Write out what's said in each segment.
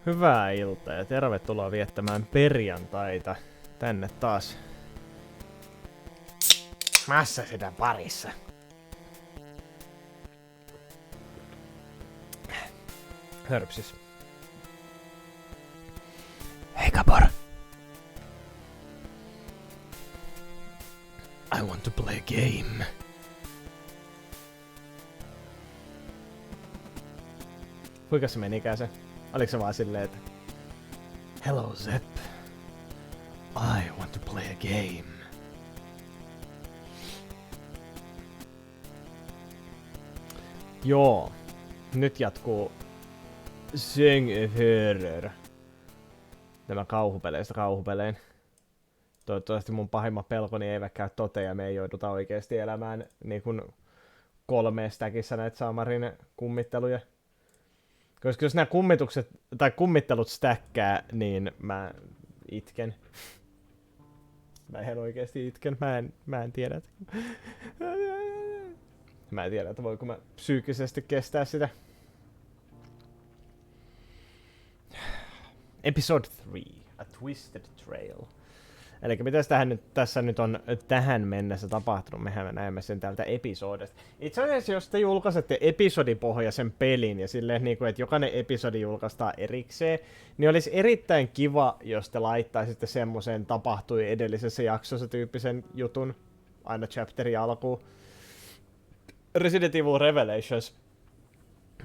Hyvää iltaa ja tervetuloa viettämään perjantaita tänne taas massa sitä parissa. Hörpsis. Hei Kapor. I want to play a game. Kuinka se menikään se? Oliko se vaan silleen, että hello Zepp, I want to play a game. Joo, nyt jatkuu Söngöhörör. Nämä kauhupeleistä kauhupeleen. Toivottavasti mun pahimmat pelkoni eivät käy toteen ja me ei jouduta oikeesti elämään niin kuin 3 stäkissä näitä Samarin kummitteluja. Koska jos nämä kummitukset tai kummittelut stäkkää, niin mä itken. Mä ihan oikeesti itken. Mä en tiedä. Mä en tiedä, että voiko mä psyykkisesti kestää sitä. Episode 3. A Twisted Trail. Eli mitä tässä nyt on tähän mennessä tapahtunut, mehän näemme sen täältä episodista. Itse asiassa jos te julkaisette episodipohjaisen pelin ja silleen, niin kuin, että jokainen episodi julkaistaan erikseen, niin olisi erittäin kiva, jos te laittaisitte semmoisen tapahtui edellisessä jaksossa tyyppisen jutun aina chapterin alkuun. Resident Evil Revelations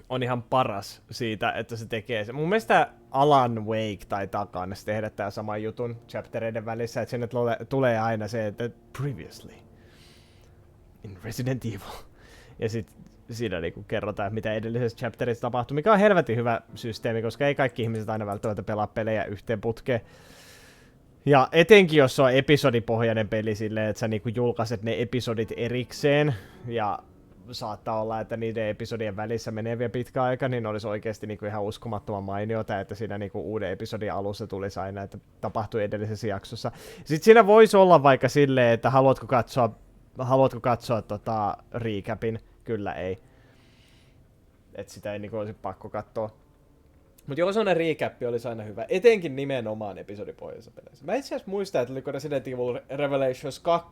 on ihan paras siitä, että se tekee se. Mun mielestä Alan Wake tai takana tehdä tää saman jutun chaptereiden välissä, että sinne tulee aina se, että previously in Resident Evil. Ja sit siinä niinku kerrotaan, mitä edellisessä chapterissa tapahtui, mikä on helvetin hyvä systeemi, koska ei kaikki ihmiset aina välttämättä pelaa pelejä yhteen putkeen. Ja etenkin jos on episodipohjainen peli silleen, että sä niinku julkaiset ne episodit erikseen, ja saattaa olla, että niiden episodien välissä menee vielä pitkä aika, niin olisi oikeasti niinku ihan uskomattoman mainiota, että siinä niinku uuden episodin alussa tulisi aina, että tapahtui edellisessä jaksossa. Sitten siinä voisi olla vaikka silleen, että haluatko katsoa recapin? Kyllä ei. Että sitä ei niinku olisi pakko katsoa. Mutta joku sellainen recap olisi aina hyvä, etenkin nimenomaan episodipohjaisessa peleissä. Mä itse asiassa muistan, että oliko Resident Evil Revelations 2.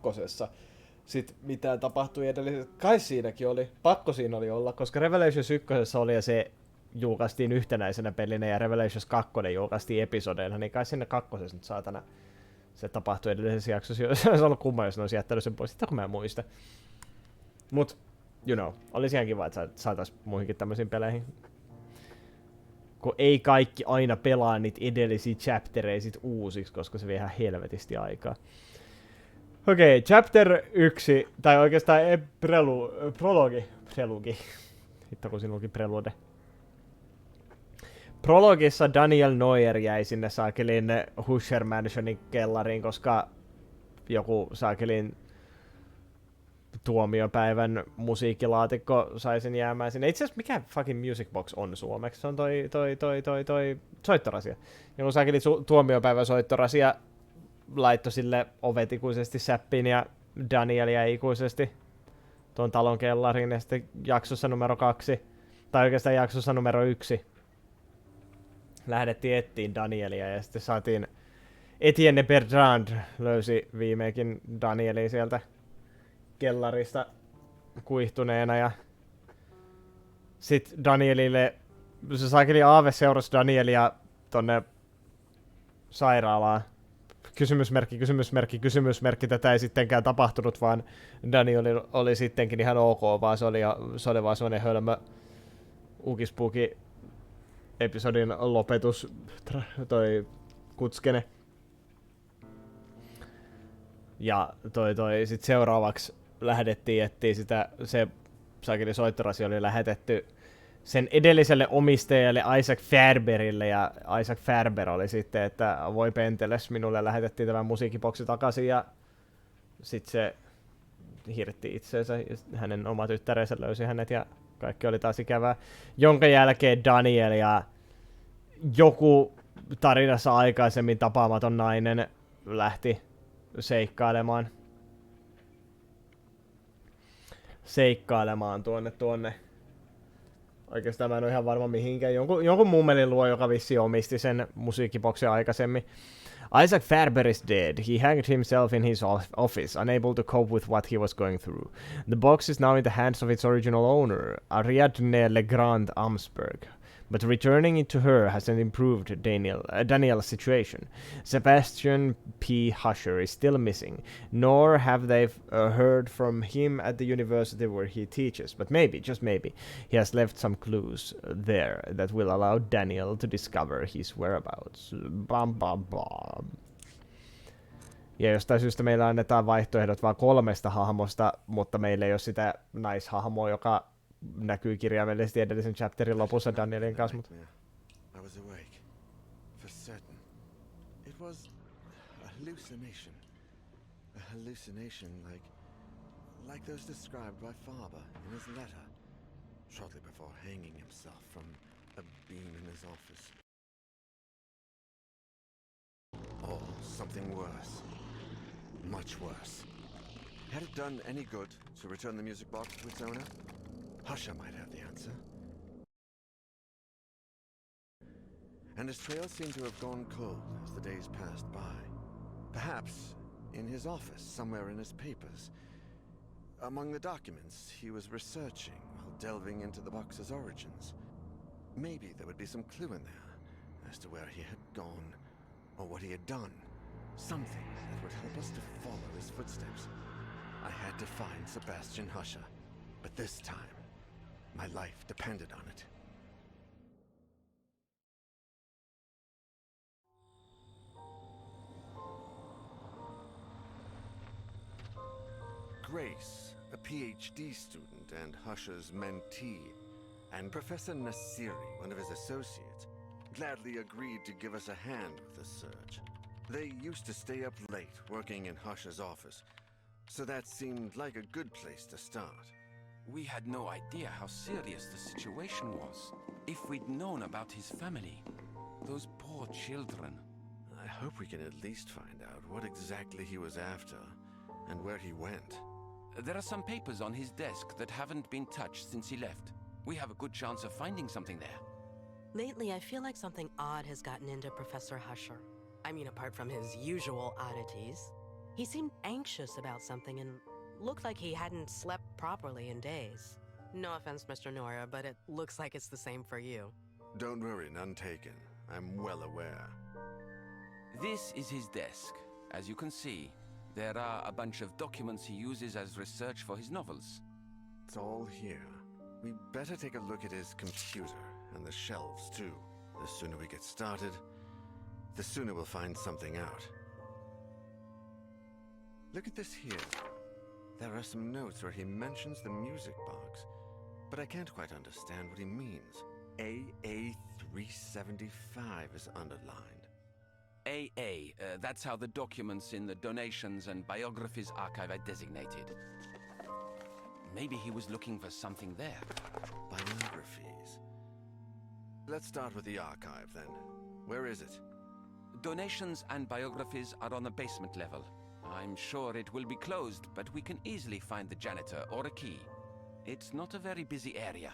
Sitten mitä tapahtui edellisessä, kai siinäkin oli, pakko siinä oli olla, koska Revelations 1 oli ja se julkaistiin yhtenäisenä pelinä ja Revelations 2 julkaistiin episodeina, niin kai sinne 2. nyt saatana se tapahtui edellisessä jaksossa. Se olisi ollut kumma, jos ne olisi jättänyt sen pois, sitä kun mä en muista. Mut, you know, olisi ihan kiva, että saatais muihinkin tämmöisiin peleihin. Kun ei kaikki aina pelaa niitä edellisiä chaptereja sit uusiksi, koska se vie ihan helvetisti aikaa. Okei, chapter 1, tai oikeastaan prologi. Hitto kun sinullakin prelude. Prologissa Daniel Neuer jäi sinne saakelin Husher Mansionin kellariin, koska joku saakelin tuomiopäivän musiikkilaatikko sai sen jäämään sinne. Itse asiassa mikä fucking Music Box on suomeksi? Se on toi soittorasia. Joku saakelin tuomiopäivän soittorasia laittoi sille ovet ikuisesti säppiin ja Daniel jäi ikuisesti tuon talon kellariin ja sitten jaksossa numero 2, tai oikeastaan jaksossa numero 1, lähdettiin etsiin Danielia ja sitten saatiin Etienne Bertrand löysi viimeinkin Danielin sieltä kellarista kuihtuneena ja sitten Danielille, se saakeli Aave seurasi Danielia tonne sairaalaan. Kysymysmerkki, tätä ei sittenkään tapahtunut, vaan Daniel oli sittenkin ihan ok, vaan se oli vaan semmonen hölmö ukispuki episodin lopetus, toi kutskene. Ja sit seuraavaksi lähdettiin etsiä sitä, se saakeli soittorasi oli lähetetty sen edelliselle omistajalle Isaac Färberille, ja Isaac Färber oli sitten, että voi penteles, minulle lähetettiin tämä musiikkiboksi takaisin, ja sitten se hirtti itseensä, ja hänen oma tyttärensä löysi hänet, ja kaikki oli taas ikävää. Jonka jälkeen Daniel ja joku tarinassa aikaisemmin tapaamaton nainen lähti seikkailemaan tuonne Oikeastaan mä en ole ihan varma mihinkään. Jonkun mummelin luo, joka vissiin omisti sen musiikkiboksen aikaisemmin. Isaac Fairberry is dead. He hanged himself in his office, unable to cope with what he was going through. The box is now in the hands of its original owner, Ariadne Legrand Amsberg. But returning it to her hasn't improved Daniel's situation. Sebastian P. Husher is still missing, nor have they heard from him at the university where he teaches. But maybe, just maybe, he has left some clues there that will allow Daniel to discover his whereabouts. Bam, bam, bam. Ja jostain syystä meillä annetaan vaihtoehdot vaan 3 hahmosta, mutta meillä ei ole sitä naishahmoa, joka näkyy kirjaimellisesti edellisen chapterin lopussa Danielin kanssa. I was awake, for certain. It was a hallucination. A hallucination like those described by Faber in his letter, shortly before hanging himself from a beam in his office. Or something worse. Much worse. Had it done any good to return the music box to its owner? Husher might have the answer. And his trail seemed to have gone cold as the days passed by. Perhaps in his office, somewhere in his papers. Among the documents he was researching while delving into the box's origins. Maybe there would be some clue in there as to where he had gone or what he had done. Something that would help us to follow his footsteps. I had to find Sebastian Husher, but this time my life depended on it. Grace, a PhD student and Husher's mentee, and Professor Nasiri, one of his associates, gladly agreed to give us a hand with the search. They used to stay up late working in Husher's office, so that seemed like a good place to start. We had no idea how serious the situation was. If we'd known about his family, those poor children. I hope we can at least find out what exactly he was after and where he went. There are some papers on his desk that haven't been touched since he left. We have a good chance of finding something there. Lately, I feel like something odd has gotten into Professor Husher. I mean, apart from his usual oddities. He seemed anxious about something and looked like he hadn't slept properly in days. No offense, Mr. Nora, but it looks like it's the same for you. Don't worry, none taken. I'm well aware. This is his desk. As you can see, there are a bunch of documents he uses as research for his novels. It's all here. We better take a look at his computer and the shelves, too. The sooner we get started, the sooner we'll find something out. Look at this here. There are some notes where he mentions the music box, but I can't quite understand what he means. AA375 is underlined. AA, that's how the documents in the donations and biographies archive are designated. Maybe he was looking for something there. Biographies. Let's start with the archive, then. Where is it? Donations and biographies are on the basement level. I'm sure it will be closed, but we can easily find the janitor or a key. It's not a very busy area.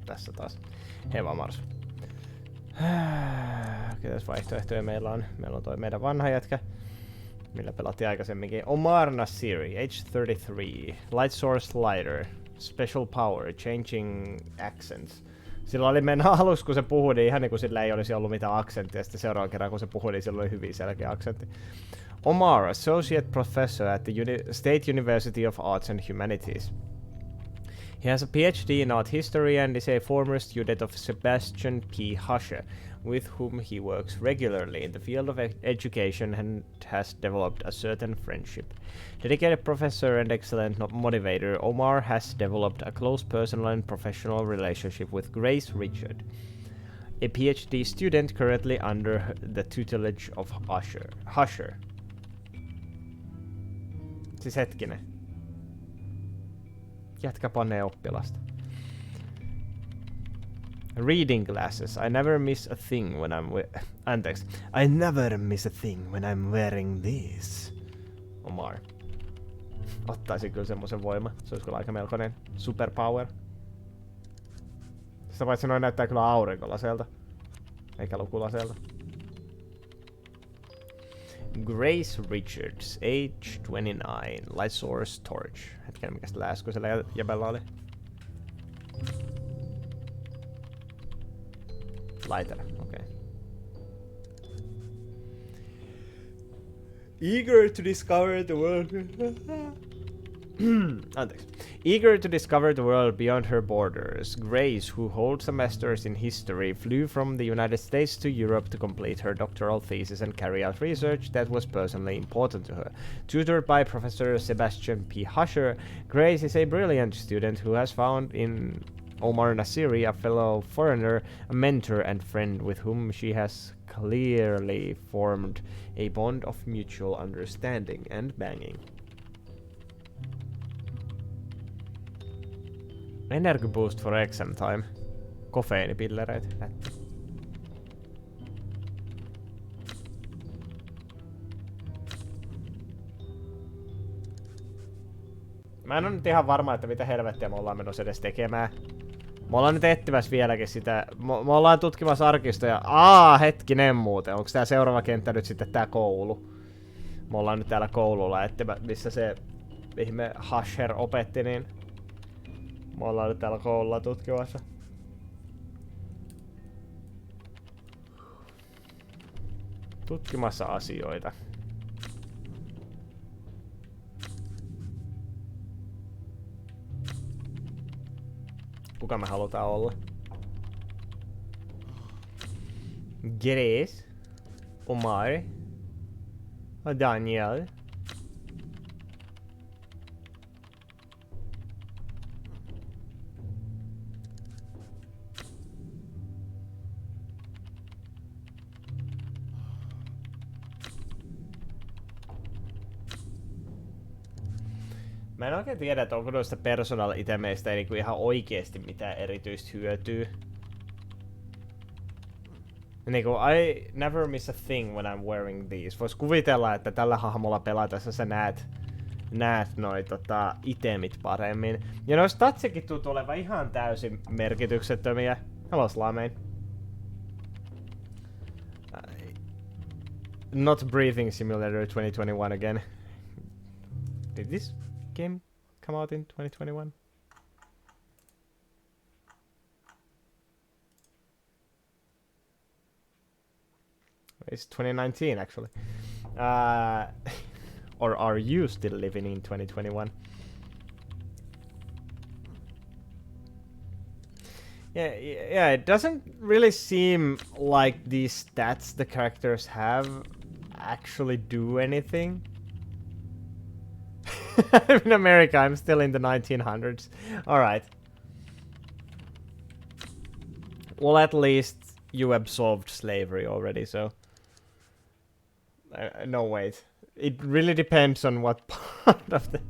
Tässä taas Hevamars. Ketäs vaihtoehtoja meillä on? Meillä on toi meidän vanha jätkä, millä pelattiin aikaisemminkin. Omar Nasiri, age 33. Light source lighter. Special power, changing accents. Sillä oli mennä alussa, kun se puhui, niin ihan niin kuin sillä ei olisi ollut mitään aksenttia. Sitten seuraavan kerran, kun se puhui, niin sillä oli hyvin selkeä aksentti. Omar, associate professor at the State University of Arts and Humanities. He has a PhD in art history and is a former student of Sebastian P. Husher, with whom he works regularly in the field of education and has developed a certain friendship. Dedicated professor and excellent motivator, Omar has developed a close personal and professional relationship with Grace Richard, a PhD student currently under the tutelage of Husher. Siis hetkinen. Jätkä panee oppilasta. Reading glasses. I never miss a thing when I'm anteeksi. I never miss a thing when I'm wearing these. Omar. Ottaisin kyllä semmosen voima. Se olisi kyllä aika melkoinen superpower. Sitä paitsi noin näyttää kyllä aurinkolaselta. Eikä lukulaselta. Grace Richards, age 29, light source torch. Hetken, mikä sitä äskeisellä jäbällä oli? Lighter, okei. Okay. Eager to discover the world. Anteeksi. Eager to discover the world beyond her borders, Grace, who holds a master's in history, flew from the United States to Europe to complete her doctoral thesis and carry out research that was personally important to her. Tutored by Professor Sebastian P. Husher, Grace is a brilliant student who has found in Omar Nasiri, a fellow foreigner, a mentor and friend with whom she has clearly formed a bond of mutual understanding and banging. Energy boost for exam time. Kofeiinipillereitä. Nätti. Mä en ole nyt ihan varma, että mitä helvettiä me ollaan menossa edes tekemään. Me ollaan nyt etsimässä vieläkin sitä. Me ollaan tutkimassa arkistoja. Hetkinen muuten. Onko tää seuraava kenttä nyt sitten tää koulu? Me ollaan nyt täällä koululla, missä se ihme Husher opetti, niin me ollaan nyt täällä koululla tutkimassa. Tutkimassa asioita. Kuka me halutaan olla? Grace, Omar, Daniel. Mä en oikein tiedä, että onko noista personal-itemeistä niinku ihan oikeesti mitään erityistä hyötyä. Niinku, I never miss a thing when I'm wearing these. Vois kuvitella, että tällä hahmolla pelatessa sä näet noi itemit paremmin. Ja noi statsikin tuntuu olevan ihan täysin merkityksettömiä. Hello Slamein. Not Breathing Simulator 2021 again. Did this game come out in 2021? It's 2019 actually. Or are you still living in 2021? Yeah, it doesn't really seem like these stats the characters have actually do anything. I'm in America, I'm still in the 1900s. Alright. Well, at least you absolved slavery already, so... no, wait. It really depends on what part of the...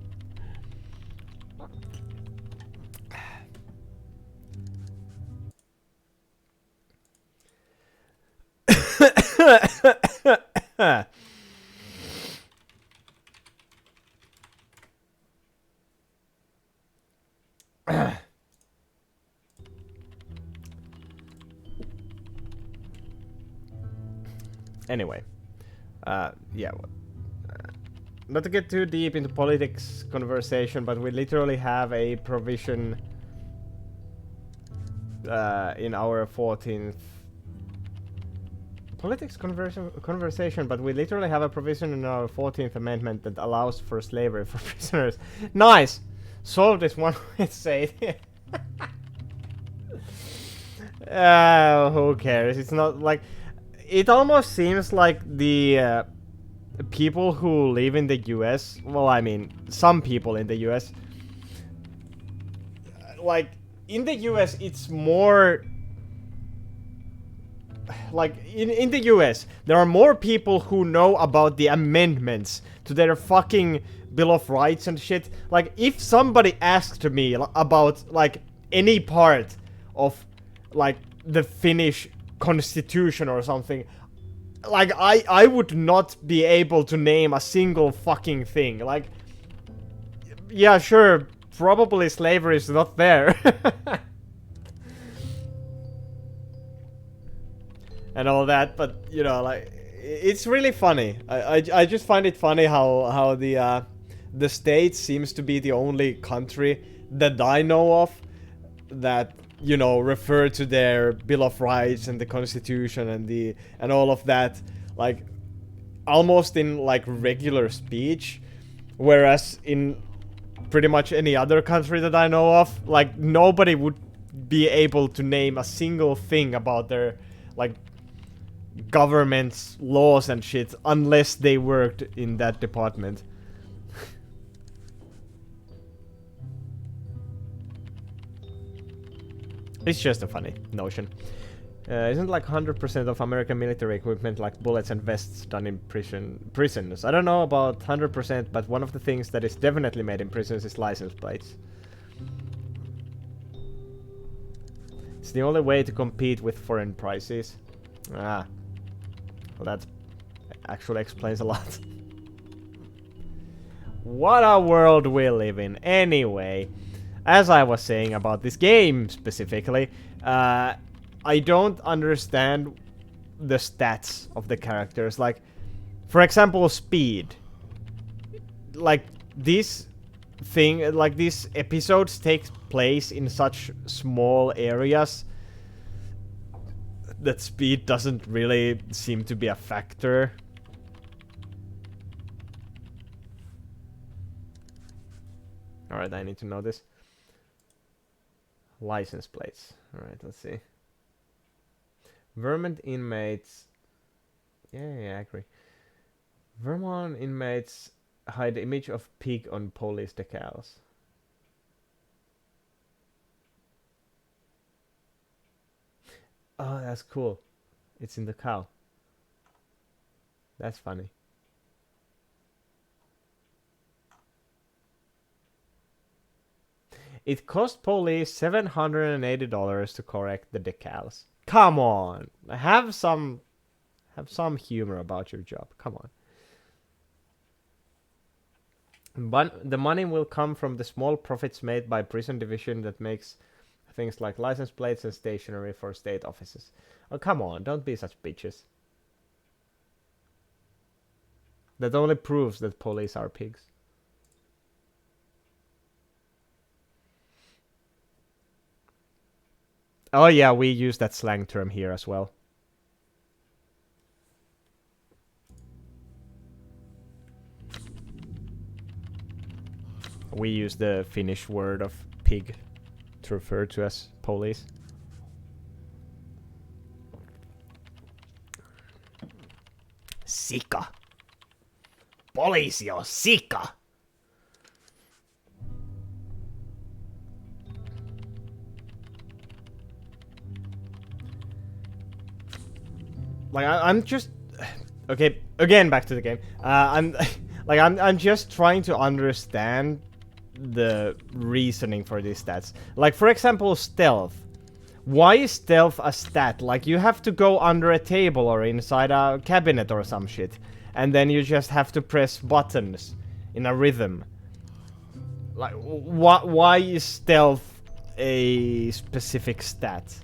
Anyway, yeah. Not to get too deep into politics conversation, but we literally have a provision in our 14th politics conversation, but we literally have a provision in our 14th amendment that allows for slavery for prisoners. Nice! Solve this one with say. Who cares? It's not like... It almost seems like the people who live in the US, well, I mean, some people in the US, like, in the US, it's more like in the US, there are more people who know about the amendments to their fucking Bill of Rights and shit. Like, if somebody asked me about, like, any part of, like, the Finnish constitution or something, like, I would not be able to name a single fucking thing. Like, yeah, sure, probably slavery is not there. And all that, but, you know, like, it's really funny. I just find it funny how the States seems to be the only country that I know of that, you know, refer to their Bill of Rights and the Constitution and all of that, like, almost in, like, regular speech, whereas in pretty much any other country that I know of, like, nobody would be able to name a single thing about their, like, government's laws and shit unless they worked in that department. It's just a funny notion. Isn't like 100% of American military equipment like bullets and vests done in prisons? I don't know about 100%, but one of the things that is definitely made in prisons is license plates. It's the only way to compete with foreign prices. Ah. Well, that actually explains a lot. What a world we live in. Anyway, as I was saying about this game specifically, I don't understand the stats of the characters. Like, for example, speed. Like, this thing, like, these episodes take place in such small areas that speed doesn't really seem to be a factor. Alright, I need to know this. License plates. Alright, let's see. Vermont inmates... Yeah, I agree. Vermont inmates hide the image of pig on police decals. Oh, that's cool. It's in the cow. That's funny. It cost police $780 to correct the decals. Come on, have some humor about your job. Come on. But the money will come from the small profits made by prison division that makes things like license plates and stationery for state offices. Oh, come on, don't be such bitches. That only proves that police are pigs. Oh yeah, we use that slang term here as well. We use the Finnish word of pig to refer to as police. Sika. Poliisi on sika. Like I'm just okay. Again, back to the game. I'm just trying to understand the reasoning for these stats. Like, for example, stealth. Why is stealth a stat? Like, you have to go under a table or inside a cabinet or some shit, and then you just have to press buttons in a rhythm. Like, why is stealth a specific stat?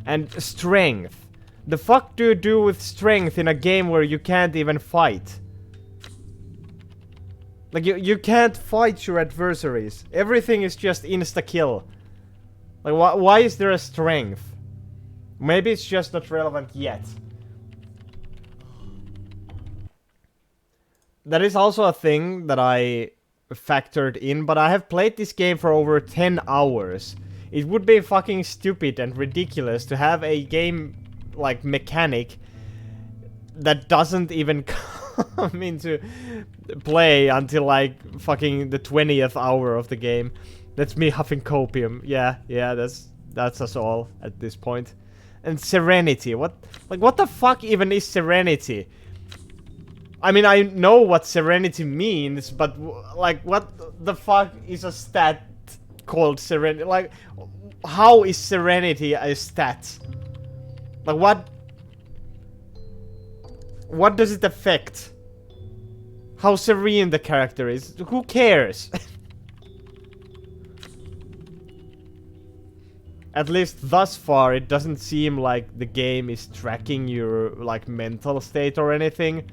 And strength. The fuck do you do with strength in a game where you can't even fight? Like, you can't fight your adversaries. Everything is just insta-kill. Like, why is there a strength? Maybe it's just not relevant yet. That is also a thing that I factored in, but I have played this game for over 10 hours. It would be fucking stupid and ridiculous to have a game, like, mechanic that doesn't even come into play until, like, fucking the 20th hour of the game. That's me huffing copium. Yeah, that's us all at this point. and serenity. What the fuck even is serenity? I mean, I know what serenity means, but like, what the fuck is a stat called serenity? Like, how is serenity a stat? Like, what does it affect? How serene the character is? Who cares? At least thus far, it doesn't seem like the game is tracking your, like, mental state or anything.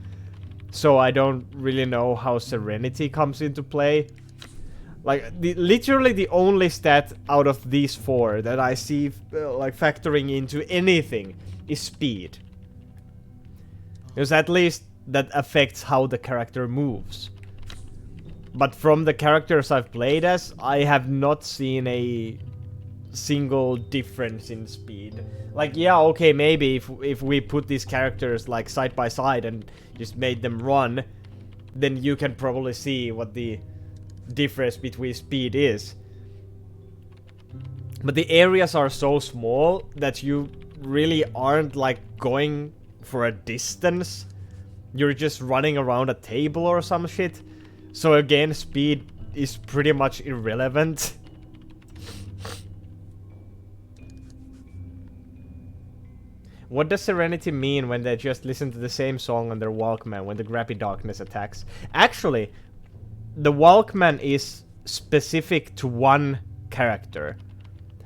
So I don't really know how serenity comes into play. Like, literally the only stat out of these four that I see, like, factoring into anything is speed. Because at least that affects how the character moves. But from the characters I've played as, I have not seen a single difference in speed. Like, yeah, okay, maybe if we put these characters like side by side and just made them run, then you can probably see what the difference between speed is. But the areas are so small that you really aren't like going for a distance. You're just running around a table or some shit. So again, speed is pretty much irrelevant. What does serenity mean when they just listen to the same song on their Walkman when the Grappy Darkness attacks? Actually, the Walkman is specific to one character.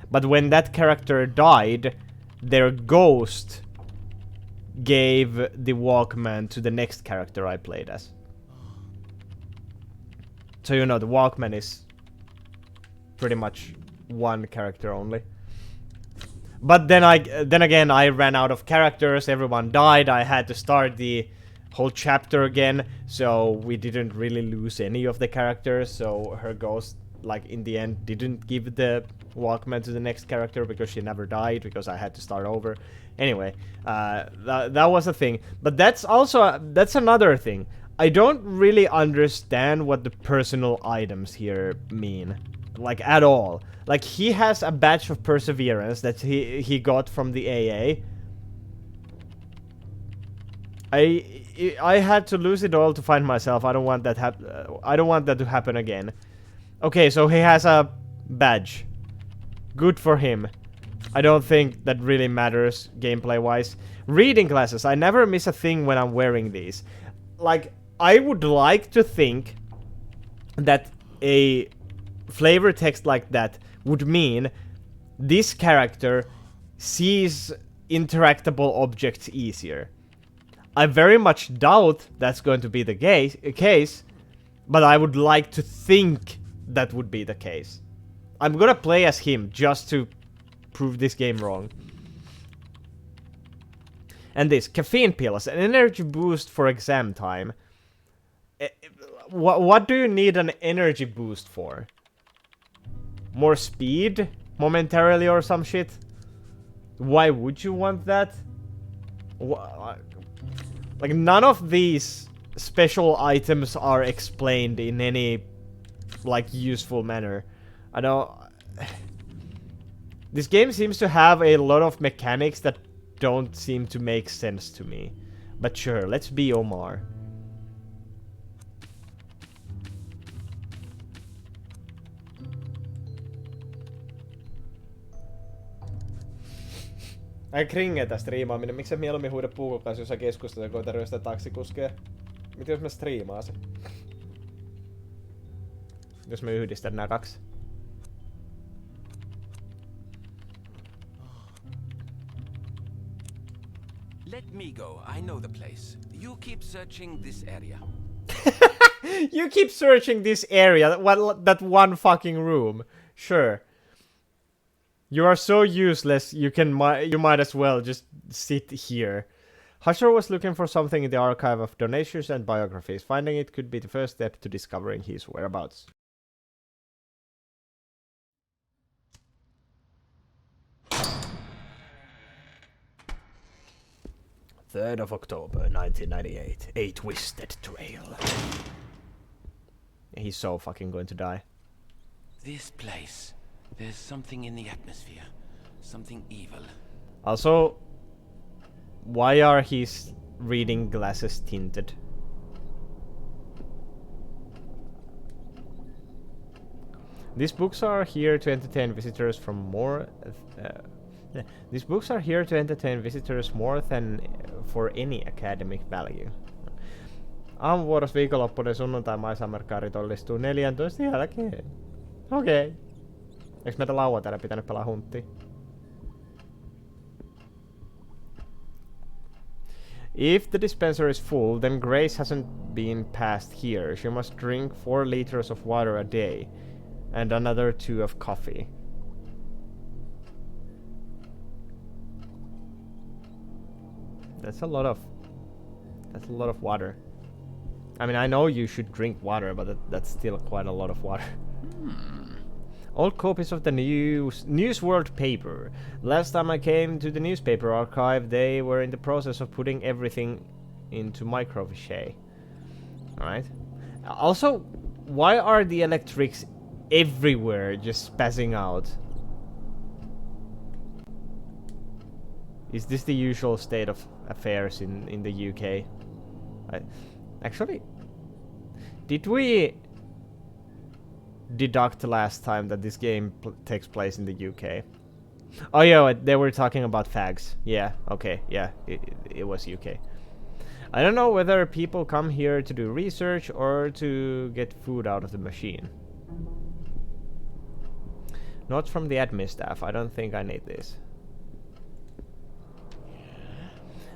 But when that character died, their ghost gave the Walkman to the next character I played as. So you know, the Walkman is pretty much one character only. But then again, I ran out of characters, everyone died, I had to start the whole chapter again, so we didn't really lose any of the characters, so her ghost, like, in the end, didn't give the Walkman to the next character because she never died, because I had to start over. Anyway, that was a thing. But that's another thing. I don't really understand what the personal items here mean. Like, at all. Like, he has a badge of perseverance that he got from the AA. I had to lose it all to find myself. I don't want that I don't want that to happen again. Okay, so he has a badge. Good for him. I don't think that really matters gameplay-wise. Reading glasses. I never miss a thing when I'm wearing these. Like, I would like to think that a flavor text like that would mean this character sees interactable objects easier. I very much doubt that's going to be the case, but I would like to think that would be the case. I'm gonna play as him just to prove this game wrong. And this, caffeine pills, an energy boost for exam time. What do you need an energy boost for? More speed? Momentarily or some shit? Why would you want that? Like, none of these special items are explained in any, like, useful manner. I don't... This game seems to have a lot of mechanics that don't seem to make sense to me. But sure, let's be Omar. Ai kringetä striimaaminen. Miksi sä mieluummin huuda puukon kanssa, jos sä keskustelet ja koita ryöstää taksikuskeja? Mitä jos mä striimaan sen? Jos mä yhdistän nää kaksi. Let me go. I know the place. You keep searching this area. You keep searching this area, that one fucking room. Sure. You are so useless, you might as well just sit here. Husher was looking for something in the archive of donations and biographies. Finding it could be the first step to discovering his whereabouts. Third of October, 1998. A twisted trail. He's so fucking going to die. This place. There's something in the atmosphere. Something evil. Also, why are his reading glasses tinted? These books are here to entertain visitors from more. These books are here to entertain visitors more than for any academic value. Aamuvuoros viikonloppuinen sunnuntai maisamerkkaarit ollistuu 14 jälkeen. Okei. Okay. Eiks meitä lauantaina pitänyt pelaa hunttia? If the dispenser is full, then Grace hasn't been passed here. She must drink 4 liters of water a day. And another 2 of coffee. That's a lot of water. I mean, I know you should drink water, but that's still quite a lot of water. Old copies of the News World paper. Last time I came to the newspaper archive, they were in the process of putting everything into microfiche. Alright. Also, why are the electrics everywhere just spazzing out? Is this the usual state of affairs in the UK? Actually, did we deduct last time that this game takes place in the UK? Oh yeah, they were talking about fags. Yeah, okay, yeah, it was UK. I don't know whether people come here to do research or to get food out of the machine. Not from the admin staff, I don't think I need this.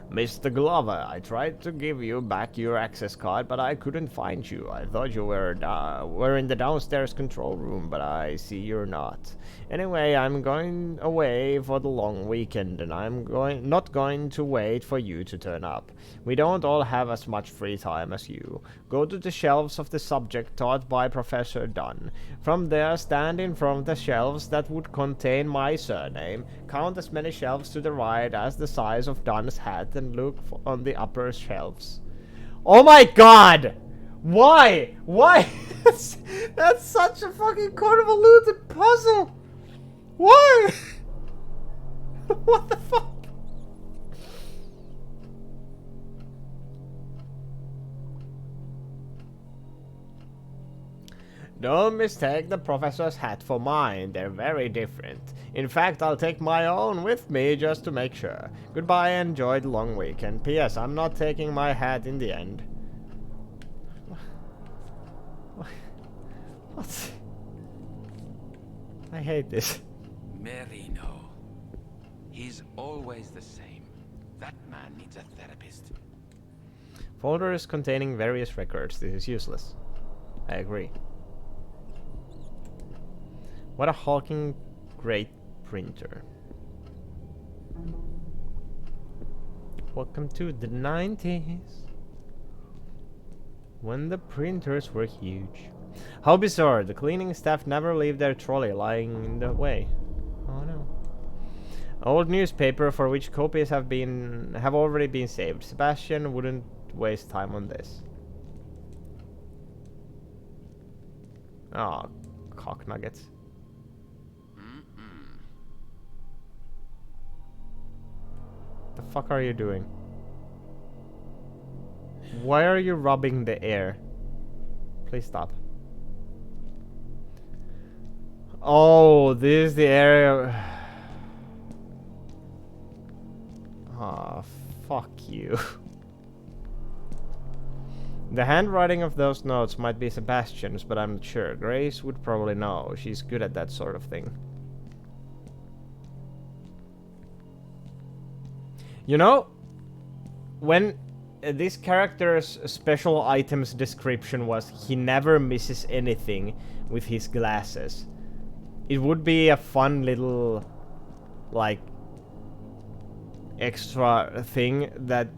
Mr. Glover, I tried to give you back your access card, but I couldn't find you. I thought you were in the downstairs control room, but I see you're not. Anyway, I'm going away for the long weekend, and I'm not going to wait for you to turn up. We don't all have as much free time as you. Go to the shelves of the subject taught by Professor Dunn. From there, stand in front of the shelves that would contain my surname. Count as many shelves to the right as the size of Dunn's hat, and look on the upper shelves. Oh my god! Why? Why? That's such a fucking convoluted puzzle! Why? What the fuck? Don't mistake the professor's hat for mine. They're very different. In fact, I'll take my own with me just to make sure. Goodbye and enjoy the long weekend. P.S. I'm not taking my hat in the end. What? I hate this. Merino. He's always the same. That man needs a therapist. Folders containing various records. This is useless. I agree. What a hulking great printer. Welcome to the 90s. When the printers were huge. How bizarre, the cleaning staff never leave their trolley lying in the way. Oh no. Old newspaper for which copies have already been saved. Sebastian wouldn't waste time on this. Oh, cock nuggets. The fuck are you doing? Why are you rubbing the air? Please stop. Oh, this is the area. Ah, fuck you. The handwriting of those notes might be Sebastian's, but I'm not sure. Grace would probably know. She's good at that sort of thing. You know, when this character's special items description was he never misses anything with his glasses, it would be a fun little, like, extra thing that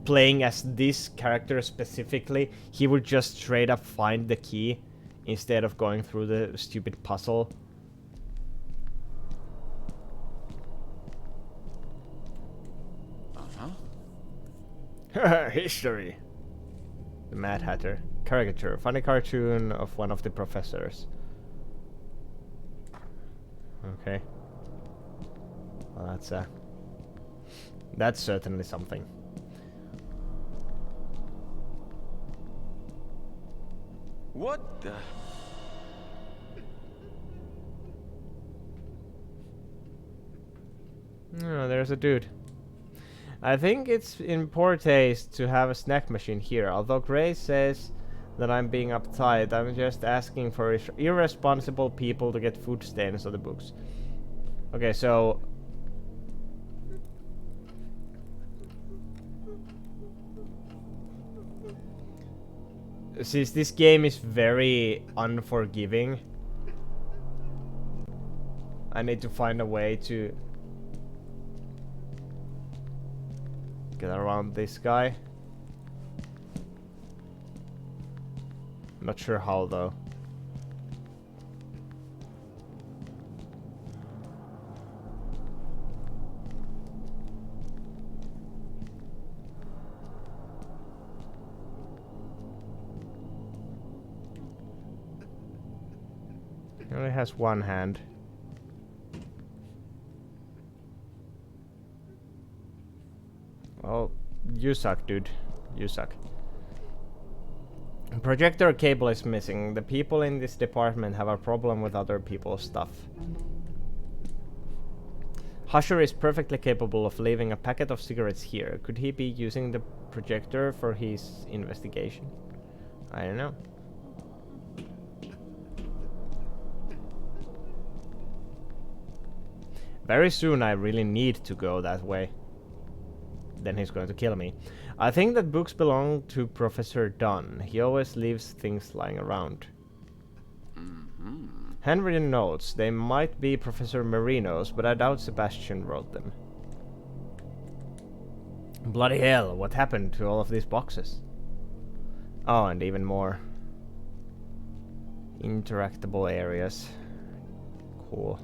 playing as this character specifically, he would just straight up find the key instead of going through the stupid puzzle. History. The Mad Hatter. Caricature. Funny cartoon of one of the professors. Okay. Well, That's certainly something. What the? Oh, there's a dude. I think it's in poor taste to have a snack machine here. Although Gray says that I'm being uptight, I'm just asking for irresponsible people to get food stains on the books. Okay, so... since this game is very unforgiving, I need to find a way to get around this guy. Not sure how though. He only has one hand. Well, you suck, dude. You suck. Projector cable is missing. The people in this department have a problem with other people's stuff. Husher is perfectly capable of leaving a packet of cigarettes here. Could he be using the projector for his investigation? I don't know. Very soon I really need to go that way. Then he's going to kill me. I think that books belong to Professor Dunn. He always leaves things lying around. Handwritten notes. They might be Professor Marino's, but I doubt Sebastian wrote them. Bloody hell, what happened to all of these boxes? Oh, and even more interactable areas. Cool.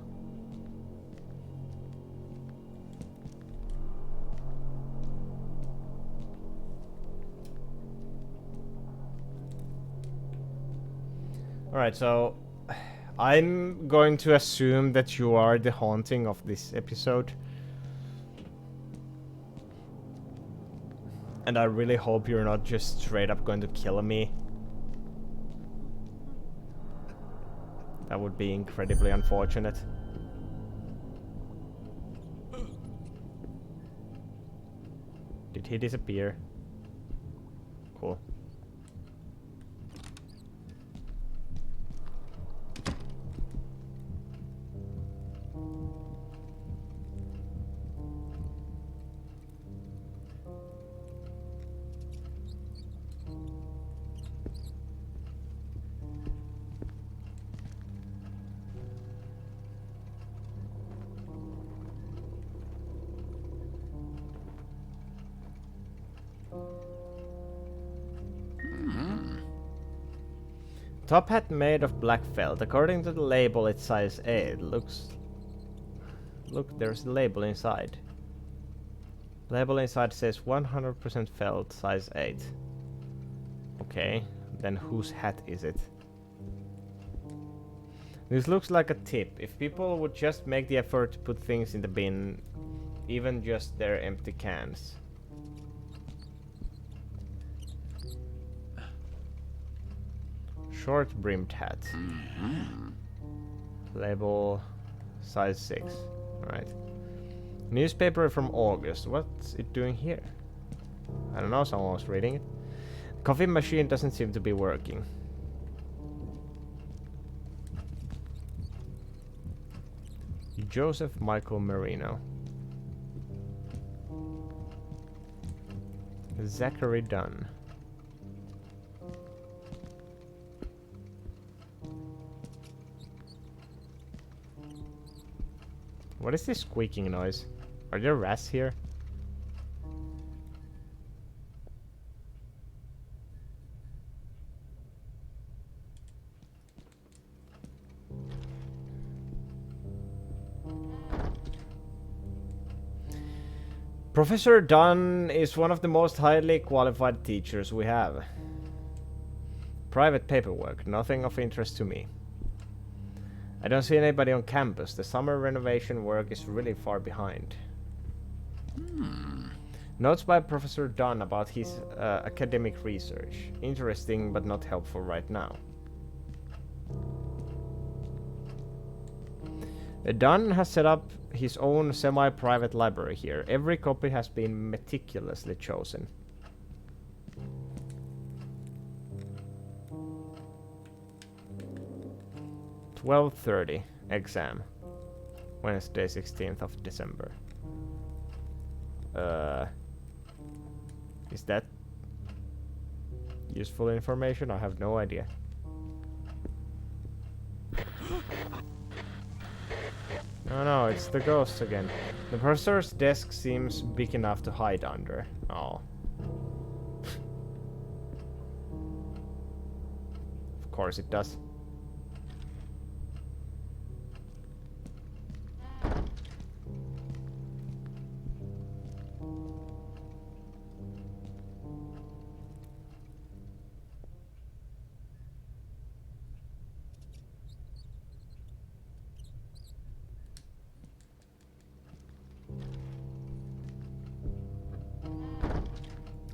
Alright, so I'm going to assume that you are the haunting of this episode. And I really hope you're not just straight up going to kill me. That would be incredibly unfortunate. Did he disappear? Cool. Top hat made of black felt. According to the label, it's size 8. Look, there's a label inside. Label inside says 100% felt, size 8. Okay, then whose hat is it? This looks like a tip. If people would just make the effort to put things in the bin, even just their empty cans. Short brimmed hat. Label size 6. Alright. Newspaper from August. What's it doing here? I don't know, someone was reading it. Coffee machine doesn't seem to be working. Joseph Michael Marino. Zachary Dunn. What is this squeaking noise? Are there rats here? Professor Dunn is one of the most highly qualified teachers we have. Private paperwork, nothing of interest to me. I don't see anybody on campus. The summer renovation work is really far behind. Notes by Professor Dunn about his academic research. Interesting but not helpful right now. Dunn has set up his own semi-private library here. Every copy has been meticulously chosen. (12:30) exam. Wednesday, 16th of December. Is that useful information? I have no idea. No, it's the ghosts again. The professor's desk seems big enough to hide under. Oh. Of course it does.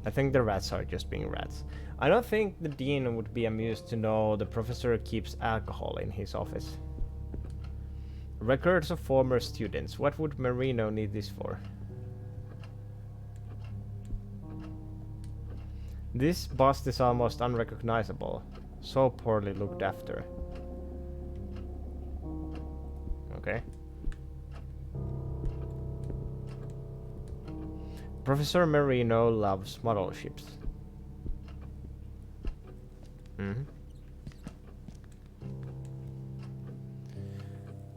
I think the rats are just being rats. I don't think the dean would be amused to know the professor keeps alcohol in his office. Records of former students. What would Marino need this for? This bust is almost unrecognizable. So poorly looked after. Okay. Professor Marino loves model ships.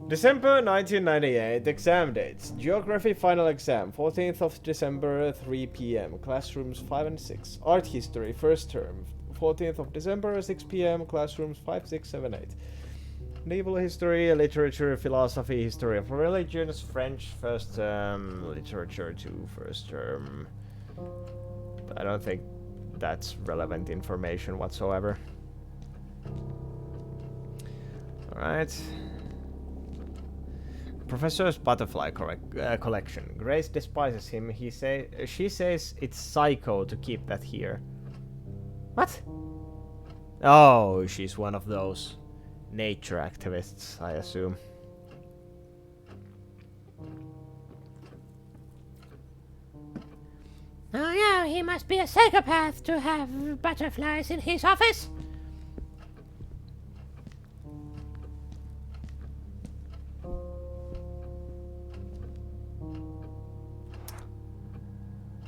December 1998, exam dates. Geography final exam, 14th of December, 3 p.m. Classrooms 5 and 6. Art history, first term, 14th of December, 6 p.m. Classrooms 5, 6, 7, 8. Medieval history, literature, philosophy, history of religions, French, first term, literature 2, first term. I don't think that's relevant information whatsoever. Alright. Professor's butterfly collection. Grace despises him. She says it's psycho to keep that here. What? Oh, she's one of those nature activists, I assume. Oh yeah, he must be a psychopath to have butterflies in his office.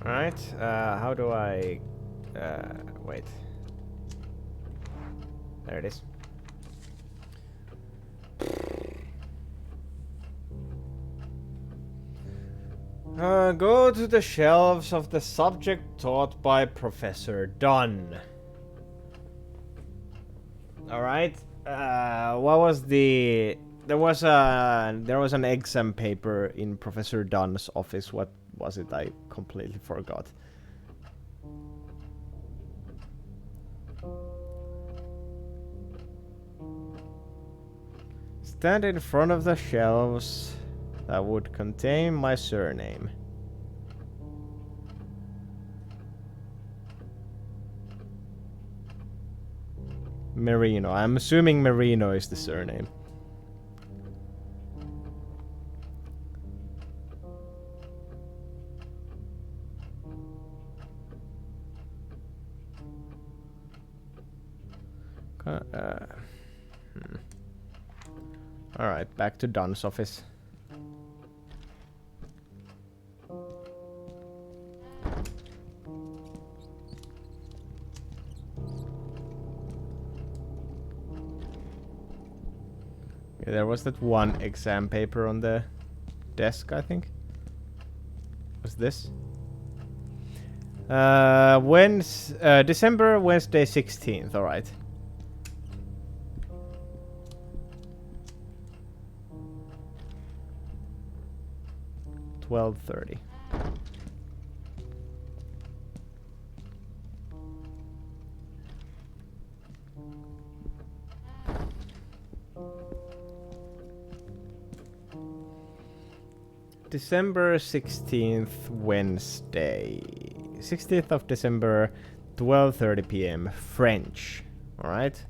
Alright, how do I... wait. There it is. Go to the shelves of the subject taught by Professor Dunn. Alright, what was the... There was an exam paper in Professor Dunn's office. What was it? I completely forgot. Stand in front of the shelves that would contain my surname. Marino. I'm assuming Marino is the surname. Alright, back to Dunn's office. Yeah, there was that one exam paper on the desk, I think. Was this? December, Wednesday 16th, alright. $12:30. December 16th, Wednesday. 16th of December, 12:30 p.m. French. Alright?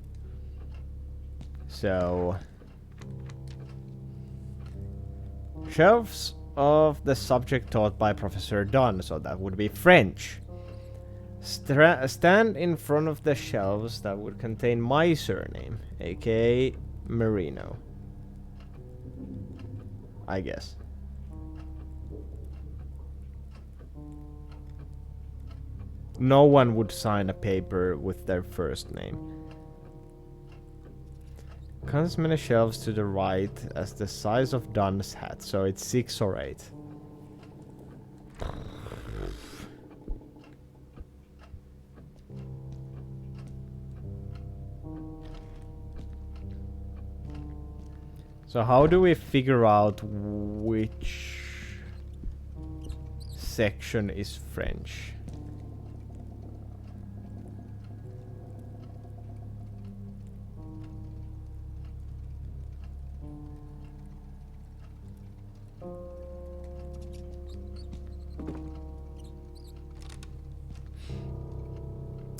So... Shelves of the subject taught by Professor Dunn, so that would be French. Stand in front of the shelves that would contain my surname, aka Marino. I guess. No one would sign a paper with their first name. Count as many shelves to the right as the size of Dunn's hat, so it's 6 or 8. So how do we figure out which section is French?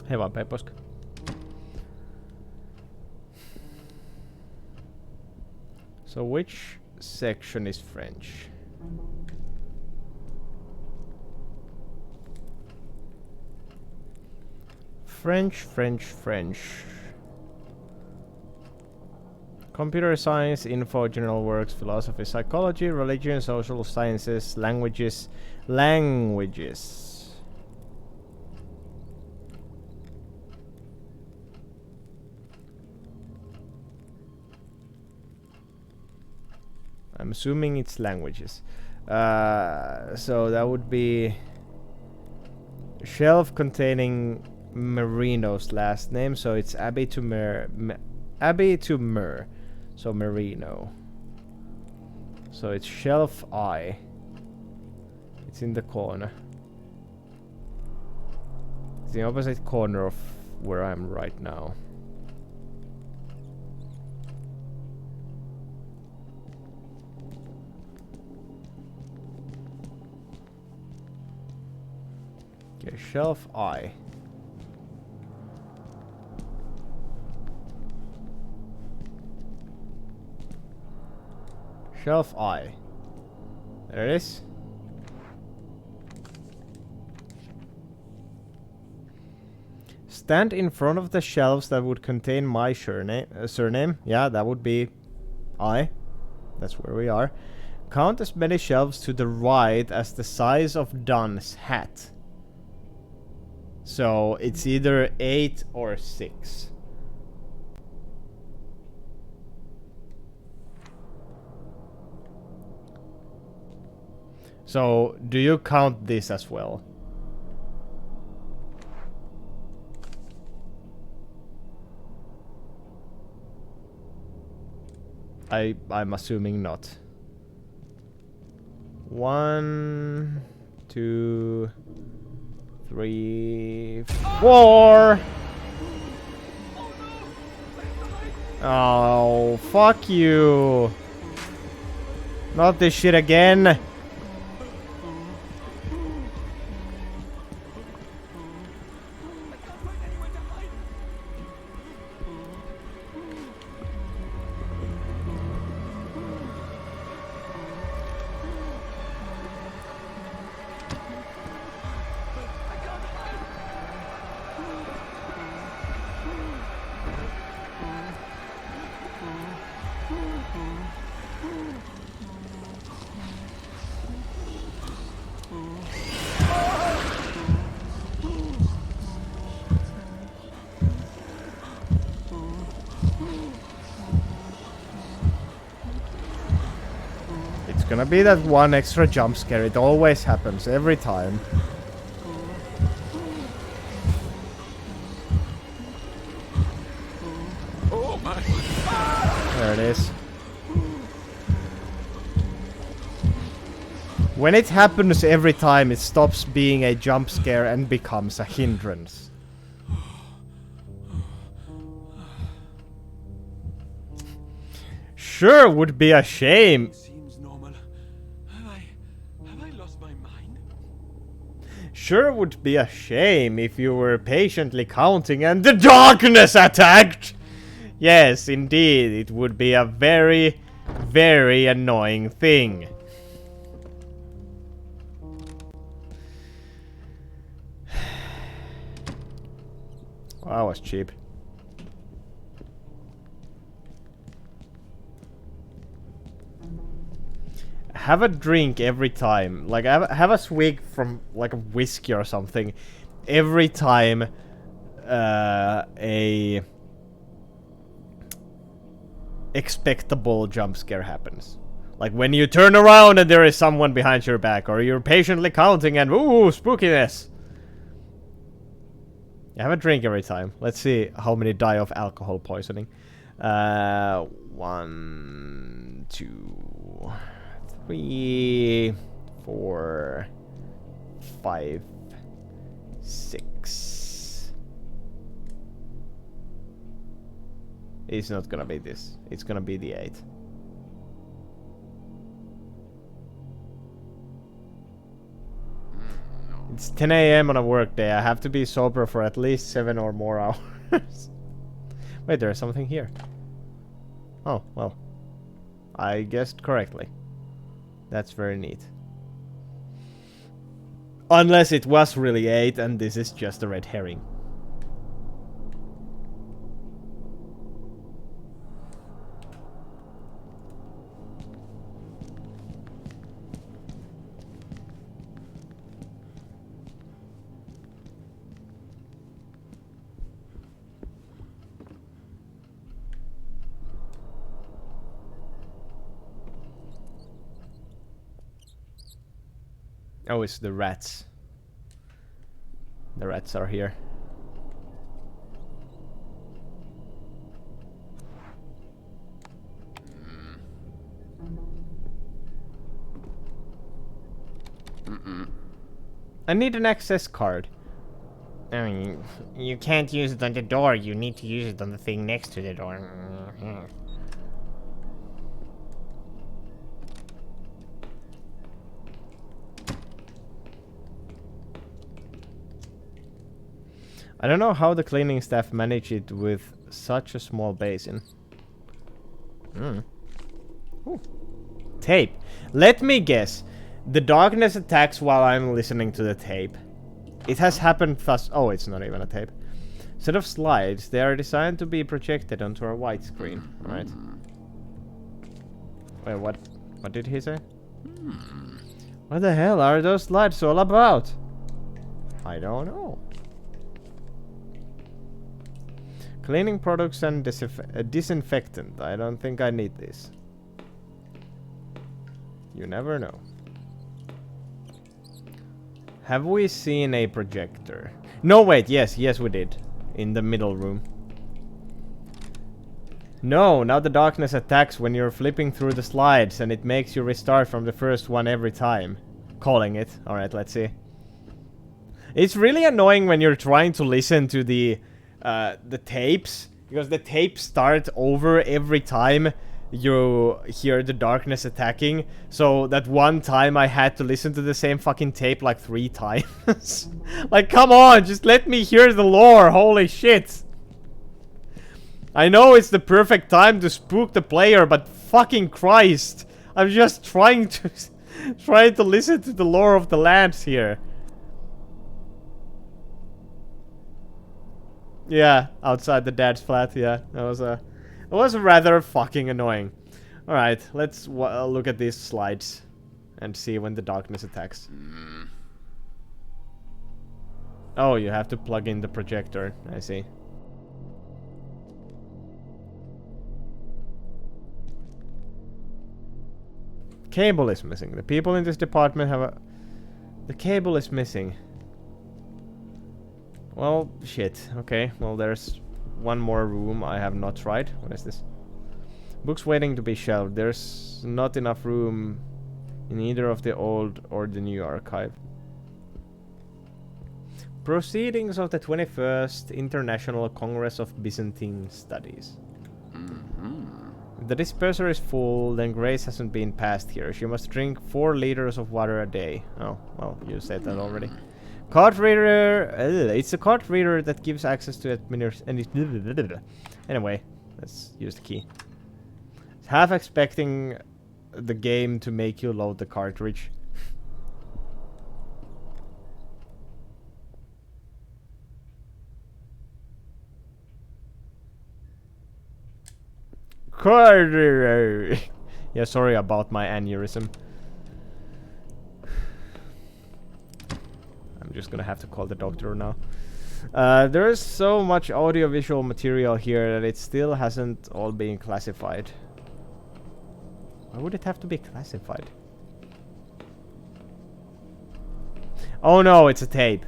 Hei vaan, Peiposka. So which section is French? French. Computer science, info, general works, philosophy, psychology, religion, social sciences, languages. I'm assuming it's languages. So that would be shelf containing Marino's last name. So it's Abby to Mer. So Marino. So it's shelf I. It's in the corner. It's the opposite corner of where I'm right now. Okay, shelf I. Shelf I. There it is. Stand in front of the shelves that would contain my surname. Yeah, that would be I. That's where we are. Count as many shelves to the right as the size of Dunn's hat. So it's either 8 or 6. So do you count this as well? I'm assuming not. 1, 2, 3, 4. Oh, fuck you. Not this shit again. Gonna be that one extra jump scare. It always happens every time. Oh my! There it is. When it happens every time, it stops being a jump scare and becomes a hindrance. Sure, would be a shame. sure would be a shame if you were patiently counting and the darkness attacked! Yes, indeed, it would be a very, very annoying thing. Well, that was cheap. Have a drink every time. Like, have a swig from, like, a whiskey or something. Every time a expectable jump scare happens. Like, when you turn around and there is someone behind your back. Or you're patiently counting and, ooh, spookiness. Have a drink every time. Let's see how many die of alcohol poisoning. 1, 2... 3, 4, 5, 6. It's not gonna be this. It's gonna be the 8. It's 10 AM on a work day. I have to be sober for at least 7 or more hours. Wait, there's something here. Oh, well. I guessed correctly. That's very neat. Unless it was really 8 and this is just a red herring. Oh, it's the rats. The rats are here. I need an access card. I mean, you can't use it on the door. You need to use it on the thing next to the door. I don't know how the cleaning staff manage it with such a small basin. Ooh. Tape. Let me guess. The darkness attacks while I'm listening to the tape. It has happened thus... Oh, it's not even a tape. Set of slides. They are designed to be projected onto a white screen. Right. Wait, what? What did he say? What the hell are those slides all about? I don't know. Cleaning products and disinfectant. I don't think I need this. You never know. Have we seen a projector? No, wait. Yes, we did. In the middle room. No, now the darkness attacks when you're flipping through the slides and it makes you restart from the first one every time. Calling it. Alright, let's see. It's really annoying when you're trying to listen to the tapes, because the tapes start over every time you hear the darkness attacking. So that one time I had to listen to the same fucking tape like 3 times. Like, come on, just let me hear the lore, holy shit. I know it's the perfect time to spook the player, but fucking Christ. I'm just trying to listen to the lore of the lands here. Yeah, outside the dad's flat, yeah. It was rather fucking annoying. Alright, let's look at these slides and see when the darkness attacks. Oh, you have to plug in the projector, I see. Cable is missing. The people in this department have a... The cable is missing. Well, shit. Okay, well there's one more room I have not tried. What is this? Books waiting to be shelved. There's not enough room in either of the old or the new archive. Proceedings of the 21st International Congress of Byzantine Studies. If the dispenser is full, then grace hasn't been passed here. She must drink 4 liters of water a day. Oh, well, you said that already. Card reader. It's a card reader that gives access to Anyway, let's use the key. Half expecting the game to make you load the cartridge. Card reader. Yeah, sorry about my aneurysm. I'm just gonna have to call the doctor now. There is so much audiovisual material here that it still hasn't all been classified. Why would it have to be classified? Oh no, it's a tape.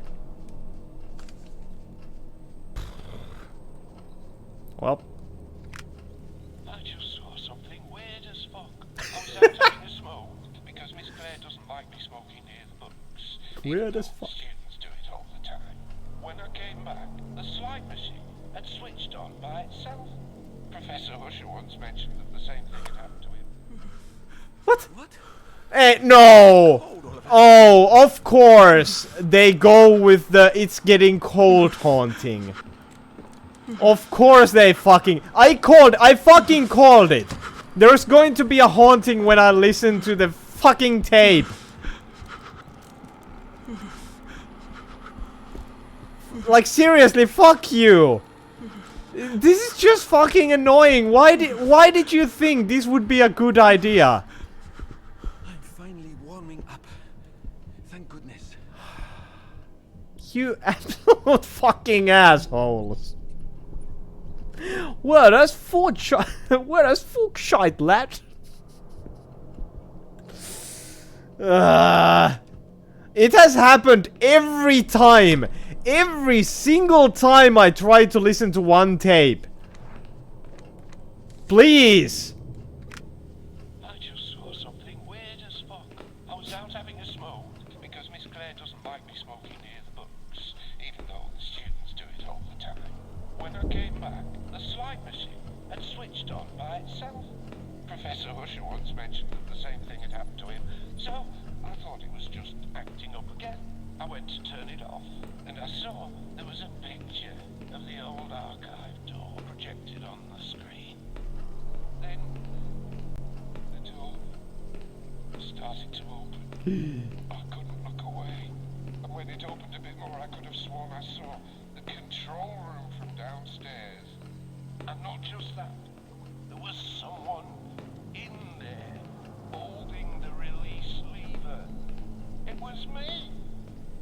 Well. I just saw something weird as fuck. I was out having a smoke because Miss Claire doesn't like me smoking near the books. Weird as fuck. Students do it all the time. When I came back, the slide machine had switched on by itself. Professor Husher once mentioned that the same thing had happened to him. What? No! Oh, of course! They go with the it's getting cold haunting. Of course they fucking... I fucking called it! There's going to be a haunting when I listen to the fucking tape. Like, seriously, fuck you! This is just fucking annoying. Why did you think this would be a good idea? I'm finally warming up. Thank goodness. You absolute fucking assholes. Where does fuck shite, lad? It has happened every time. Every single time I try to listen to one tape. Please. I just saw something weird as fuck. I was out having a smoke because Miss Claire doesn't like me smoking near the books, even though the students do it all the time. When I came back, the slide machine had switched on by itself. Professor Husher once mentioned that the same thing had happened to him, so I thought it was just acting up again. I went to turn it off, and I saw there was a picture of the old archive door projected on the screen. Then the door started to open. I couldn't look away, and when it opened a bit more, I could have sworn I saw the control room from downstairs. And not just that, there was someone in there holding the release lever. It was me.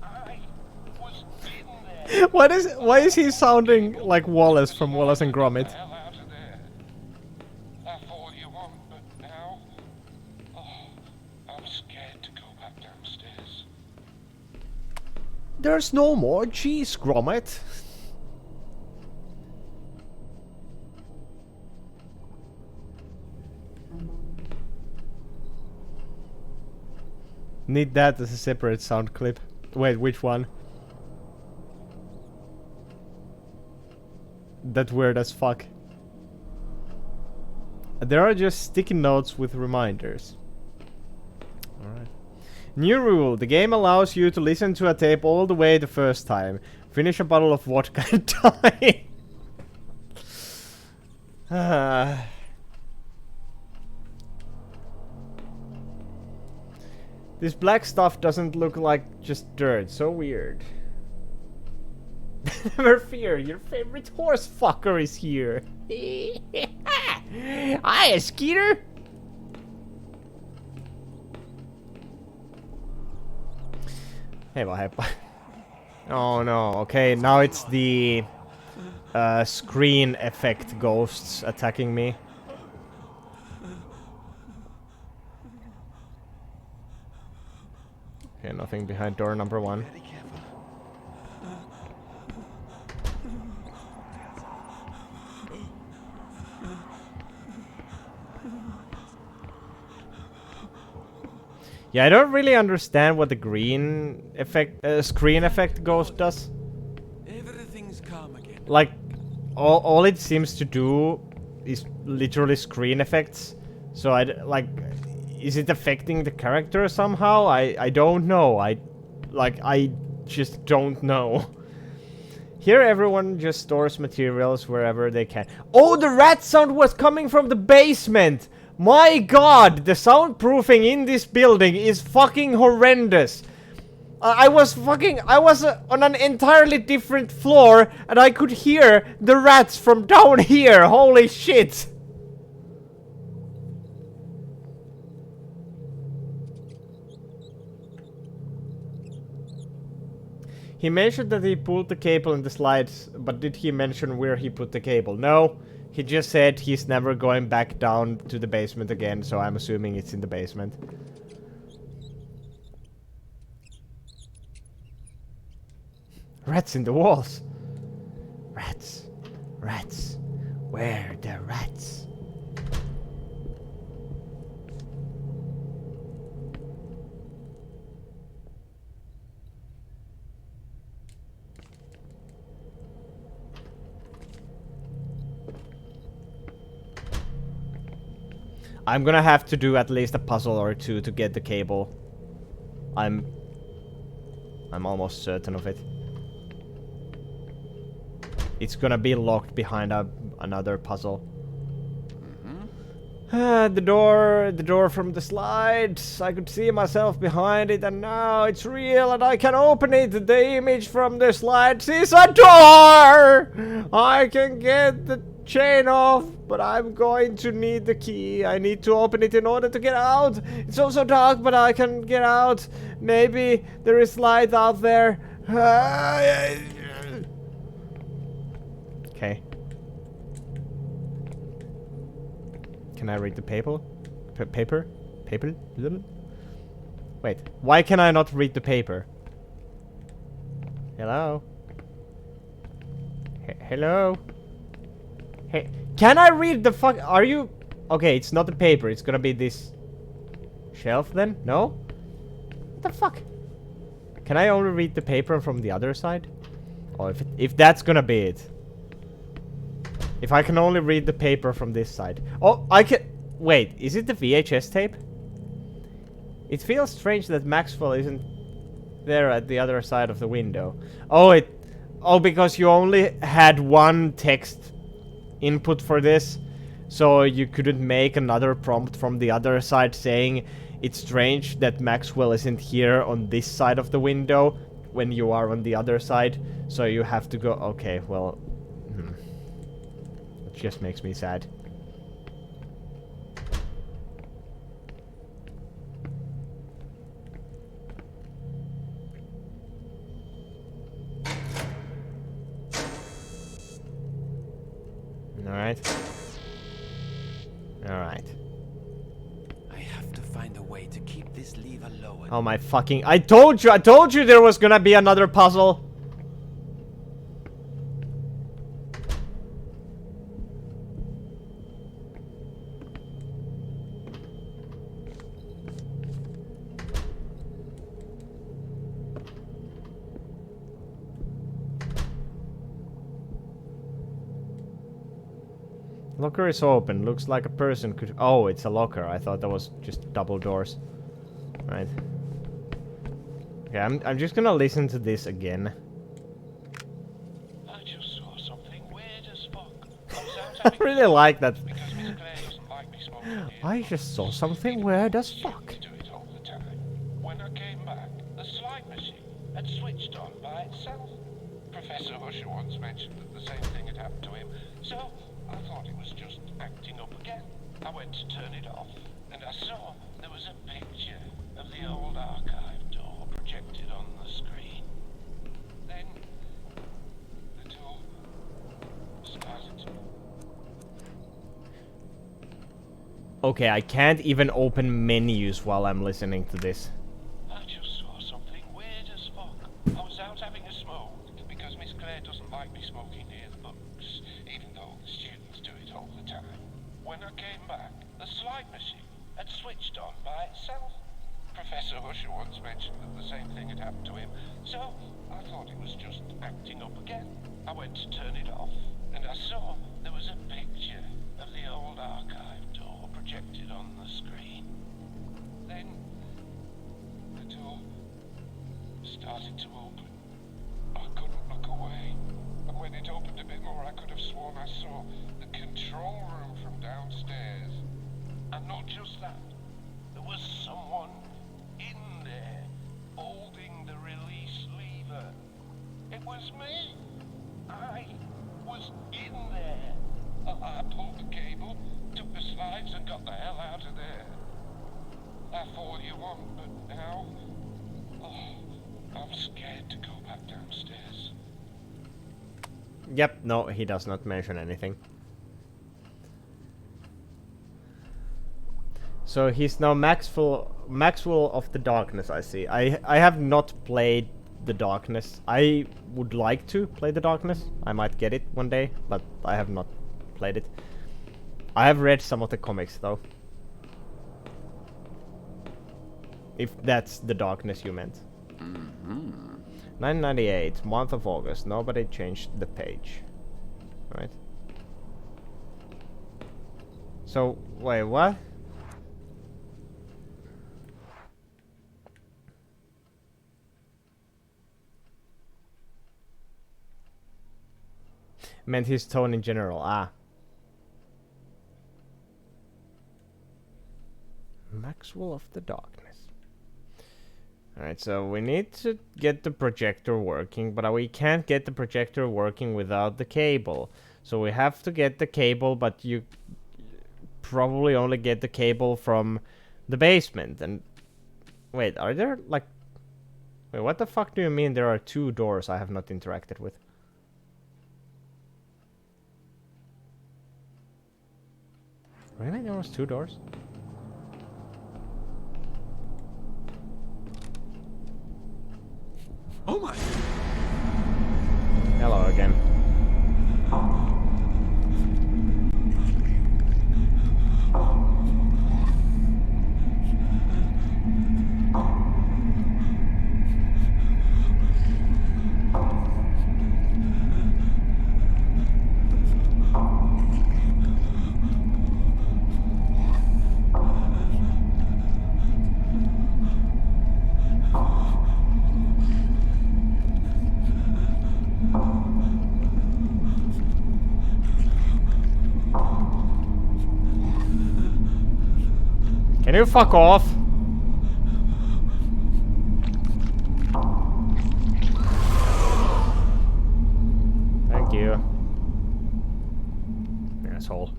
I was in there. Why is he sounding like Wallace from Wallace and Gromit? Get the hell out of there. That's all you want, but now, I'm scared to go back downstairs. There's no more cheese, Gromit. Need that as a separate sound clip. Wait, which one? That weird as fuck. There are just sticky notes with reminders. Alright. New rule. The game allows you to listen to a tape all the way the first time. Finish a bottle of vodka and die. This black stuff doesn't look like just dirt. So weird. Never fear, your favorite horse fucker is here. Hi, Skeeter. Hey, heippa. Oh no, okay, now it's the screen effect ghosts attacking me. Okay, nothing behind door number 1. Very careful. Yeah, I don't really understand what the green effect, screen effect ghost does. Everything's calm again. Like, all it seems to do is literally screen effects. So like, is it affecting the character somehow? I don't know. I just don't know. Here everyone just stores materials wherever they can. Oh, the rat sound was coming from the basement! My god, the soundproofing in this building is fucking horrendous. I was on an entirely different floor and I could hear the rats from down here. Holy shit. He mentioned that he pulled the cable in the slides, but did he mention where he put the cable? No, he just said he's never going back down to the basement again, so I'm assuming it's in the basement. Rats in the walls. Rats. Rats. Where are the rats? I'm gonna have to do at least a puzzle or two to get the cable. I'm almost certain of it. It's gonna be locked behind another puzzle. The door from the slides. I could see myself behind it, and now it's real, and I can open it. The image from the slides is a door. I can get the chain off, but I'm going to need the key. I need to open it in order to get out. It's also dark, but I can get out. Maybe there is light out there. Okay. Can I read the paper? Paper? Wait, why can I not read the paper? Hello? Hello? Hey, can I read the fuck? Are you? Okay, it's not the paper. It's gonna be this shelf then? No? What the fuck? Can I only read the paper from the other side? Or if that's gonna be it. If I can only read the paper from this side. Oh, I can... Wait, is it the VHS tape? It feels strange that Maxwell isn't there at the other side of the window. Oh, Oh, because you only had one text input for this. So you couldn't make another prompt from the other side saying it's strange that Maxwell isn't here on this side of the window when you are on the other side. So you have to go... Okay, well... Just makes me sad. Alright. Alright. I have to find a way to keep this lever lowered. Oh my fucking... I told you there was gonna be another puzzle! Locker is open. Looks like a person could... Oh, it's a locker. I thought that was just double doors. Right. Okay, I'm just gonna listen to this again. I just saw something weird as fuck. I was out I having really like that. because Miss Claire doesn't like me smoking near the I just saw something weird as fuck. do it all the time. When I came back, the slide machine had switched on by itself. Professor Usher once mentioned that the same thing had happened to him, so I thought it was just acting up again. I went to turn it off, and I saw there was a picture of the old archive door projected on the screen. Then the door started to... Okay, I can't even open menus while I'm listening to this. I just saw something weird as fuck. I was out having a smoke because Miss Claire doesn't like me smoking near the books, even though the students do it all the time. When I came back, the slide machine had switched on by itself. Professor Usher once mentioned that the same thing had happened to him, so I thought it was just acting up again. I went to turn it off, and I saw there was a picture of the old archive door projected on the screen. Then the door started to open. way. And when it opened a bit more, I could have sworn I saw the control room from downstairs. And not just that, there was someone in there holding the release lever. It was me. I was in there. I pulled the cable, took the slides, and got the hell out of there. That's all you want, but now... Oh, I'm scared to go back downstairs. Yep, no, he does not mention anything. So he's now Maxwell of the Darkness, I see. I have not played the Darkness. I would like to play the Darkness. I might get it one day, but I have not played it. I have read some of the comics though. If that's the Darkness you meant. 1998, month of August. Nobody changed the page. Right? So, wait, what? Meant his tone in general. Ah. Maxwell of the Darkness. Alright, so we need to get the projector working, but we can't get the projector working without the cable. So we have to get the cable, but you probably only get the cable from the basement. And wait, are there like... Wait, what the fuck do you mean there are two doors I have not interacted with? Really? There was two doors? Oh my! Hello again. Can you fuck off? Thank you. Asshole.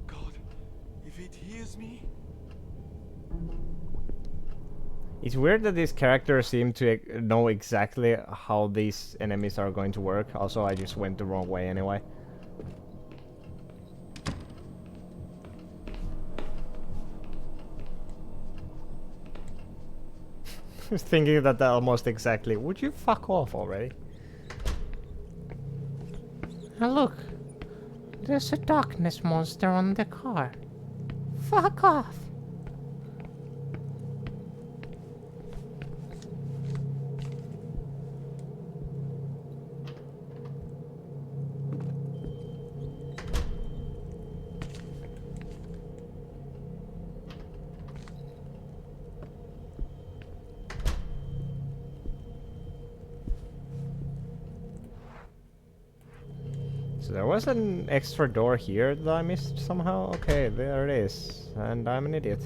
God, if it hears me... It's weird that these characters seem to know exactly how these enemies are going to work. Also, I just went the wrong way anyway. I was thinking that almost exactly. Would you fuck off already? Now look, there's a darkness monster on the car. Fuck off. So there was an extra door here that I missed somehow. Okay, there it is. And I'm an idiot.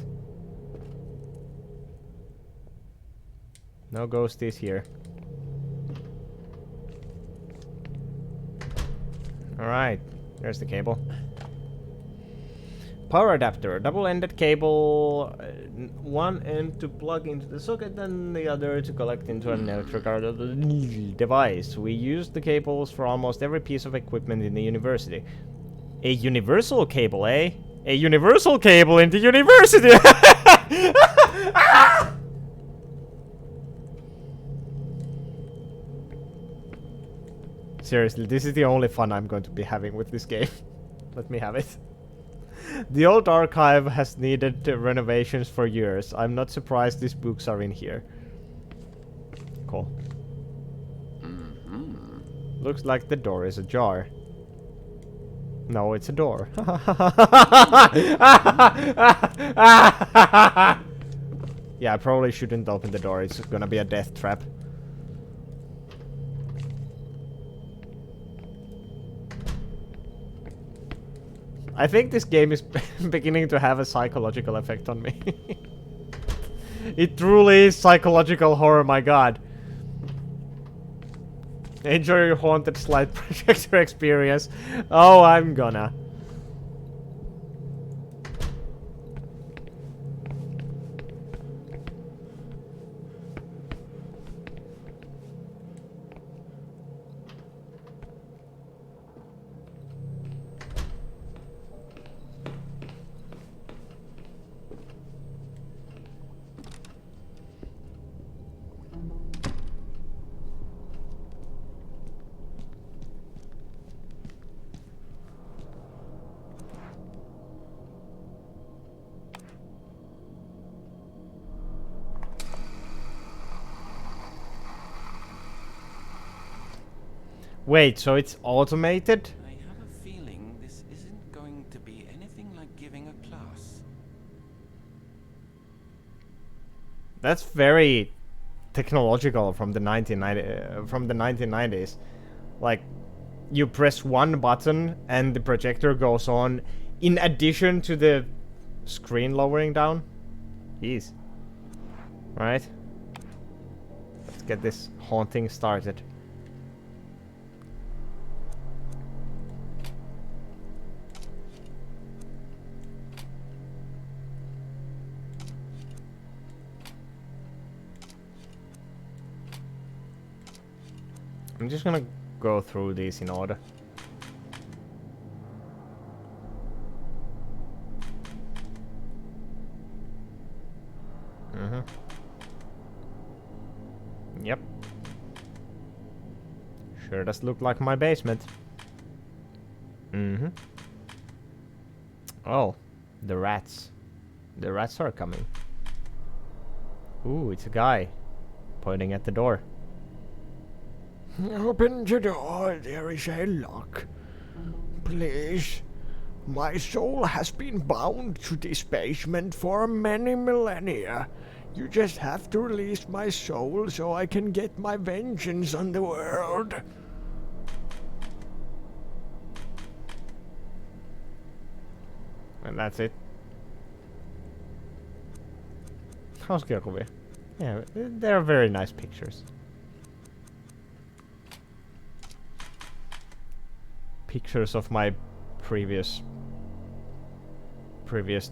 No ghosties here. Alright, there's the cable. Power adapter, double-ended cable, one end to plug into the socket and the other to collect into an electrical device. We use the cables for almost every piece of equipment in the university. A universal cable, eh? A universal cable in the university! Seriously, this is the only fun I'm going to be having with this game. Let me have it. The old archive has needed renovations for years. I'm not surprised these books are in here. Cool. Looks like the door is ajar. No, it's a door. Yeah, I probably shouldn't open the door. It's gonna be a death trap. I think this game is beginning to have a psychological effect on me. It truly is psychological horror, my god. Enjoy your haunted slide projector experience. Oh, I'm gonna. Wait, so it's automated? I have a feeling this isn't going to be anything like giving a class. That's very technological from the 1990s. Like, you press one button and the projector goes on in addition to the screen lowering down. Jeez. Right. Let's get this haunting started. I'm just gonna go through these in order. Yep. Sure does look like my basement. Oh, the rats. The rats are coming. Ooh, it's a guy pointing at the door. Open the door, there is a lock. Please. My soul has been bound to this basement for many millennia. You just have to release my soul so I can get my vengeance on the world. And that's it. Hauskoja kuvia. Yeah, they're very nice pictures. Pictures of my previous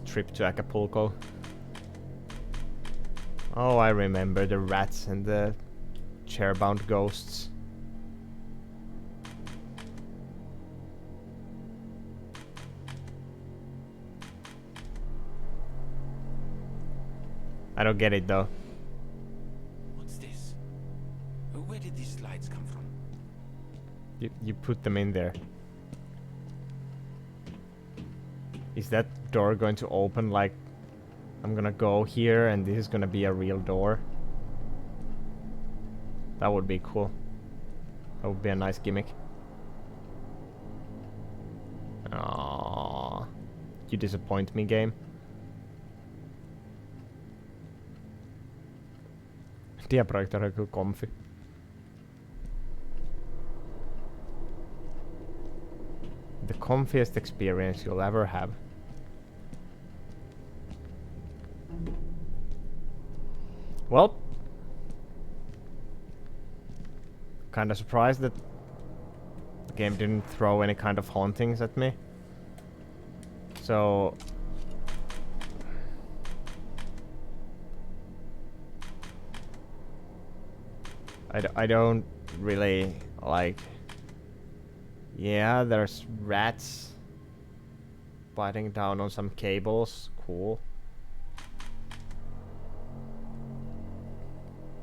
trip to Acapulco. Oh, I remember the rats and the chair-bound ghosts. I don't get it though. What's this? Where did these slides come from? You put them in there. Is that door going to open like I'm gonna go here and this is gonna be a real door? That would be cool. That would be a nice gimmick. Aww. You disappoint me, game. Diaprojektor on kyllä comfy. The comfiest experience you'll ever have. Well, kinda surprised that the game didn't throw any kind of hauntings at me. So I don't really like. Yeah, there's rats biting down on some cables. Cool.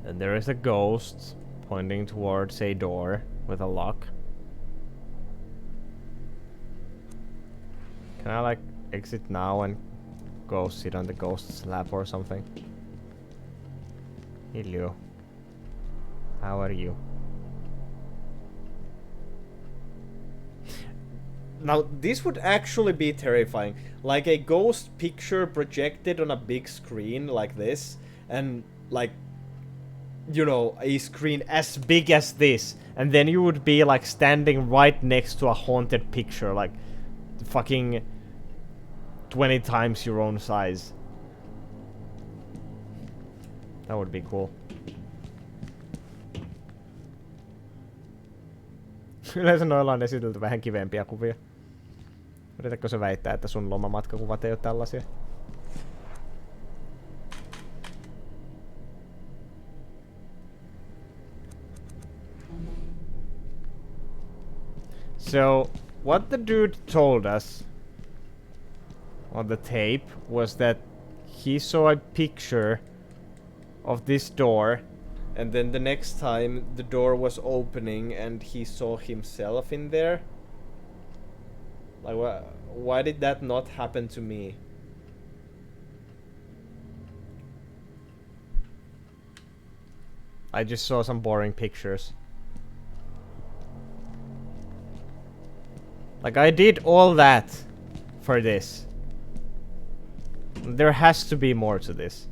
And there is a ghost pointing towards a door with a lock. Can I like exit now and go sit on the ghost's lap or something? Hello. How are you? Now, this would actually be terrifying. Like a ghost picture projected on a big screen like this, and like, you know, a screen as big as this, and then you would be like standing right next to a haunted picture, like fucking 20 times your own size. That would be cool. Yleensä noilla on esitelty vähän kivempiä kuvia. Yritätkö se väittää, että sun lomamatkakuvat ei ole tällaisia? So, what the dude told us on the tape was that he saw a picture of this door, and then the next time the door was opening and he saw himself in there. Like, why did that not happen to me? I just saw some boring pictures. Like, I did all that for this. There has to be more to this.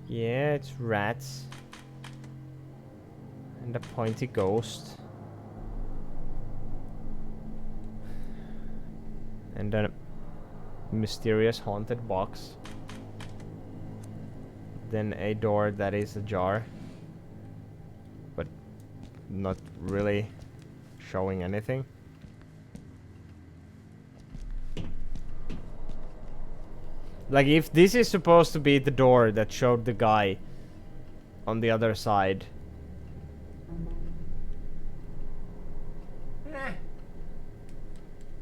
Yeah, it's rats. And a pointy ghost. And a mysterious haunted box. Then a door that is ajar. But not really showing anything. Like, if this is supposed to be the door that showed the guy on the other side.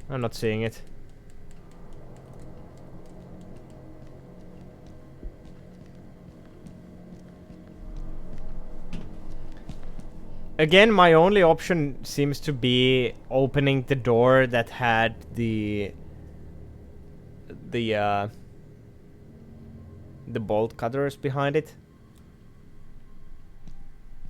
I'm not seeing it. Again, my only option seems to be opening the door that had the bolt cutters behind it.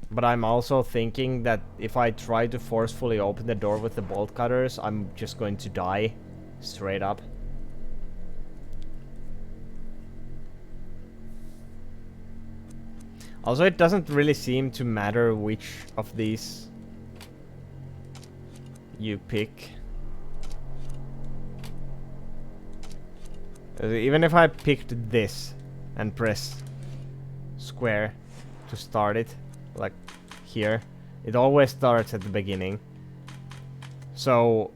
But I'm also thinking that if I try to forcefully open the door with the bolt cutters, I'm just going to die straight up. Also, it doesn't really seem to matter which of these you pick. Even if I picked this and press square to start it, like here, it always starts at the beginning. So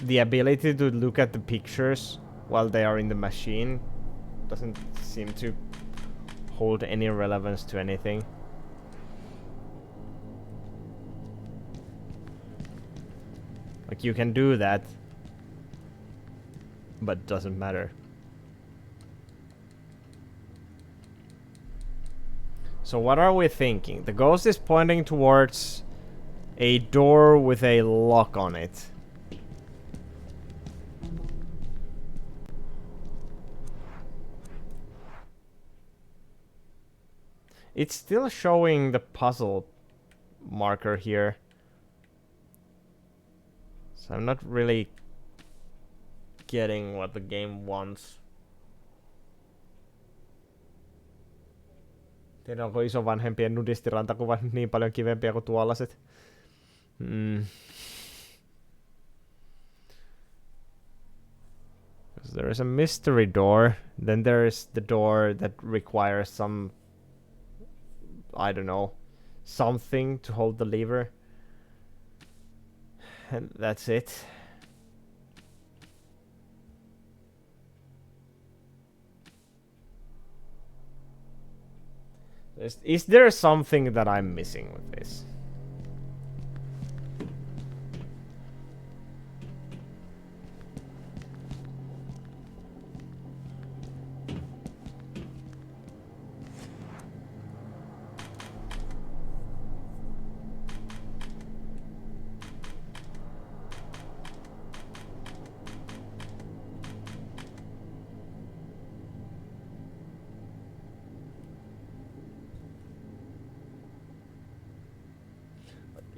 the ability to look at the pictures while they are in the machine doesn't seem to hold any relevance to anything. Like, you can do that, but doesn't matter. So what are we thinking? The ghost is pointing towards a door with a lock on it. It's still showing the puzzle marker here. So I'm not really getting what the game wants. Teillä onko isovanhempien nudistirantakuvat niin paljon kivempiä kuin tuollaiset? There is a mystery door. Then there is the door that requires some, I don't know, something to hold the lever. And that's it. Is there something that I'm missing with this?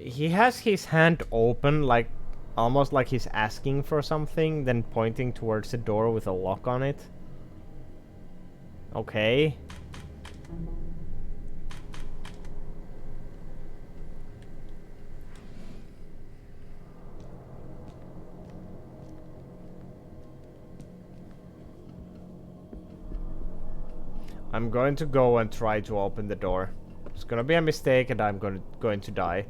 He has his hand open, like almost like he's asking for something, then pointing towards the door with a lock on it. Okay. I'm going to go and try to open the door. It's gonna be a mistake and I'm going to die.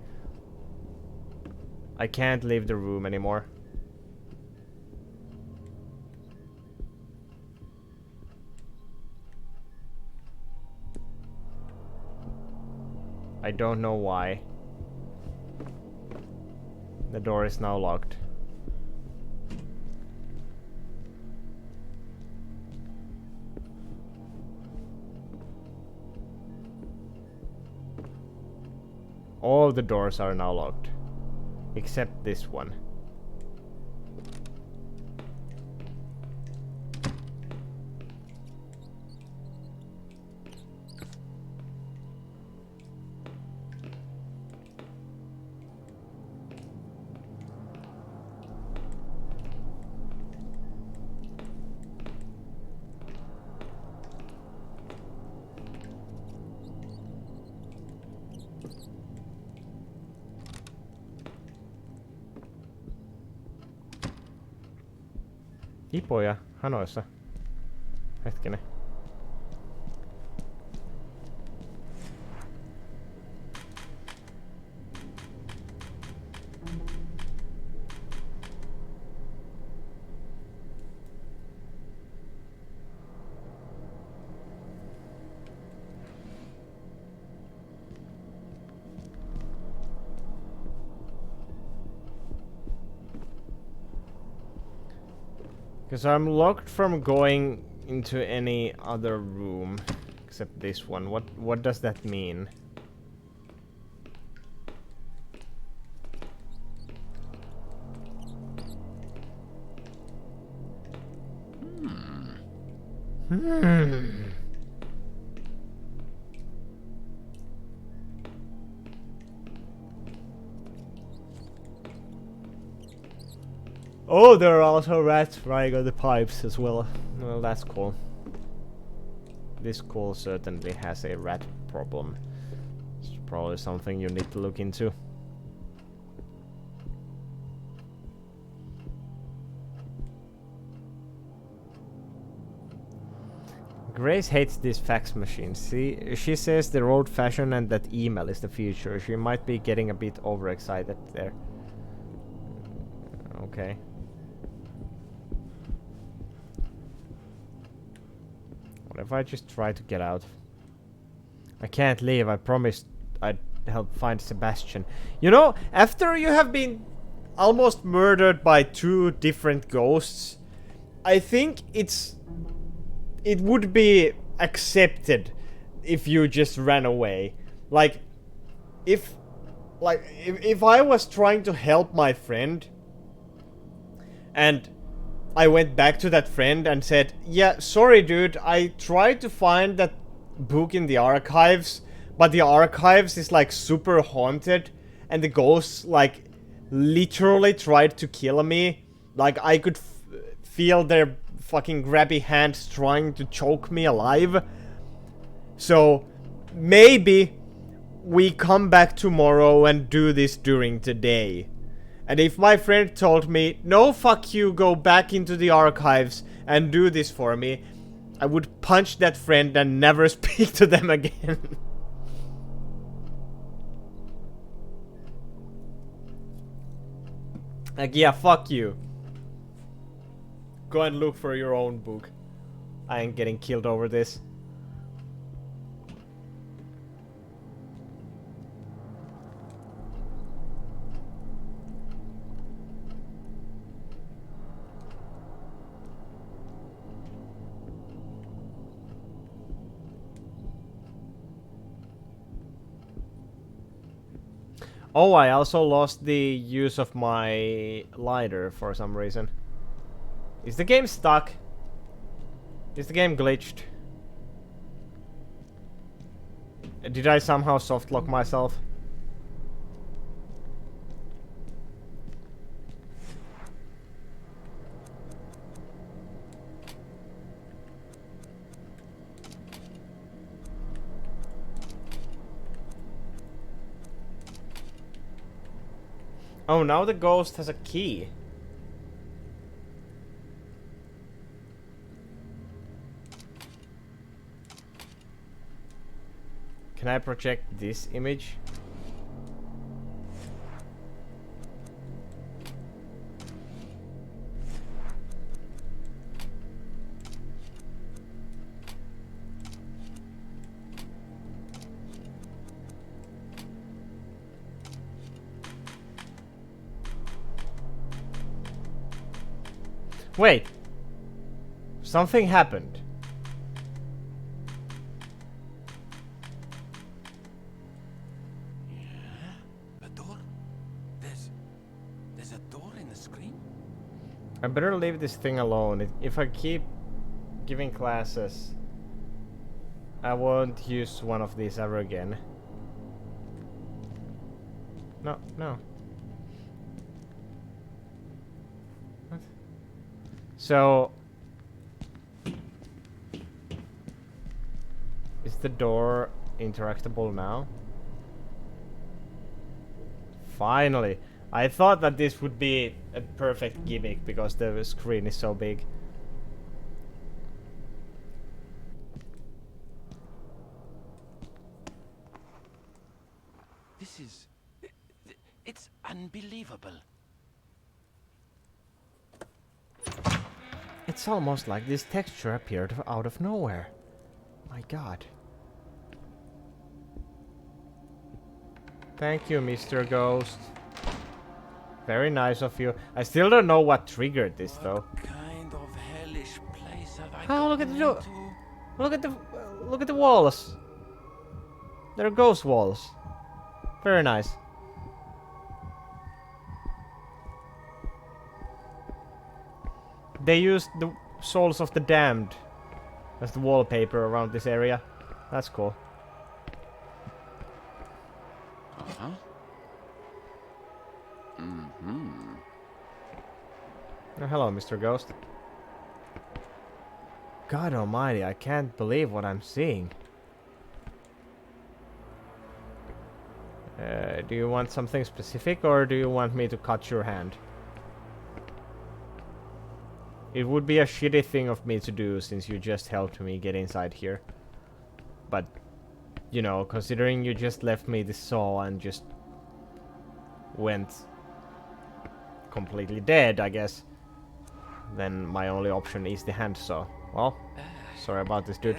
I can't leave the room anymore. I don't know why. The door is now locked. All the doors are now locked. Except this one. Hipoja hanoissa. Hetkinen. Because I'm locked from going into any other room except this one. What does that mean? Oh, there are also rats flying on the pipes as well. Well, that's cool. This school certainly has a rat problem. It's probably something you need to look into. Grace hates these fax machines. See, she says they're old-fashioned and that email is the future. She might be getting a bit overexcited there. Okay. What if I just try to get out? I can't leave. I promised I'd help find Sebastian. You know, after you have been almost murdered by 2 different ghosts, I think it would be accepted if you just ran away. Like if I was trying to help my friend and I went back to that friend and said, yeah, sorry dude, I tried to find that book in the archives, but the archives is like super haunted and the ghosts like literally tried to kill me. Like I could feel their fucking grabby hands trying to choke me alive. So maybe we come back tomorrow and do this during today. And if my friend told me, no fuck you, go back into the archives and do this for me, I would punch that friend and never speak to them again. Like, yeah, fuck you. Go and look for your own book. I ain't getting killed over this. Oh, I also lost the use of my lighter for some reason. Is the game stuck? Is the game glitched? Did I somehow softlock myself? Oh, now the ghost has a key. Can I project this image? Wait. Something happened. A door? There's a door in the screen? I better leave this thing alone. If I keep giving classes, I won't use one of these ever again. No, no. What? So... is the door interactable now? Finally! I thought that this would be a perfect gimmick because the screen is so big. This is... it's unbelievable. It's almost like this texture appeared out of nowhere. My god. Thank you, Mr. Ghost. Very nice of you. I still don't know what triggered this though. What kind of hellish place have I Oh, look at gotten the door. into? Look at the walls. They're ghost walls. Very nice. They used the souls of the damned as the wallpaper around this area. That's cool. Uh-huh. Mm-hmm. Oh, hello, Mr. Ghost. God almighty, I can't believe what I'm seeing. Do you want something specific, or do you want me to cut your hand? It would be a shitty thing of me to do, since you just helped me get inside here. But, you know, considering you just left me the saw and just went completely dead, I guess, then my only option is the hand saw. Well, sorry about this, dude.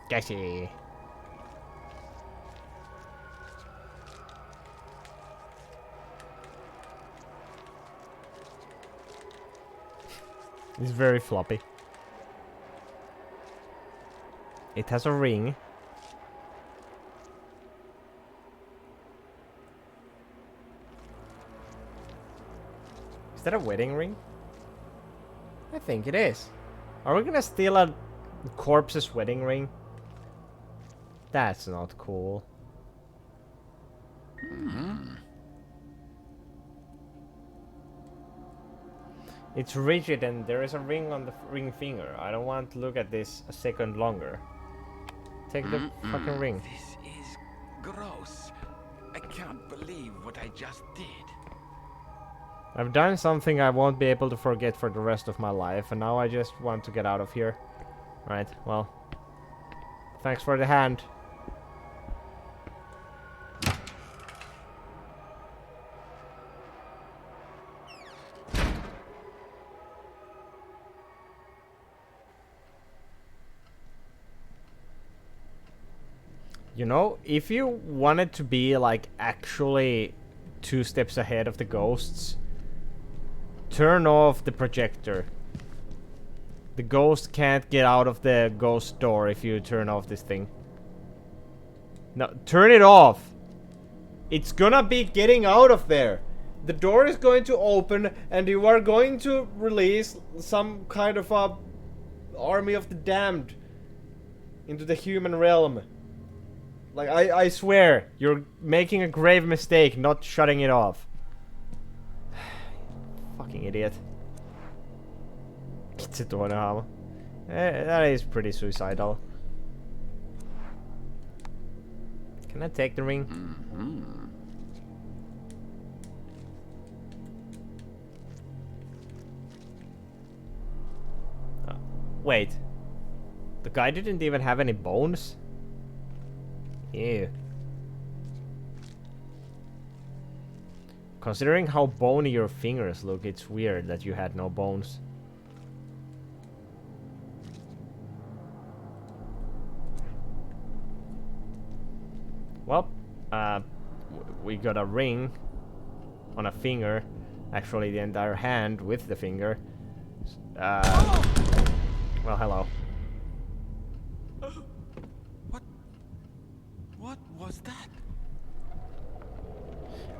Gassy. It's very floppy. It has a ring. Is that a wedding ring? I think it is. Are we gonna steal a corpse's wedding ring? That's not cool. It's rigid and there is a ring on the ring finger. I don't want to look at this a second longer. Take the fucking ring. This is gross. I can't believe what I just did. I've done something I won't be able to forget for the rest of my life, and now I just want to get out of here. Right, well. Thanks for the hand. You know, if you wanted to be like actually 2 steps ahead of the ghosts, turn off the projector. The ghost can't get out of the ghost door if you turn off this thing. No, turn it off. It's gonna be getting out of there. The door is going to open and you are going to release some kind of a army of the damned into the human realm. Like, I swear, you're making a grave mistake not shutting it off. Fucking idiot. Kitsituinen hahmo. That is pretty suicidal. Can I take the ring? Wait. The guy didn't even have any bones? Ew. Considering how bony your fingers look, it's weird that you had no bones. Well, we got a ring on a finger. Actually, the entire hand with the finger. Well, hello. What was that?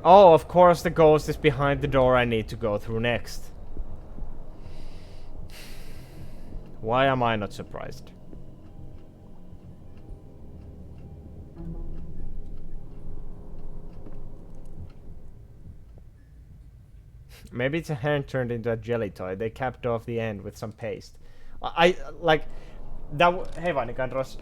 Oh, of course the ghost is behind the door I need to go through next. Why am I not surprised? Maybe it's a hand turned into a jelly toy. They capped off the end with some paste. I like that. Hey, Vanikandros.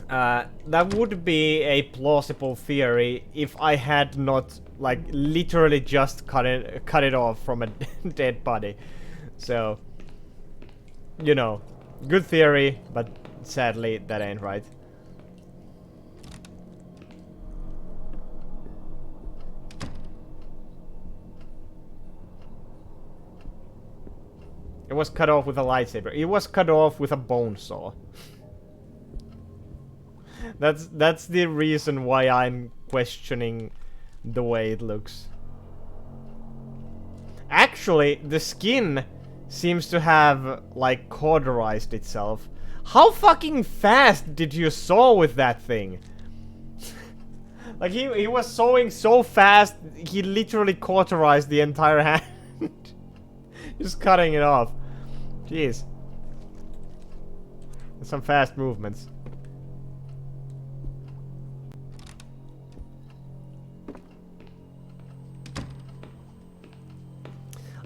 That would be a plausible theory if I had not like literally just cut it off from a dead body. So, you know, good theory, but sadly that ain't right. It was cut off with a lightsaber. It was cut off with a bone saw. That's the reason why I'm questioning the way it looks. Actually, the skin seems to have like cauterized itself. How fucking fast did you saw with that thing? Like he was sawing so fast, he literally cauterized the entire hand. Just cutting it off. Jeez. Some fast movements.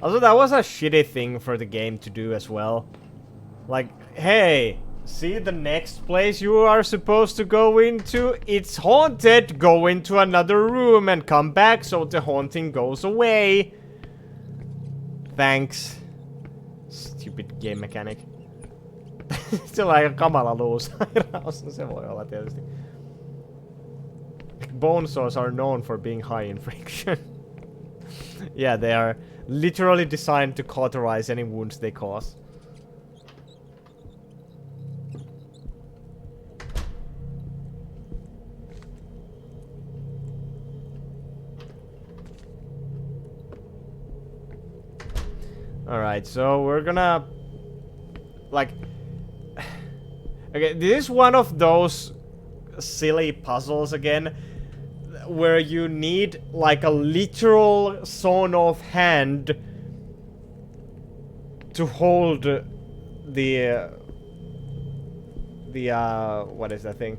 Also, that was a shitty thing for the game to do as well. Like, hey, see the next place you are supposed to go into? It's haunted. Go into another room and come back so the haunting goes away. Thanks. Stupid game mechanic. Se on aika kamala luusairaus. Se voi olla tietysti. Bone saws are known for being high in friction. Yeah, they are literally designed to cauterize any wounds they cause. Alright, so we're gonna... like... Okay, this is one of those silly puzzles again, where you need like a literal sawn off hand to hold the what is that thing?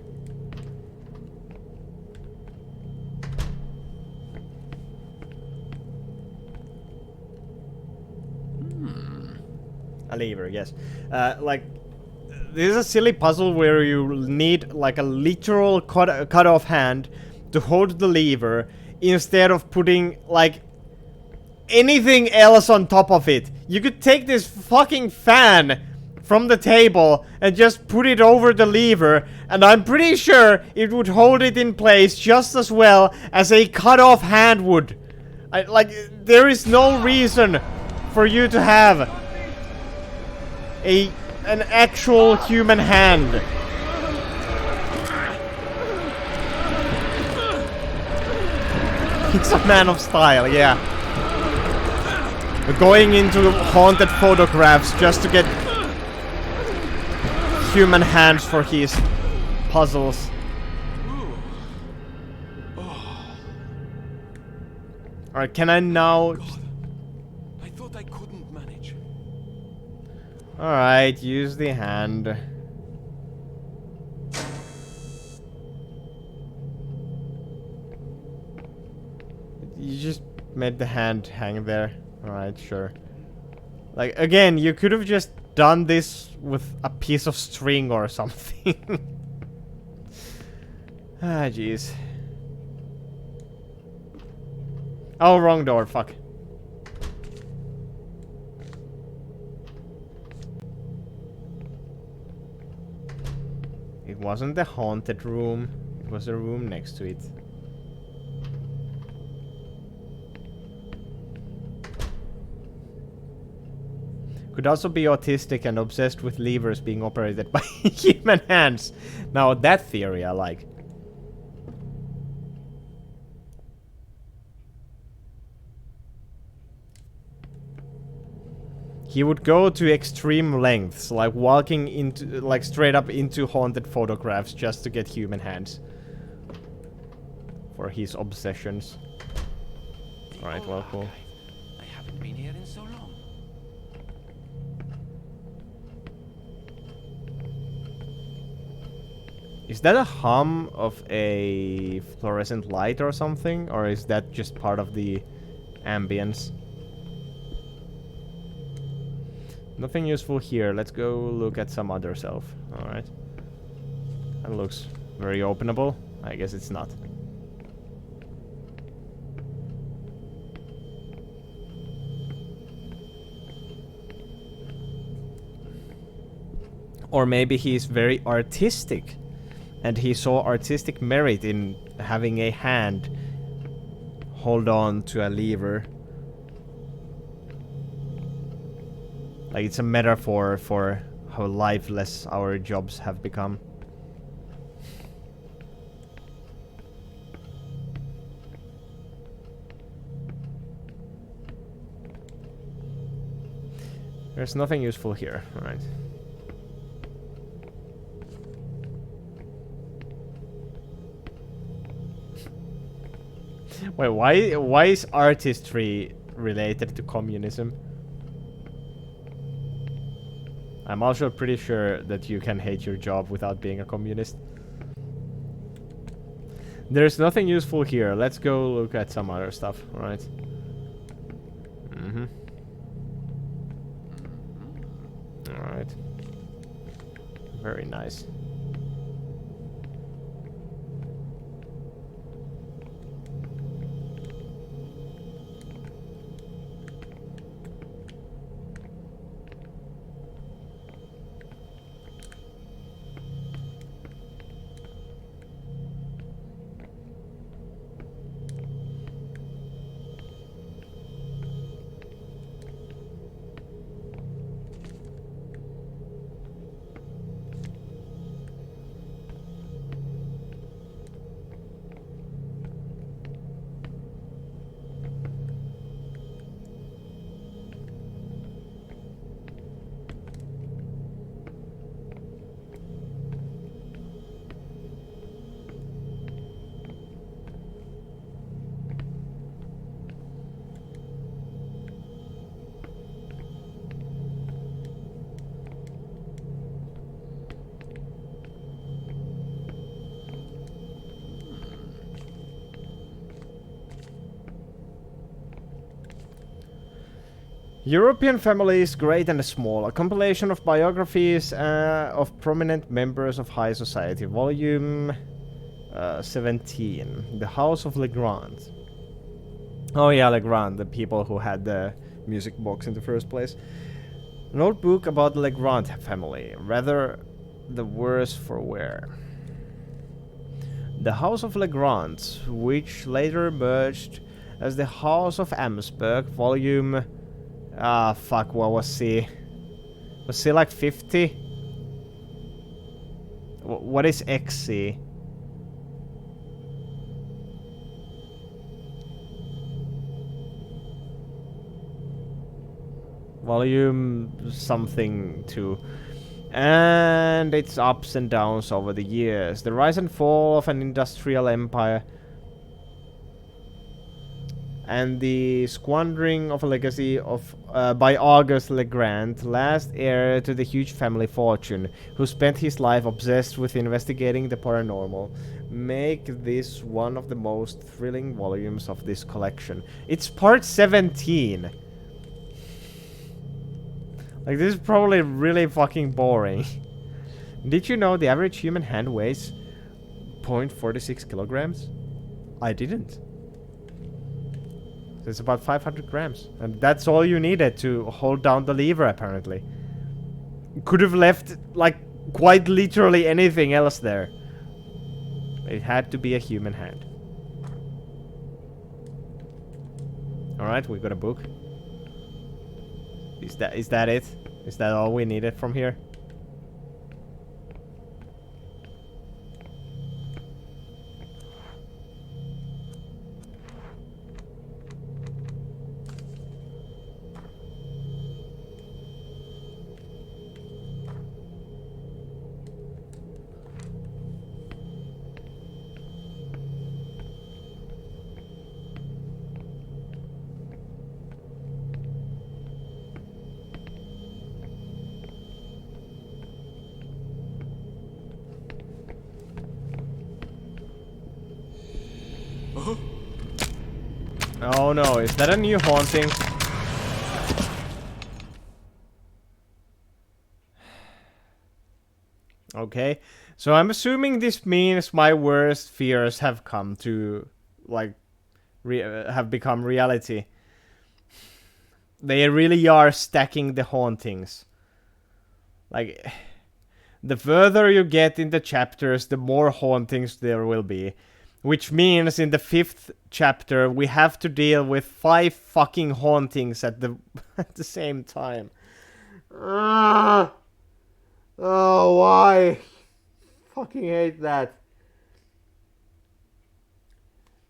A lever, yes. Like, this is a silly puzzle where you need like a literal cut off hand to hold the lever instead of putting like anything else on top of it. You could take this fucking fan from the table and just put it over the lever, and I'm pretty sure it would hold it in place just as well as a cut off hand would. There is no reason for you to have an actual human hand. He's a man of style, yeah. Going into haunted photographs just to get human hands for his puzzles. Alright, can I now... I thought I couldn't manage. Alright, use the hand. You just made the hand hang there. Alright, sure. Like, again, you could have just done this with a piece of string or something. Ah, jeez. Oh, wrong door, fuck. It wasn't the haunted room, it was a room next to it. Could also be autistic and obsessed with levers being operated by human hands. Now that theory I like. He would go to extreme lengths, like walking into, like straight up into haunted photographs just to get human hands. For his obsessions. Alright, well, cool. I haven't been here in so long. Is that a hum of a fluorescent light or something? Or is that just part of the ambience? Nothing useful here. Let's go look at some other self. Alright. That looks very openable. I guess it's not. Or maybe he's very artistic. And he saw artistic merit in having a hand hold on to a lever. Like, it's a metaphor for how lifeless our jobs have become. There's nothing useful here, alright. Wait, why is artistry related to communism? I'm also pretty sure that you can hate your job without being a communist. There's nothing useful here. Let's go look at some other stuff, alright? Alright. Very nice. European Families, Great and Small, a compilation of biographies of prominent members of high society, volume 17, The House of Legrand. Oh yeah, Legrand, the people who had the music box in the first place. An old book about the Legrand family, rather the worse for wear. The House of Legrand, which later emerged as the House of Amsberg, volume... Ah, fuck, what was he? Was he like 50? What is XC? Volume something 2. And its ups and downs over the years. The rise and fall of an industrial empire. And the squandering of a legacy of by Auguste Legrand, last heir to the huge family fortune, who spent his life obsessed with investigating the paranormal, make this one of the most thrilling volumes of this collection. It's part 17. Like, this is probably really fucking boring. Did you know the average human hand weighs 0.46 kilograms? I didn't. So it's about 500 grams. And that's all you needed to hold down the lever, apparently. Could have left, like, quite literally anything else there. It had to be a human hand. Alright, we got a book. Is that it? Is that all we needed from here? Oh no, is that a new haunting? Okay, so I'm assuming this means my worst fears have come to, like, have become reality. They really are stacking the hauntings. Like, the further you get in the chapters, the more hauntings there will be. Which means in the 5th chapter, we have to deal with 5 fucking hauntings at the at the same time. Oh, why? Fucking hate that.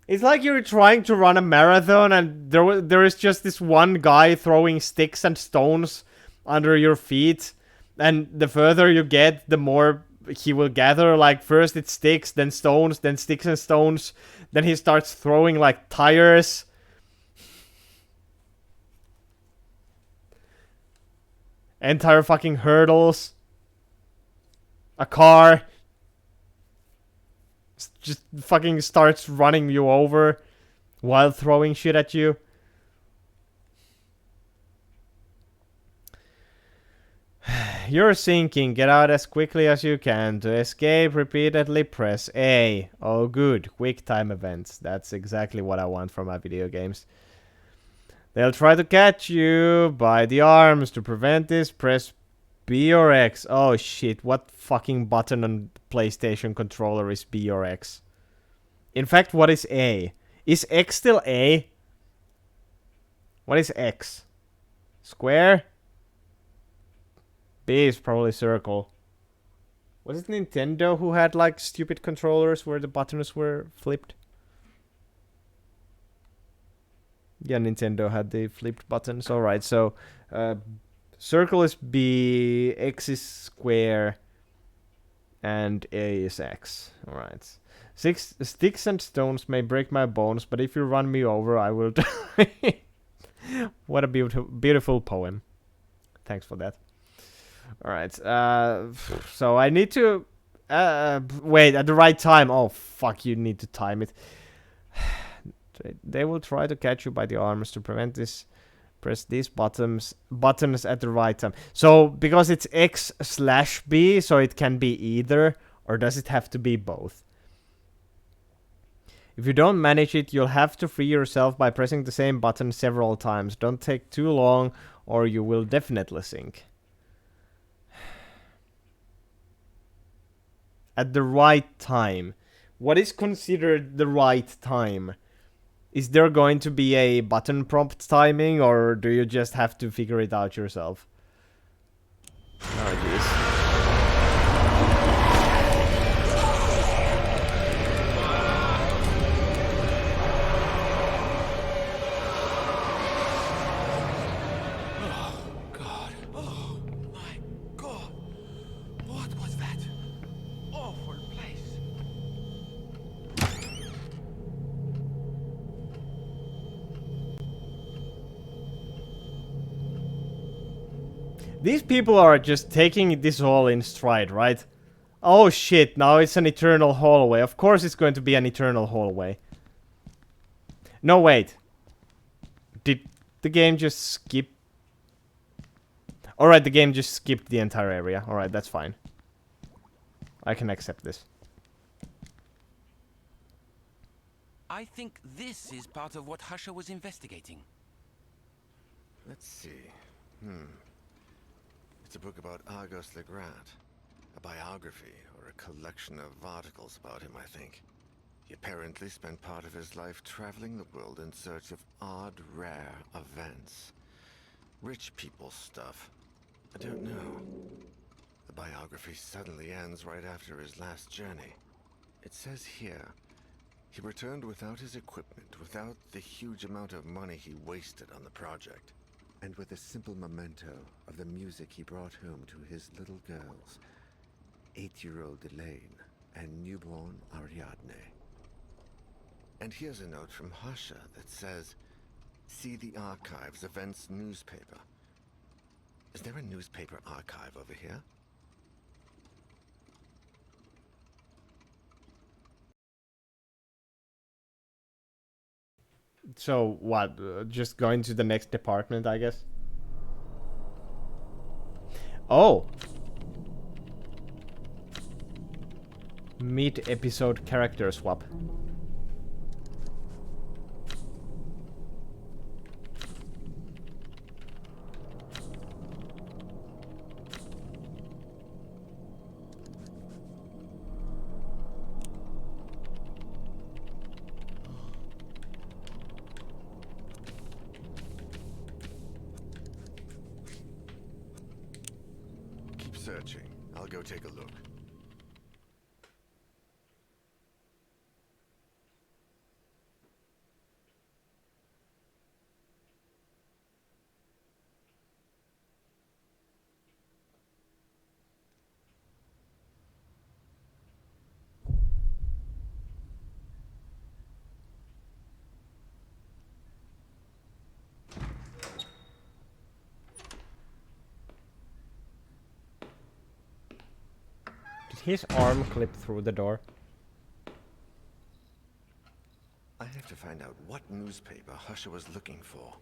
It's like you're trying to run a marathon and there is just this one guy throwing sticks and stones under your feet. And the further you get, the more he will gather. Like, first it's sticks, then stones, then sticks and stones. Then he starts throwing, like, tires. Entire fucking hurdles. A car. Just fucking starts running you over while throwing shit at you. You're sinking. Get out as quickly as you can. To escape, repeatedly press A. Oh, good. Quick time events. That's exactly what I want from my video games. They'll try to catch you by the arms. To prevent this, press B or X. Oh, shit. What fucking button on PlayStation controller is B or X? In fact, what is A? Is X still A? What is X? Square? B is probably circle. Was it Nintendo who had, like, stupid controllers where the buttons were flipped? Yeah, Nintendo had the flipped buttons. Alright, so circle is B, X is square, and A is X. Alright. Sticks and stones may break my bones, but if you run me over, I will die. What a beautiful poem. Thanks for that. Alright, so I need to wait at the right time. Oh fuck, you need to time it. They will try to catch you by the arms. To prevent this, press these buttons at the right time. So because it's X/B, so it can be either, or does it have to be both? If you don't manage it, you'll have to free yourself by pressing the same button several times. Don't take too long, or you will definitely sink. At the right time. What is considered the right time? Is there going to be a button prompt timing, or do you just have to figure it out yourself? Oh, jeez. These people are just taking this all in stride, right? Oh shit, now it's an eternal hallway. Of course it's going to be an eternal hallway. No, wait. Did the game just skip? Alright, the game just skipped the entire area. Alright, that's fine. I can accept this. I think this is part of what Husher was investigating. Let's see. It's a book about Argos Legrand. A biography, or a collection of articles about him, I think. He apparently spent part of his life traveling the world in search of odd, rare events. Rich people stuff. I don't know. The biography suddenly ends right after his last journey. It says here, he returned without his equipment, without the huge amount of money he wasted on the project, and with a simple memento of the music he brought home to his little girls, 8-year-old Elaine and newborn Ariadne. And here's a note from Husher that says, see the Archives Events newspaper. Is there a newspaper archive over here? So, what? Just going to the next department, I guess? Oh! Mid-episode character swap. Keep searching. I'll go take a look. Did his arm clip through the door? I have to find out what newspaper Husher was looking for.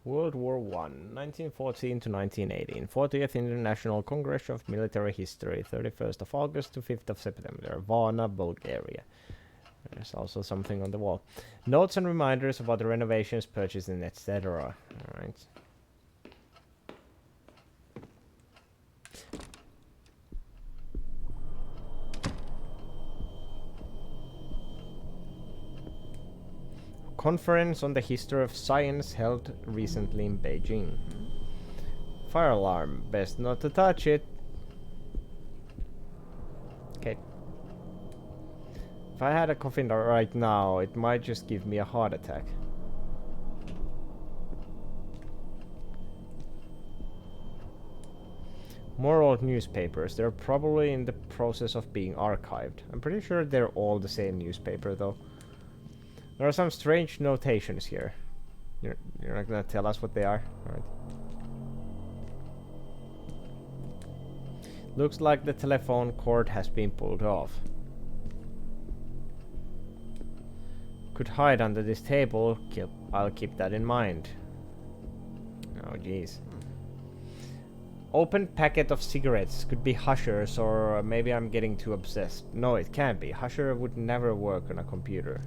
World War I, 1914 to 1918, 40th International Congress of Military History, 31st of August to 5th of September, Varna, Bulgaria. There's also something on the wall. Notes and reminders about the renovations, purchasing, etc. Alright. Conference on the history of science held recently in Beijing. Fire alarm. Best not to touch it. Okay. If I had a coffin right now, it might just give me a heart attack. More old newspapers. They're probably in the process of being archived. I'm pretty sure they're all the same newspaper though. There are some strange notations here. You're not gonna tell us what they are? Alright. Looks like the telephone cord has been pulled off. Could hide under this table. I'll keep that in mind. Oh jeez. Open packet of cigarettes. Could be Husher's, or maybe I'm getting too obsessed. No, it can't be. Husher would never work on a computer.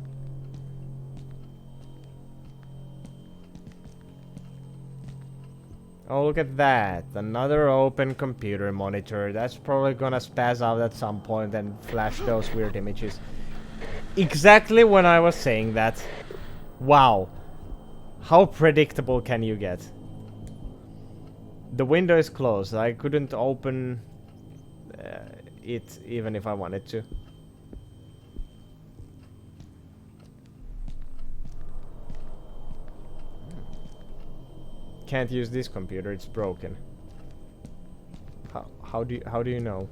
Oh, look at that. Another open computer monitor. That's probably gonna spaz out at some point and flash those weird images. Exactly when I was saying that. Wow. How predictable can you get? The window is closed. I couldn't open it even if I wanted to. Can't use this computer, it's broken. How do you know?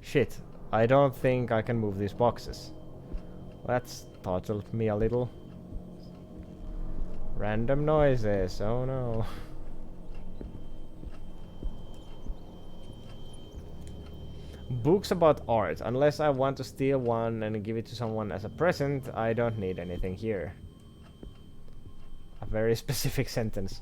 Shit, I don't think I can move these boxes. That startled me a little. Random noises, oh no. Books about art. Unless I want to steal one and give it to someone as a present, I don't need anything here. a very specific sentence.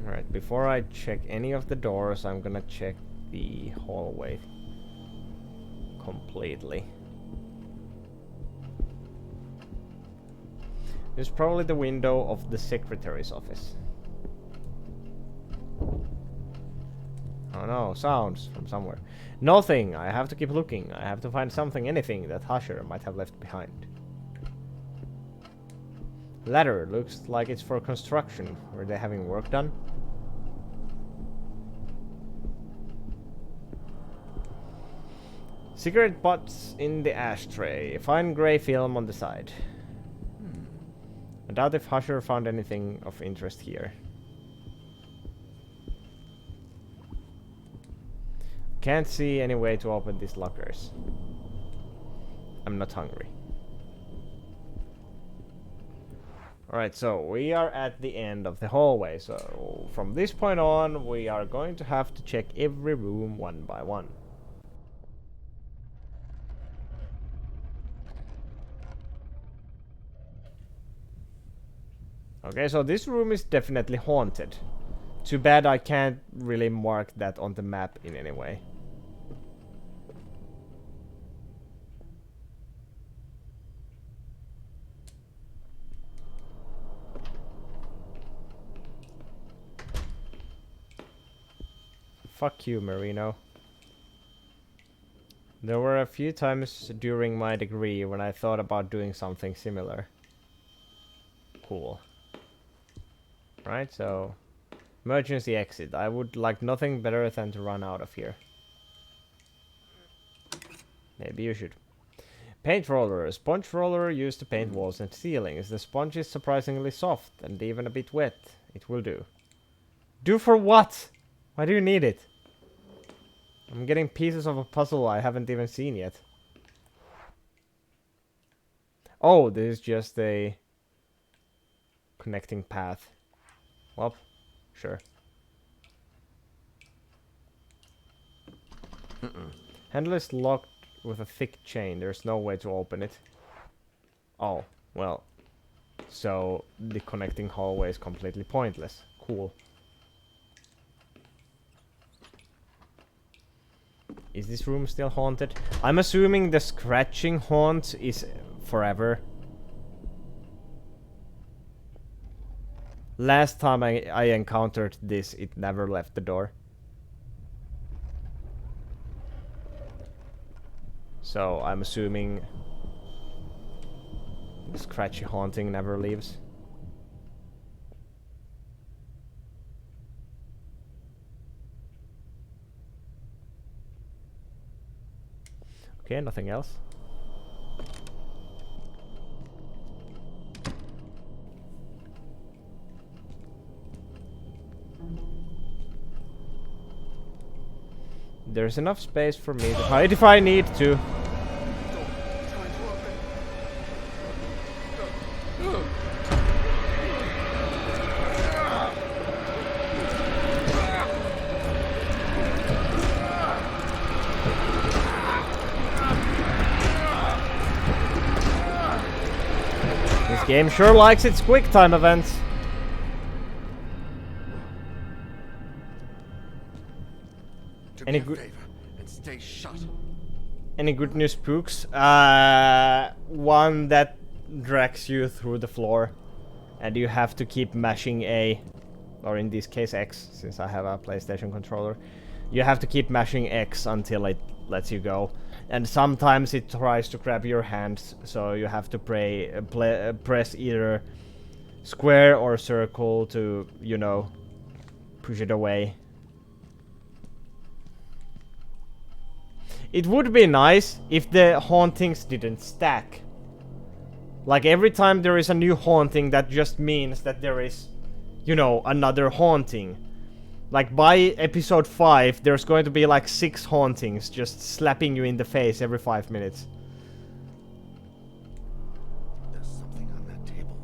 Alright, before I check any of the doors, I'm gonna check the hallway completely. This is probably the window of the secretary's office. Oh no, sounds from somewhere. Nothing! I have to keep looking. I have to find something, anything that Husher might have left behind. Ladder looks like it's for construction. Were they having work done? Cigarette butts in the ashtray. Fine grey film on the side. I doubt if Husher found anything of interest here. Can't see any way to open these lockers. I'm not hungry. Alright, so we are at the end of the hallway. So from this point on, we are going to have to check every room one by one. Okay, so this room is definitely haunted. Too bad I can't really mark that on the map in any way. Fuck you, Marino. There were a few times during my degree when I thought about doing something similar. Cool. Right, so emergency exit. I would like nothing better than to run out of here. Maybe you should. Paint roller. Sponge roller used to paint walls and ceilings. The sponge is surprisingly soft and even a bit wet. It will do. Do for what? Why do you need it? I'm getting pieces of a puzzle I haven't even seen yet. Oh, this is just a connecting path. Well, sure. Handle is locked with a thick chain. There's no way to open it. Oh, well. So the connecting hallway is completely pointless. Cool. Is this room still haunted? I'm assuming the scratching haunt is forever. Last time I encountered this, it never left the door. So I'm assuming the scratchy haunting never leaves. Okay, nothing else. There's enough space for me to hide if I need to. This game sure likes its quick time events. Any good and stay shut. Any good news, spooks? One that drags you through the floor, and you have to keep mashing A, or in this case X, since I have a PlayStation controller. You have to keep mashing X until it lets you go, and sometimes it tries to grab your hands, so you have to press either square or circle to, you know, push it away. It would be nice if the hauntings didn't stack. Like every time there is a new haunting, that just means that there is, you know, another haunting. Like by episode 5, there's going to be like 6 hauntings just slapping you in the face every 5 minutes. There's something on that table.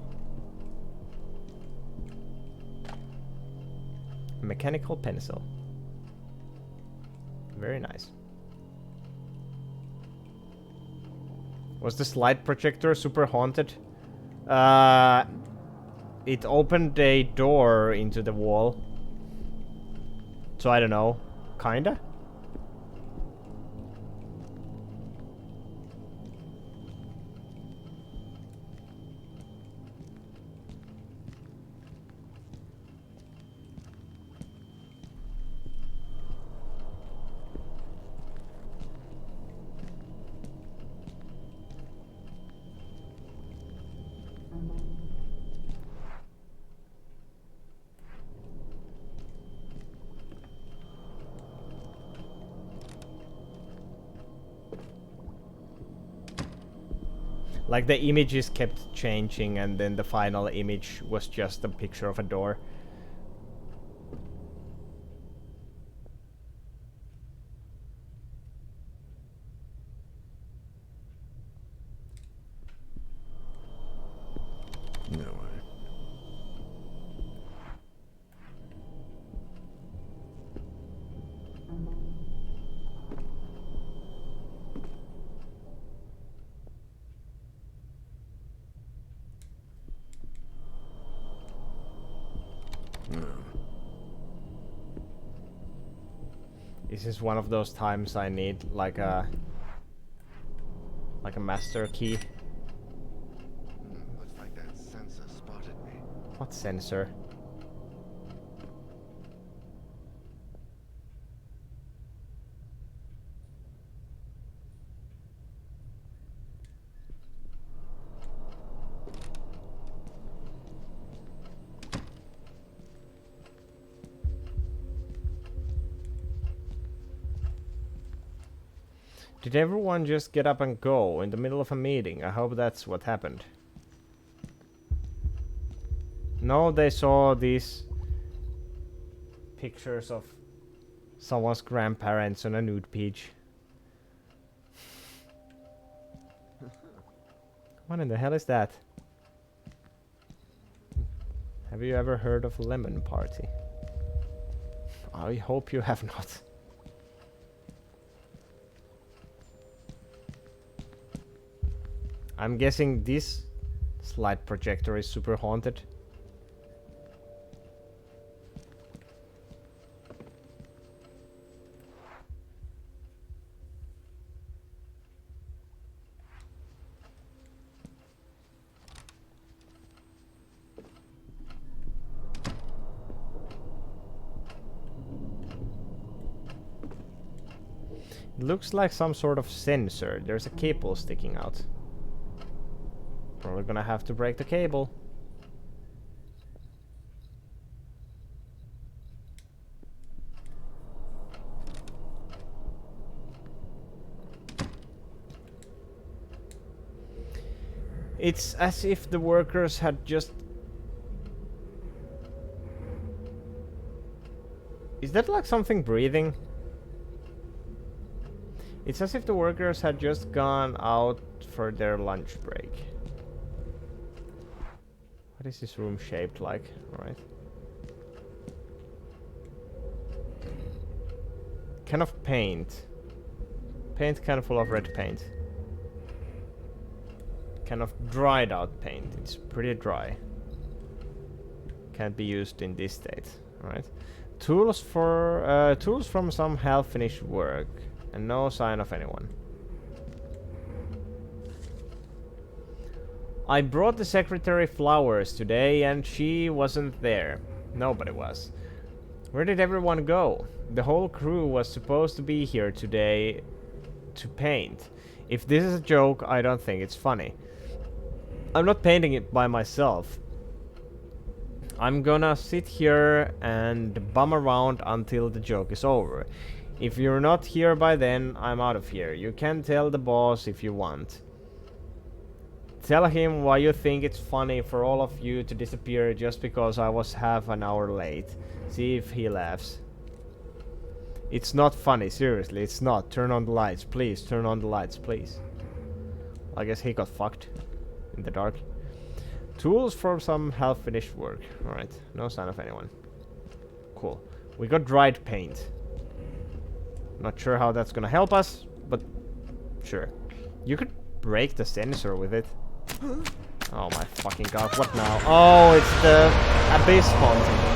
Mechanical pencil. Very nice. Was the slide projector super haunted? It opened a door into the wall. So I don't know. Kinda? Like the images kept changing and then the final image was just a picture of a door. No way. No. This is one of those times I need like a master key. Looks like that sensor spotted me. What sensor? Did everyone just get up and go in the middle of a meeting? I hope that's what happened. No, they saw these pictures of someone's grandparents on a nude page. What in the hell is that? Have you ever heard of Lemon Party? I hope you have not. I'm guessing this slide projector is super haunted. It looks like some sort of sensor. There's a cable sticking out. Probably gonna have to break the cable. It's as if the workers had just... Is that like something breathing? It's as if the workers had just gone out for their lunch break. What is this room shaped like? Right. Can of paint. Paint can full of red paint. Can of dried out paint. It's pretty dry. Can't be used in this state. Right. Tools for tools from some half-finished work. And no sign of anyone. I brought the secretary flowers today and she wasn't there. Nobody was. Where did everyone go? The whole crew was supposed to be here today to paint. If this is a joke, I don't think it's funny. I'm not painting it by myself. I'm gonna sit here and bum around until the joke is over. If you're not here by then, I'm out of here. You can tell the boss if you want. Tell him why you think it's funny for all of you to disappear just because I was half an hour late. See if he laughs. It's not funny, seriously, it's not. Turn on the lights, please. Turn on the lights, please. I guess he got fucked in the dark. Tools for some half-finished work. Alright, no sign of anyone. Cool. We got dried paint. Not sure how that's gonna help us, but sure. You could break the sensor with it. Oh my fucking god, what now? Oh, it's the abyss haunting.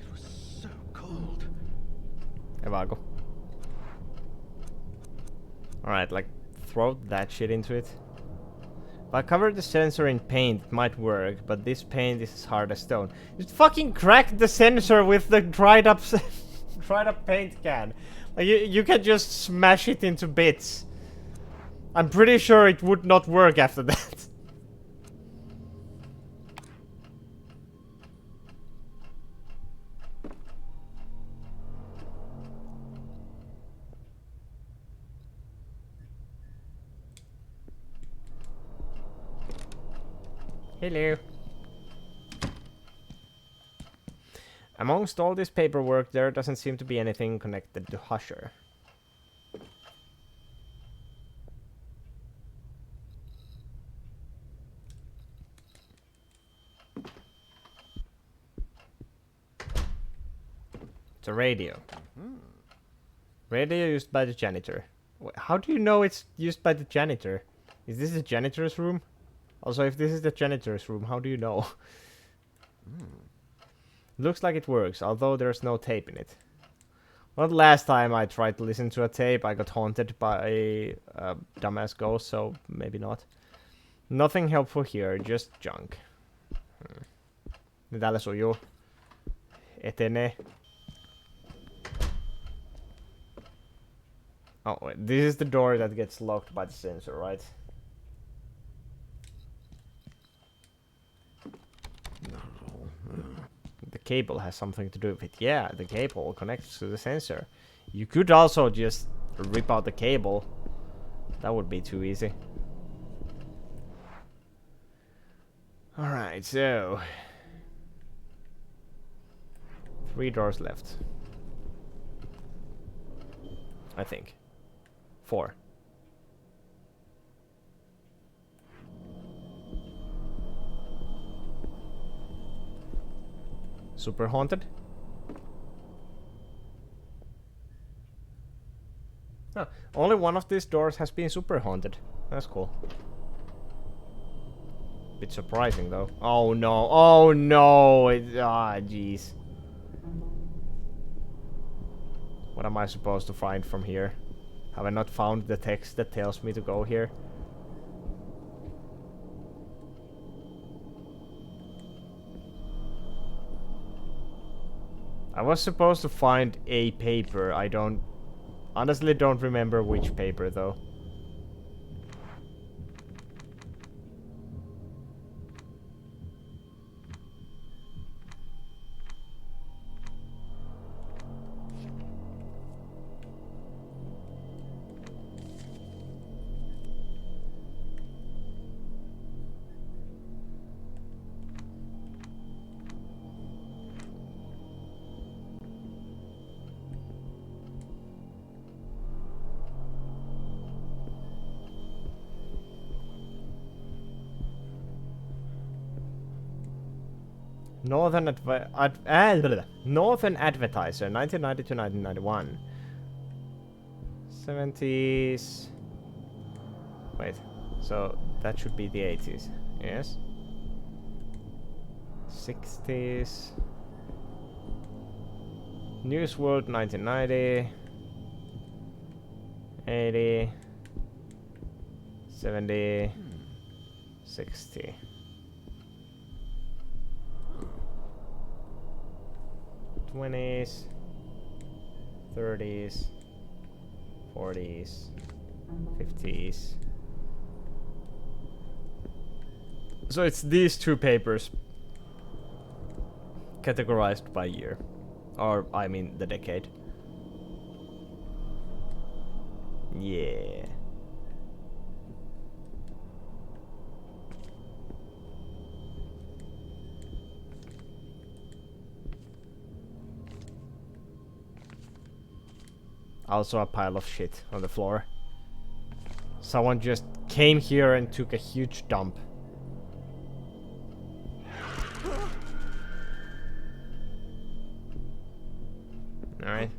It was so cold. Evago. Alright, like, throw that shit into it. If I cover the sensor in paint, it might work, but this paint is as hard as stone. Just fucking crack the sensor with the dried up paint can. Like, you can just smash it into bits. I'm pretty sure it would not work after that. Hello. Amongst all this paperwork, there doesn't seem to be anything connected to Husher. It's a radio. Radio used by the janitor. How do you know it's used by the janitor? Is this the janitor's room? Also, if this is the janitor's room, how do you know? Looks like it works, although there's no tape in it. Well, last time I tried to listen to a tape, I got haunted by a dumbass ghost, so maybe not. Nothing helpful here, just junk. Täällä sujuu. Etenee. Oh, wait, this is the door that gets locked by the sensor, right? The cable has something to do with it. Yeah, the cable connects to the sensor. You could also just rip out the cable. That would be too easy. Alright, so... 3 doors left. I think. 4. Super haunted? Oh, only one of these doors has been super haunted. That's cool. Bit surprising though. Oh no, oh no! Jeez. What am I supposed to find from here? Have I not found the text that tells me to go here? I was supposed to find a paper. I honestly don't remember which paper though. Northern Advertiser, 1990 to 1991. 70s. Wait, so that should be the 80s. Yes. 60s. News World, 1990. 80. 70. 60. 20s, 30s, 40s, 50s. So it's these two papers categorized by year. Or, I mean, the decade. Yeah. Also a pile of shit on the floor. Someone just came here and took a huge dump. Alright.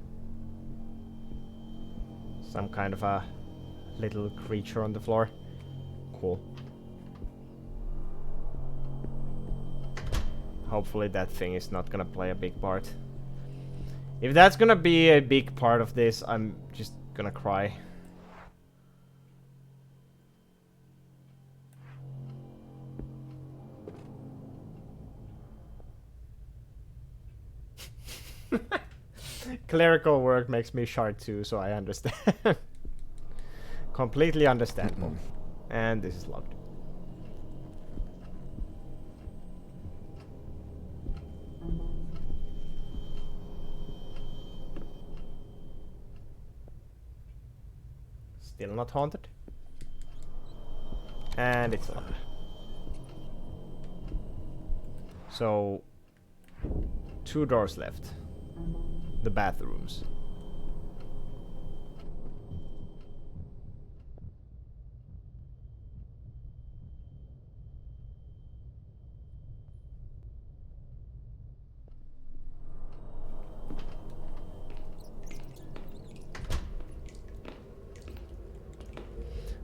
Some kind of a little creature on the floor. Cool. Hopefully that thing is not gonna play a big part. If that's gonna be a big part of this, I'm just gonna cry. Clerical work makes me shard too, so I understand. Completely understandable. And this is locked. Still not haunted. And it's locked. So, 2 doors left. The bathrooms.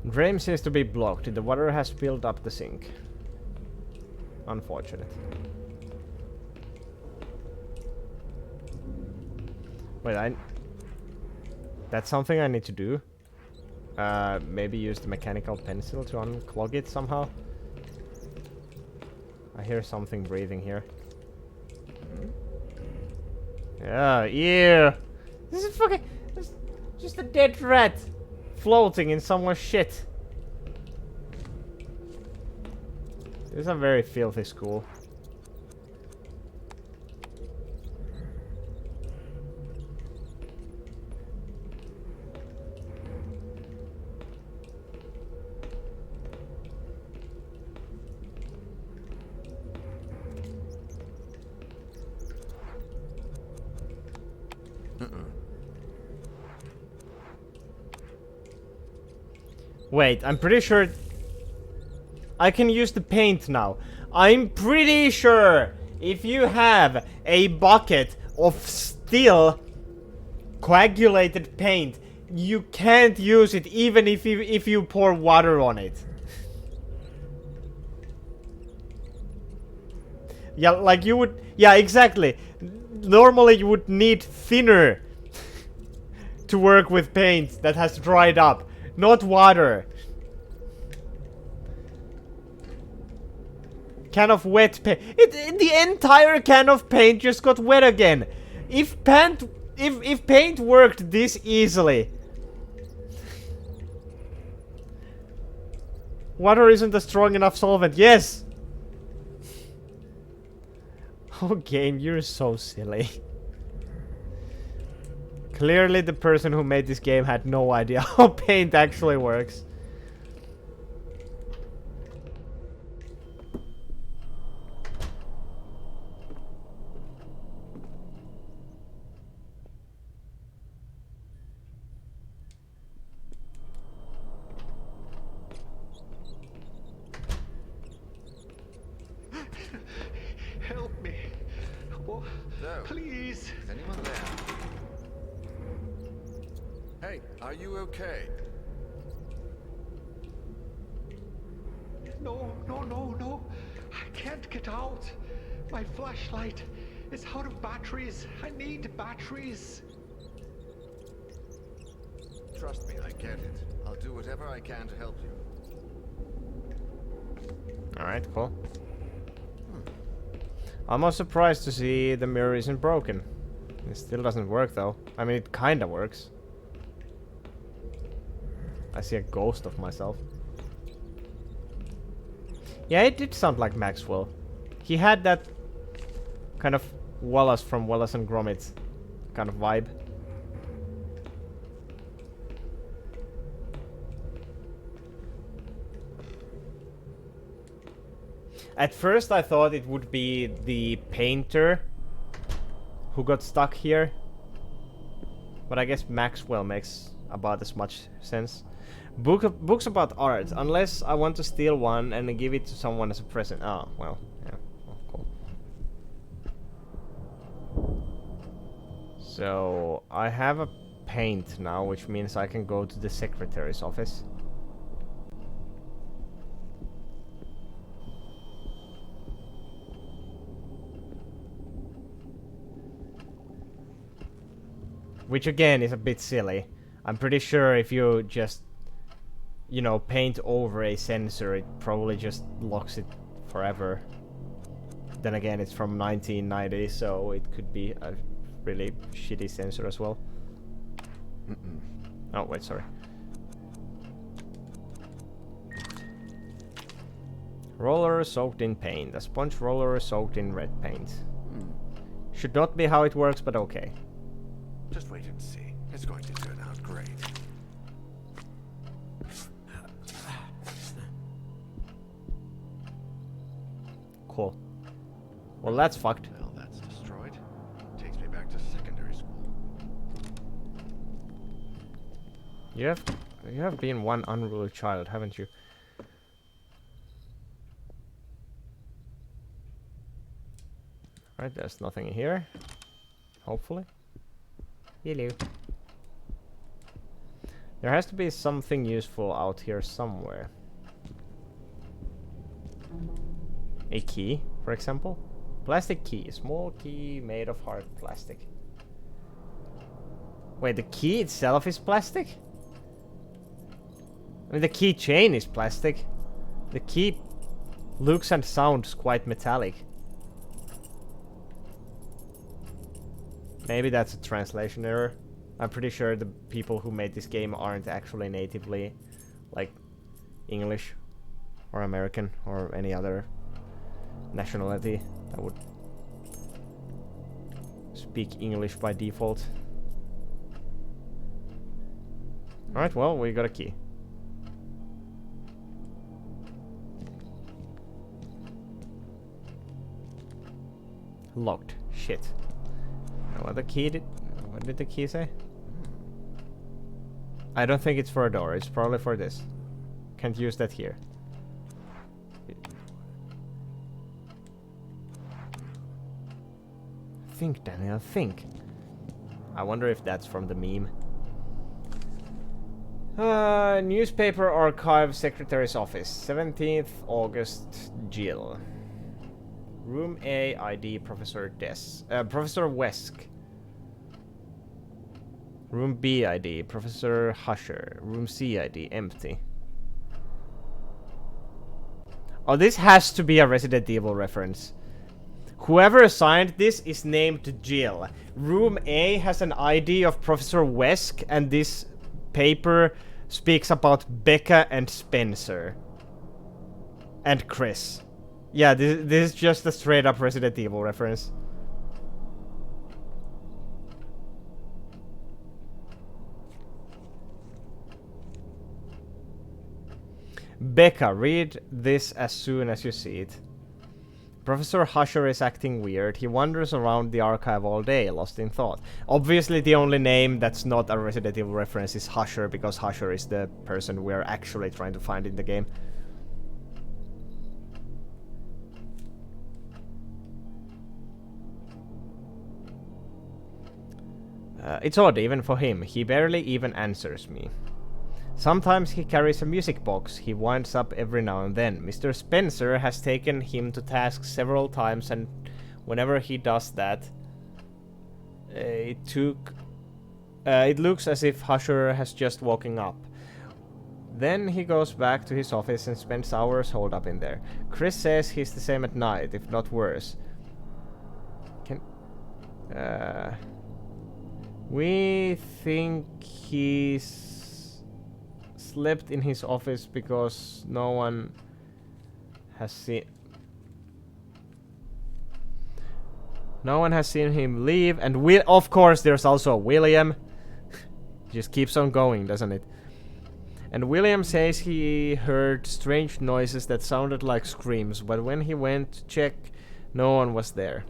Drain seems to be blocked. The water has filled up the sink. Unfortunate. Wait, that's something I need to do. Maybe use the mechanical pencil to unclog it somehow. I hear something breathing here. Yeah, ew! This is fucking... This is just a dead rat floating in someone's shit. This is a very filthy school. Wait, I'm pretty sure I can use the paint now. I'm pretty sure if you have a bucket of still coagulated paint, you can't use it even if you pour water on it. Yeah, like you would... Yeah, exactly. Normally you would need thinner to work with paint that has dried up. Not water. Can of wet paint. The entire can of paint just got wet again. If paint worked this easily. Water isn't a strong enough solvent. Yes. Oh, game, you're so silly. Clearly the person who made this game had no idea how paint actually works. Help me. Oh, So, please. is anyone there? Hey, are you okay? No, no, no, no. I can't get out. My flashlight is out of batteries. I need batteries. Trust me, I get it. I'll do whatever I can to help you. Alright, cool. I'm most surprised to see the mirror isn't broken. It still doesn't work though. I mean, it kinda works. I see a ghost of myself. Yeah, it did sound like Maxwell. He had that kind of Wallace from Wallace and Gromit kind of vibe. At first I thought it would be the painter who got stuck here. But I guess Maxwell makes about as much sense. Books about art, unless I want to steal one and give it to someone as a present. Oh, well, yeah. Oh, cool. So, I have a paint now, which means I can go to the secretary's office. Which again is a bit silly. I'm pretty sure if you just, you know, paint over a sensor, it probably just locks it forever. Then again, it's from 1990, so it could be a really shitty sensor as well. Oh, wait, sorry. Roller soaked in paint. A sponge roller soaked in red paint. Should not be how it works, but okay. Just wait and see. It's going to turn out great. Cool. Well, that's fucked. Well, that's destroyed. Takes me back to secondary school. You have been one unruly child, haven't you? Right, there's nothing in here. Hopefully. Hello. There has to be something useful out here somewhere. A key, for example. Plastic key. Small key made of hard plastic. Wait, the key itself is plastic? I mean, the keychain is plastic. The key looks and sounds quite metallic. Maybe that's a translation error. I'm pretty sure the people who made this game aren't actually natively, like, English or American or any other nationality that would speak English by default. Alright, well, we got a key. Locked. Shit. What did the key say? I don't think it's for a door. It's probably for this. Can't use that here. Think, Daniel, think. I wonder if that's from the meme. Newspaper Archive Secretary's Office, 17th August, Jill. Room A, ID, Professor Professor Wesk. Room B, ID, Professor Husher. Room C, ID, empty. Oh, this has to be a Resident Evil reference. Whoever assigned this is named Jill. Room A has an ID of Professor Wesk, and this paper speaks about Becca and Spencer. And Chris. Yeah, this is just a straight up Resident Evil reference. Becca, read this as soon as you see it. Professor Husher is acting weird. He wanders around the archive all day, lost in thought. Obviously, the only name that's not a Resident Evil reference is Husher, because Husher is the person we're actually trying to find in the game. It's odd, even for him. He barely even answers me. Sometimes he carries a music box. He winds up every now and then. Mr. Spencer has taken him to task several times, and whenever he does that, it looks as if Husher has just woken up. Then he goes back to his office and spends hours holed up in there. Chris says he's the same at night, if not worse. We think he's slept in his office because no one has seen him leave, and of course there's also William. Just keeps on going, doesn't it? And William says he heard strange noises that sounded like screams, but when he went to check, no one was there.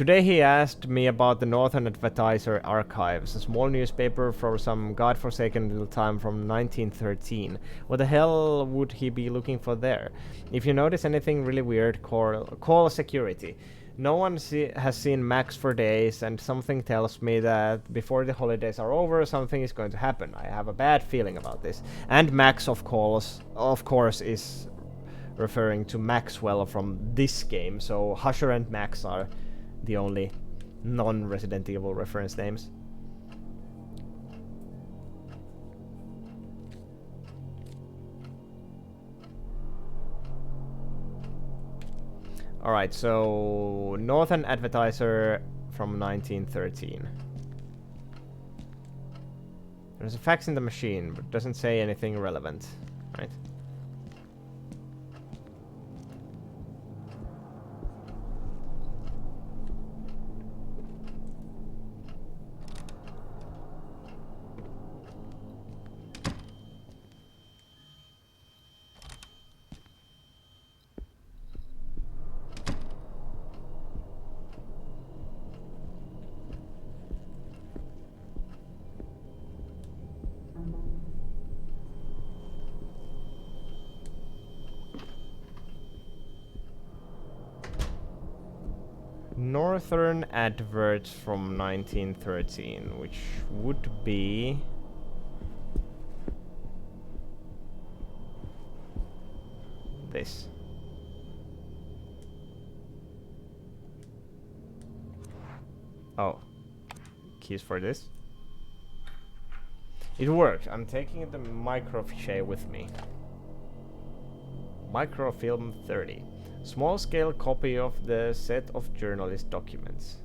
Today he asked me about the Northern Advertiser archives, a small newspaper from some godforsaken little time from 1913. What the hell would he be looking for there? If you notice anything really weird, call security. No one has seen Max for days, and something tells me that before the holidays are over, something is going to happen. I have a bad feeling about this. And Max, of course, is referring to Maxwell from this game, so Husher and Max are the only non-Resident Evil reference names. Alright, so Northern Advertiser from 1913. There's a fax in the machine, but doesn't say anything relevant, right? Northern Adverts from 1913, which would be this. Oh, keys for this. It worked. I'm taking the microfiche with me. Microfilm 30. Small-scale copy of the set of journalist documents.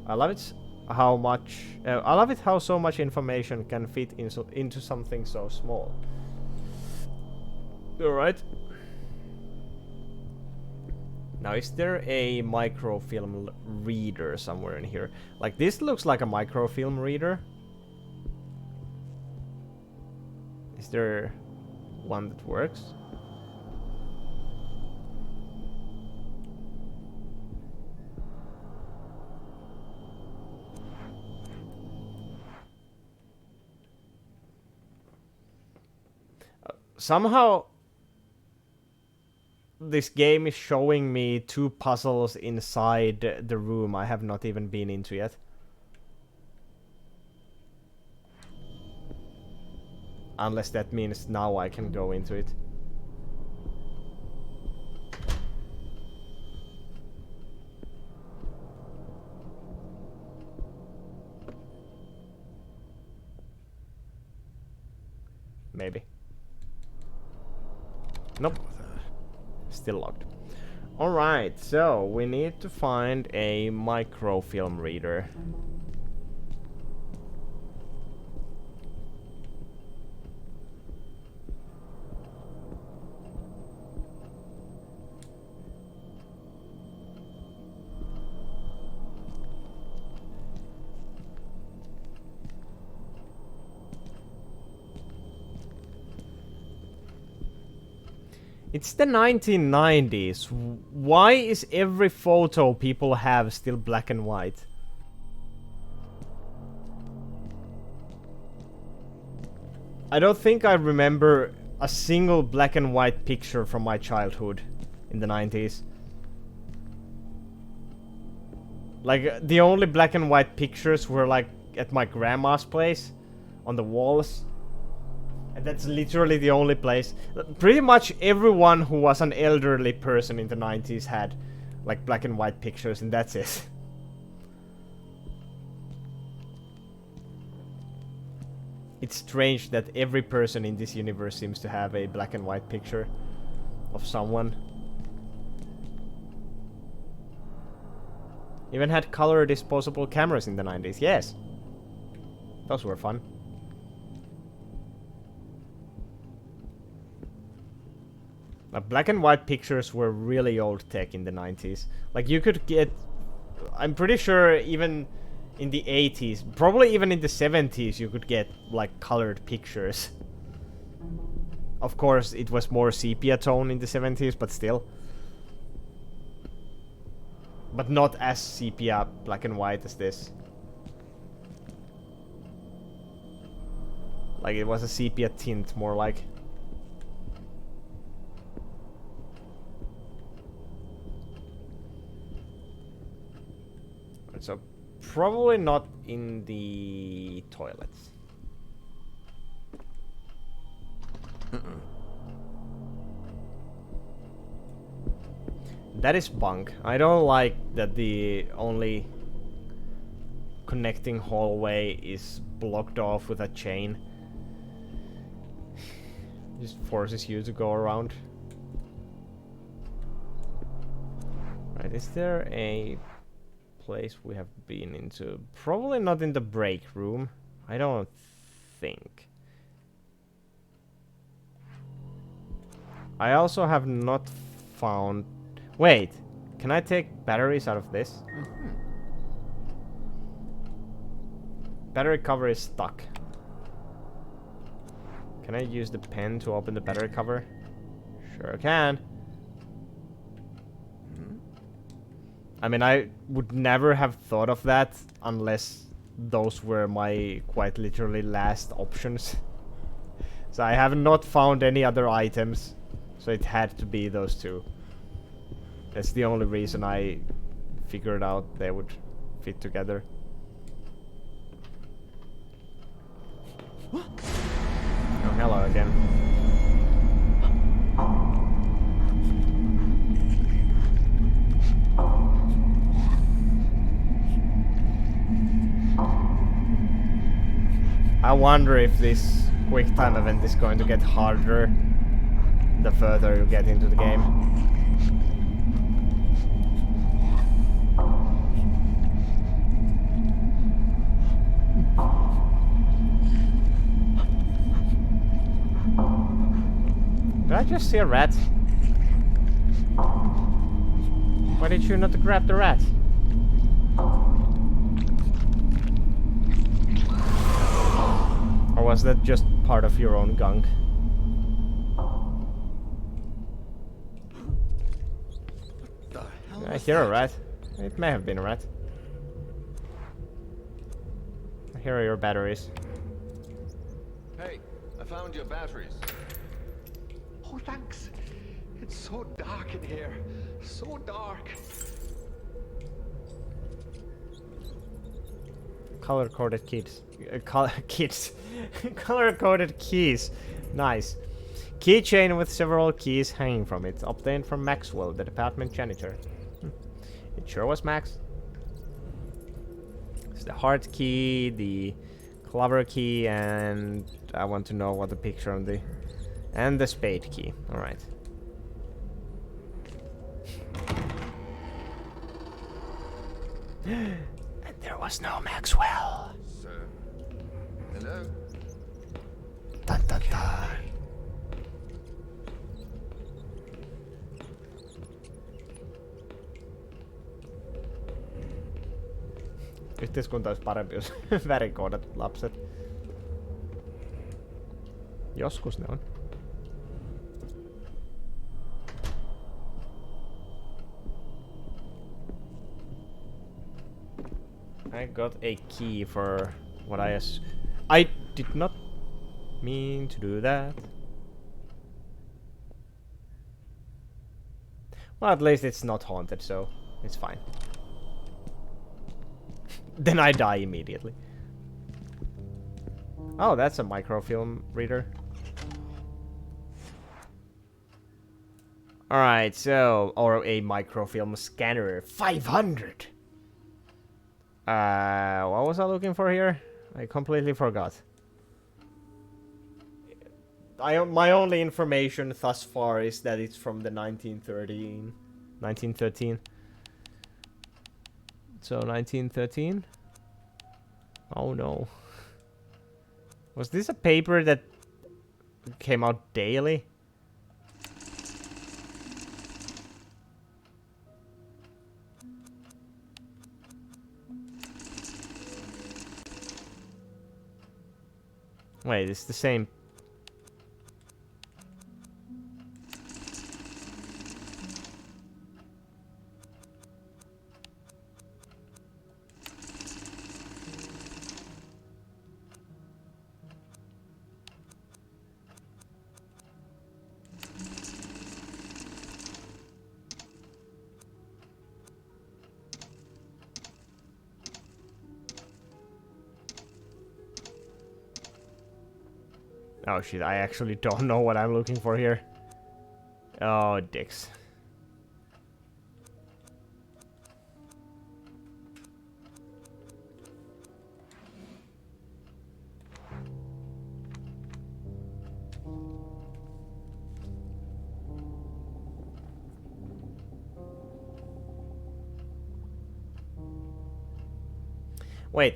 I love it how so much information can fit into something so small. Alright. Now, is there a microfilm reader somewhere in here? Like, this looks like a microfilm reader. Is there one that works? Somehow this game is showing me two puzzles inside the room I have not even been into yet. Unless that means now I can go into it. Maybe. Nope. Still locked. Alright, so we need to find a microfilm reader. It's the 1990s. Why is every photo people have still black and white? I don't think I remember a single black and white picture from my childhood in the 90s. Like, the only black and white pictures were like at my grandma's place on the walls. And that's literally the only place. Pretty much everyone who was an elderly person in the 90s had like black and white pictures, and that's it. It's strange that every person in this universe seems to have a black and white picture of someone. Even had color disposable cameras in the 90s, yes. Those were fun. Black and white pictures were really old tech in the 90s. Like, you could get... I'm pretty sure even in the 80s, probably even in the 70s, you could get, like, colored pictures. Of course, it was more sepia tone in the 70s, but still. But not as sepia black and white as this. Like it was a sepia tint, more like. So probably not in the toilets. That is bunk. I don't like that the only connecting hallway is blocked off with a chain. Just forces you to go around. Right, is there a place we have been into? Probably not in the break room. I don't think. I also have not found... Wait, can I take batteries out of this? Battery cover is stuck. Can I use the pen to open the battery cover? Sure can. I mean, I would never have thought of that unless those were my quite literally last options. So I have not found any other items, so it had to be those two. That's the only reason I figured out they would fit together. Oh, hello again. I wonder if this quick time event is going to get harder the further you get into the game. Did I just see a rat? Why did you not grab the rat? Or was that just part of your own gunk? The hell Did I was hear a that? rat? It may have been a rat. Here are your batteries. Hey, I found your batteries. Oh, thanks. It's so dark in here. So dark. Color-coded kids. Kids. Color-coded keys. Nice. Keychain with several keys hanging from it. Obtained from Maxwell, the department janitor. It sure was Max. It's the heart key, the clover key, and I want to know what the picture on the... And the spade key. Alright. And there was no Maxwell. Sir. Hello? Dun dun dun. Yhteiskunta olisi parempi, jos värikoodatut lapset. Joskus ne on. I got a key for what I did not mean to do that. Well, at least it's not haunted, so it's fine. Then I die immediately. Oh, that's a microfilm reader. Alright, so... Or a microfilm scanner. 500! What was I looking for here? I completely forgot. My only information thus far is that it's from the 1913. So 1913? Oh no. Was this a paper that came out daily? Wait, it's the same. Oh shit, I actually don't know what I'm looking for here. Oh, dicks. Wait,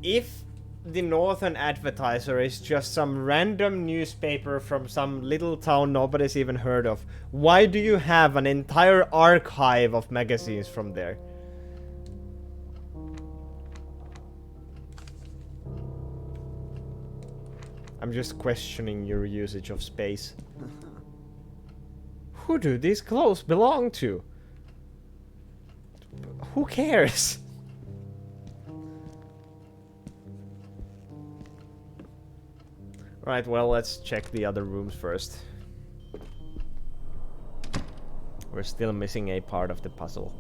if the Northern Advertiser is just some random newspaper from some little town nobody's even heard of, why do you have an entire archive of magazines from there? I'm just questioning your usage of space. Who do these clothes belong to? Who cares? Right, well, let's check the other rooms first. We're still missing a part of the puzzle.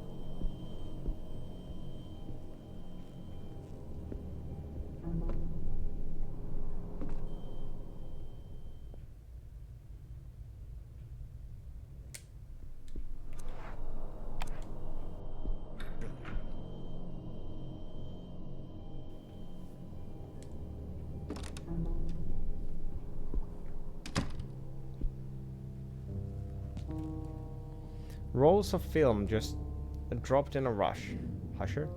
Rolls of film just dropped in a rush. Husher?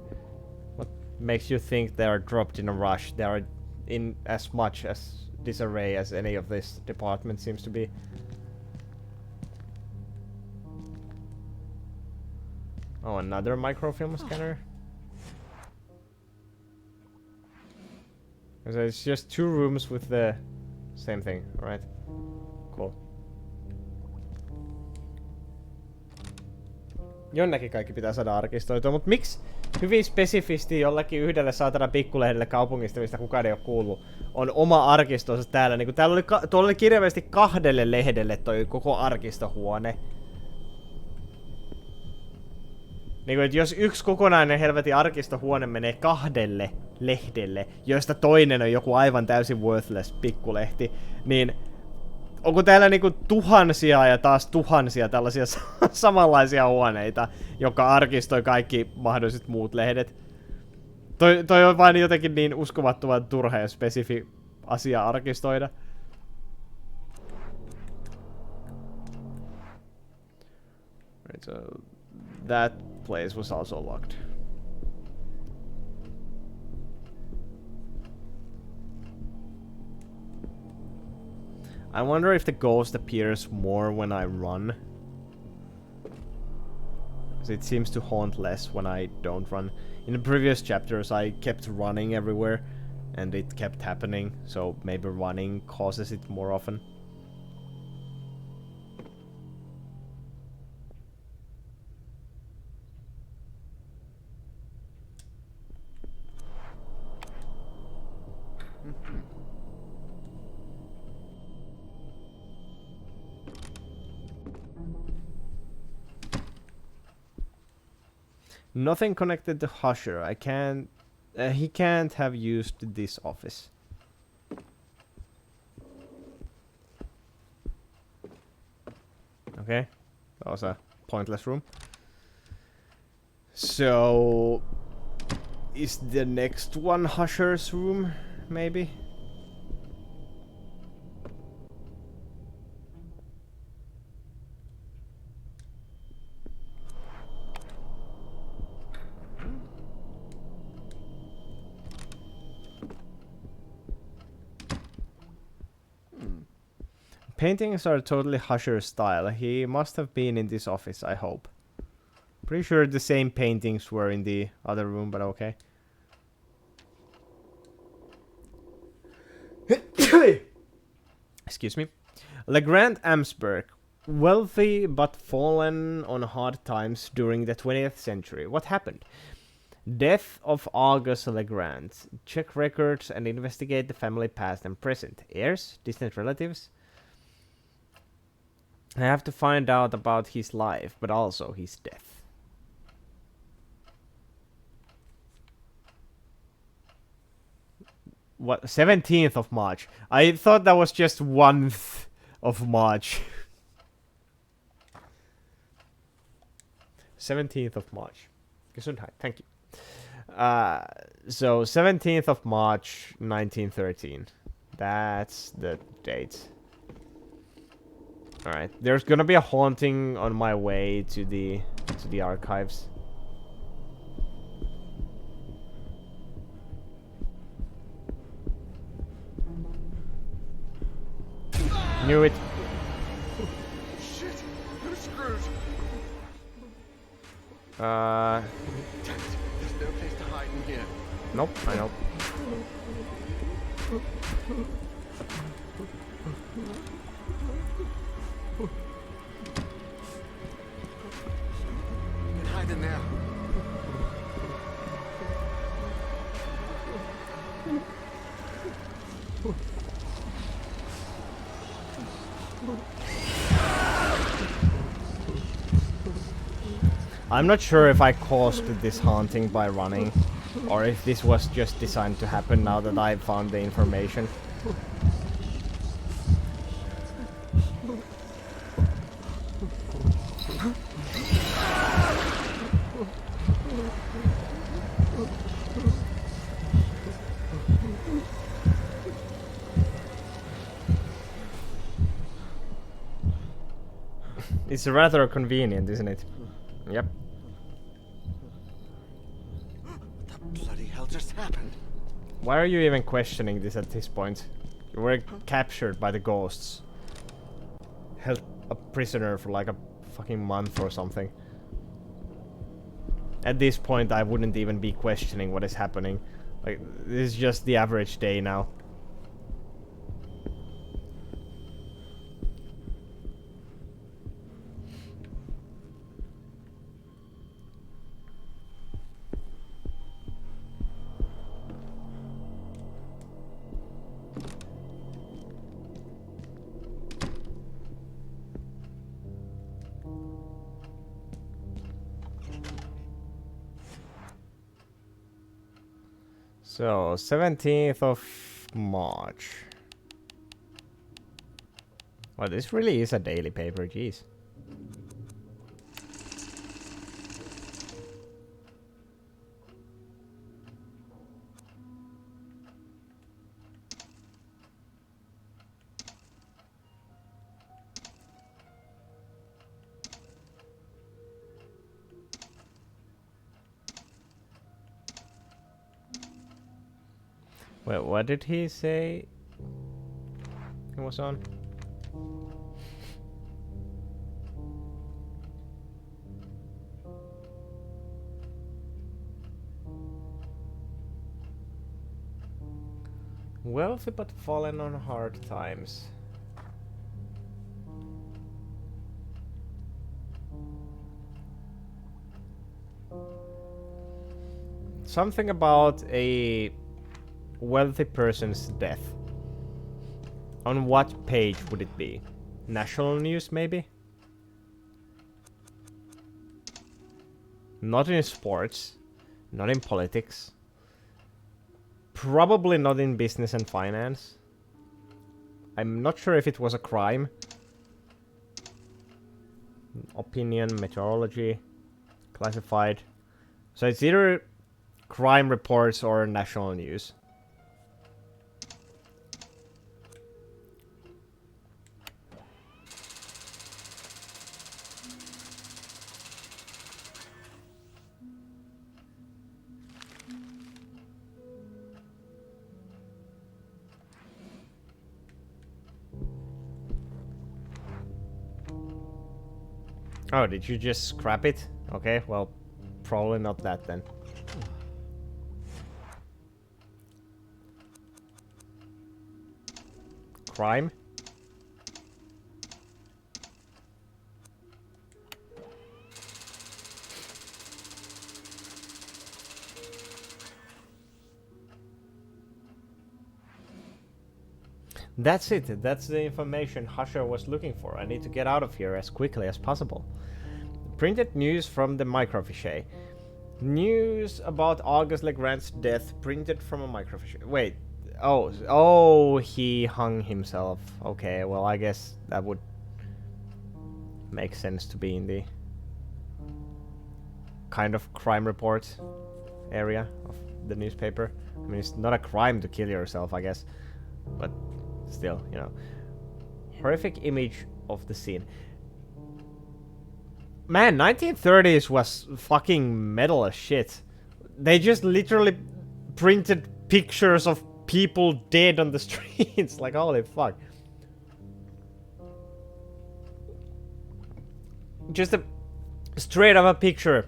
What makes you think they are dropped in a rush? They are in as much as disarray as any of this department seems to be. Oh, another microfilm scanner? So it's just 2 rooms with the same thing, right? Cool. Jonnekin kaikki pitää saada arkistoitua, mutta miksi hyvin spesifisti jollakin yhdelle saatana pikkulehdelle kaupungista, mistä kukaan ei ole kuullut, on oma arkistonsa täällä? Niin täällä tuolla oli kirjaimellisesti 2 lehdelle toi koko arkistohuone. Niin että jos yksi kokonainen helvetin arkistohuone menee 2 lehdelle, joista toinen on joku aivan täysin worthless pikkulehti, niin onko täällä niinku tuhansia ja taas tuhansia tällaisia samanlaisia huoneita, joka arkistoi kaikki mahdolliset muut lehdet? Toi on vain jotenkin niin uskomattoman turha ja spesifi asia arkistoida. Right, so that place was also locked. I wonder if the ghost appears more when I run. It seems to haunt less when I don't run. In the previous chapters I kept running everywhere and it kept happening, so maybe running causes it more often. Nothing connected to Husher. I can't... he can't have used this office. Okay. That was a pointless room. So... is the next one Husher's room? Maybe? Paintings are totally Husher style. He must have been in this office, I hope. Pretty sure the same paintings were in the other room, but okay. Excuse me. Legrand Amsberg. Wealthy but fallen on hard times during the 20th century. What happened? Death of August Legrand. Check records and investigate the family past and present. Heirs? Distant relatives? I have to find out about his life, but also his death. What? 17th of March. I thought that was just 1th of March. 17th of March. Gesundheit, thank you. So 17th of March 1913. That's the date. Alright, there's gonna be a haunting on my way to the archives. Knew it. Shit! I'm screwed! There's no place to hide in here. Nope, I know. You can hide in there. I'm not sure if I caused this haunting by running, or if this was just designed to happen now that I found the information. It's rather convenient, isn't it? Yep. What the bloody hell just happened? Why are you even questioning this at this point? You were captured by the ghosts. Held a prisoner for like a fucking month or something. At this point, I wouldn't even be questioning what is happening. Like, this is just the average day now. So, 17th of March. Well, this really is a daily paper, jeez. Wait, what did he say? It was on. Wealthy but fallen on hard times. Something about a wealthy person's death. On what page would it be? National news, maybe? Not in sports. Not in politics. Probably not in business and finance. I'm not sure if it was a crime. Opinion, meteorology, classified. So it's either crime reports or national news. Oh, did you just scrap it? Okay, well, probably not that then. Crime? That's it. That's the information Husher was looking for. I need to get out of here as quickly as possible. Printed news from the microfiche. News about August Legrand's death printed from a microfiche. Wait, Oh, he hung himself. Okay, well, I guess that would make sense to be in the kind of crime report area of the newspaper. I mean, it's not a crime to kill yourself, I guess, but still, you know. Horrific image of the scene. Man, 1930s was fucking metal as shit. They just literally printed pictures of people dead on the streets. Like, holy fuck. Just a straight up a picture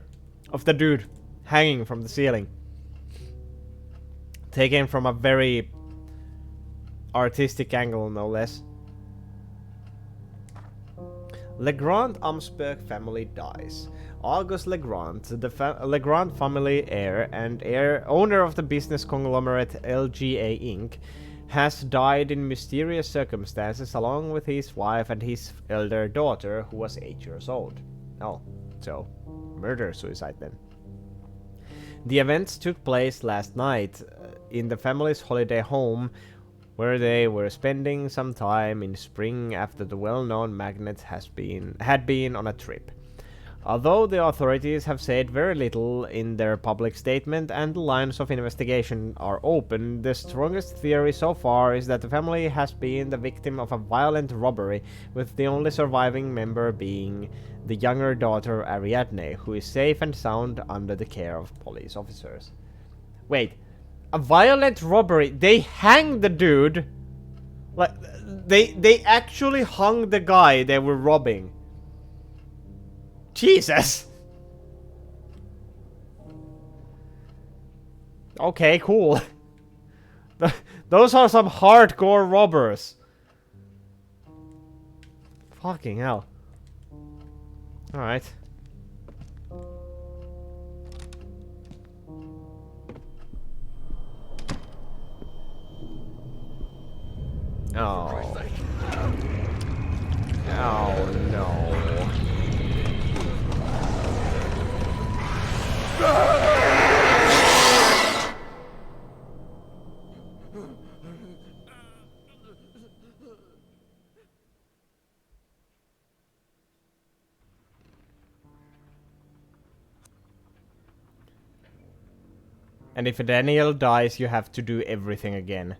of the dude hanging from the ceiling. Taken from a very artistic angle, no less. Legrand Amsberg family dies. August Legrand, the Legrand family heir and owner of the business conglomerate LGA Inc., has died in mysterious circumstances along with his wife and his elder daughter, who was 8 years old. Oh, so murder-suicide then. The events took place last night in the family's holiday home, where they were spending some time in spring after the well-known magnate had been on a trip. Although the authorities have said very little in their public statement and the lines of investigation are open, the strongest theory so far is that the family has been the victim of a violent robbery, with the only surviving member being the younger daughter Ariadne, who is safe and sound under the care of police officers. Wait, a violent robbery? They hanged the dude? Like, they actually hung the guy they were robbing. Jesus! Okay, cool. Those are some hardcore robbers. Fucking hell. Alright. Oh. Oh no. And if Daniel dies, you have to do everything again.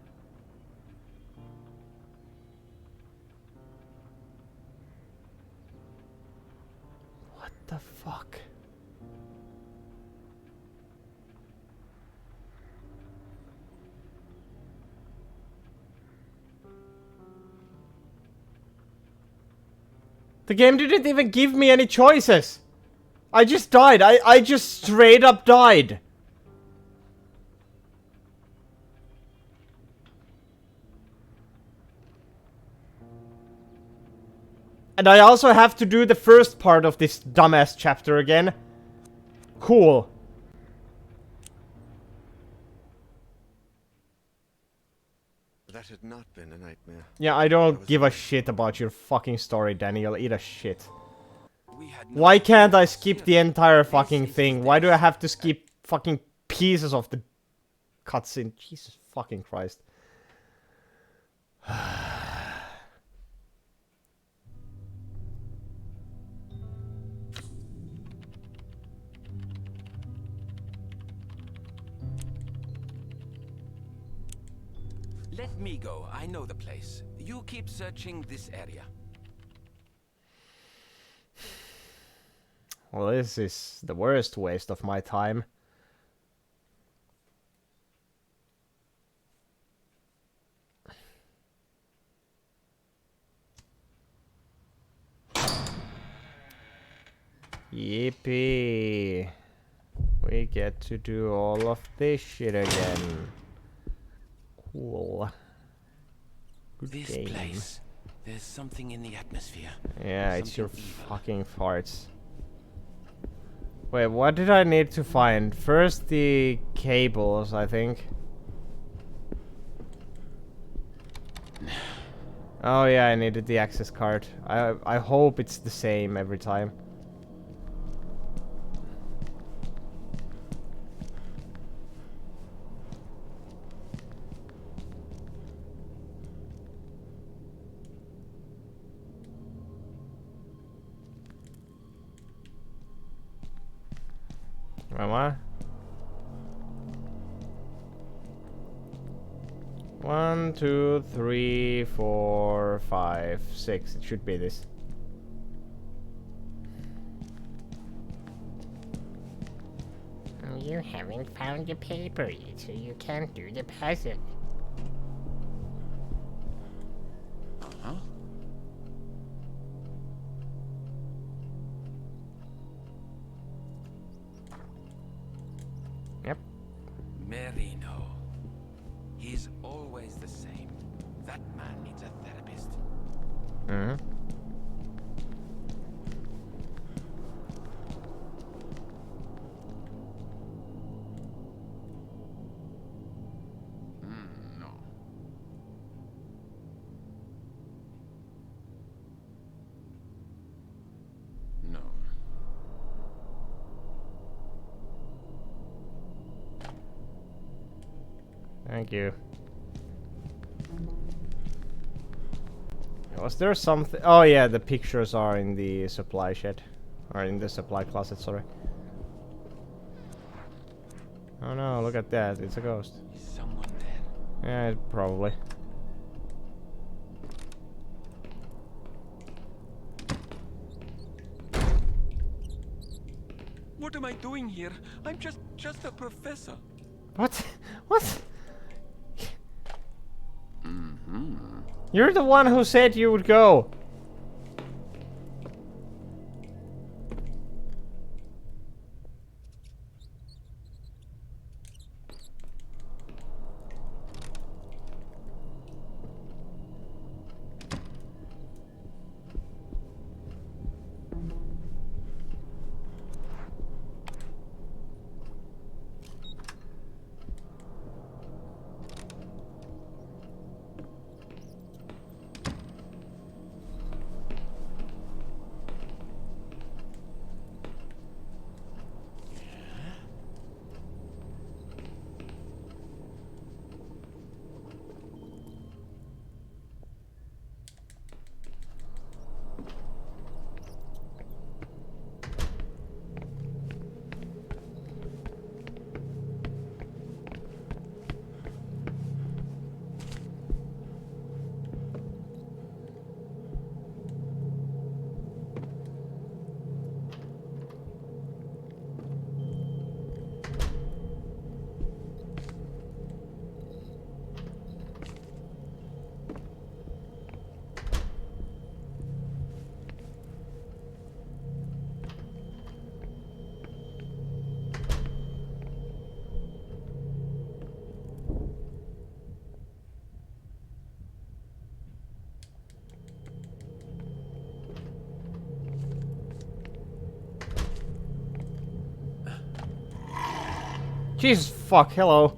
What the fuck? The game didn't even give me any choices. I just died. I just straight up died. And I also have to do the first part of this dumbass chapter again. Cool. That had not been a nightmare. Yeah, I don't give a shit about your fucking story, Daniel. Eat a shit. We had Why can't I skip the entire fucking thing? Why do I have to skip fucking pieces of the cutscene? Jesus fucking Christ. Let me go. I know the place. You keep searching this area. Well, this is the worst waste of my time. Yippee. We get to do all of this shit again. Cool. Good This game. place. There's something in the atmosphere. Yeah, it's your Something evil. fucking farts. Wait, what did I need to find? First the cables, I think. Oh yeah, I needed the access card. I hope it's the same every time. Am I? 1, 2, 3, 4, 5, 6. It should be this. You haven't found the paper yet, so you can't do the puzzle. Uh-huh. Yep. Merino. He's always the same. That man needs a therapist. Mm-hmm. No. No. Thank you. Was there something? Oh yeah, the pictures are in the supply shed. Or in the supply closet, sorry. Oh no, look at that. It's a ghost. Is someone there? Yeah, probably. What am I doing here? I'm just a professor. What? What? Mm-hmm. You're the one who said you would go. Jesus fuck, hello.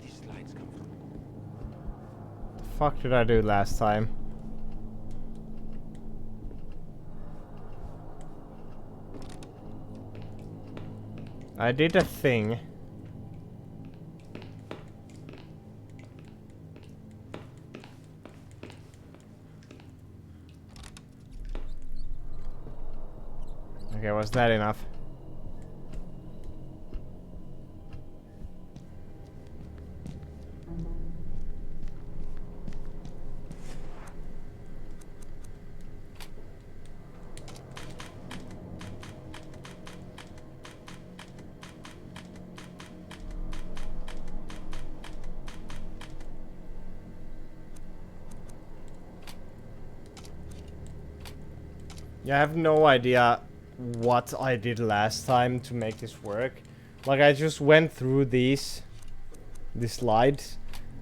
these lights come from? The fuck did I do last time? I did a thing. Okay, was that enough? Yeah, I have no idea what I did last time to make this work. Like, I just went through these slides.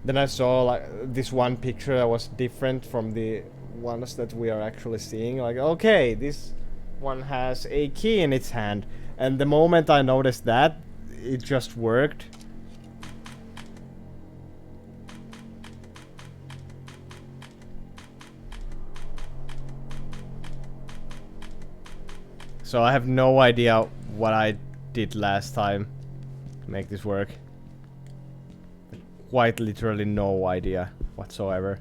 Then I saw like this one picture that was different from the ones that we are actually seeing. Like, okay, this one has a key in its hand. And the moment I noticed that, it just worked. So I have no idea what I did last time to make this work. Quite literally no idea whatsoever.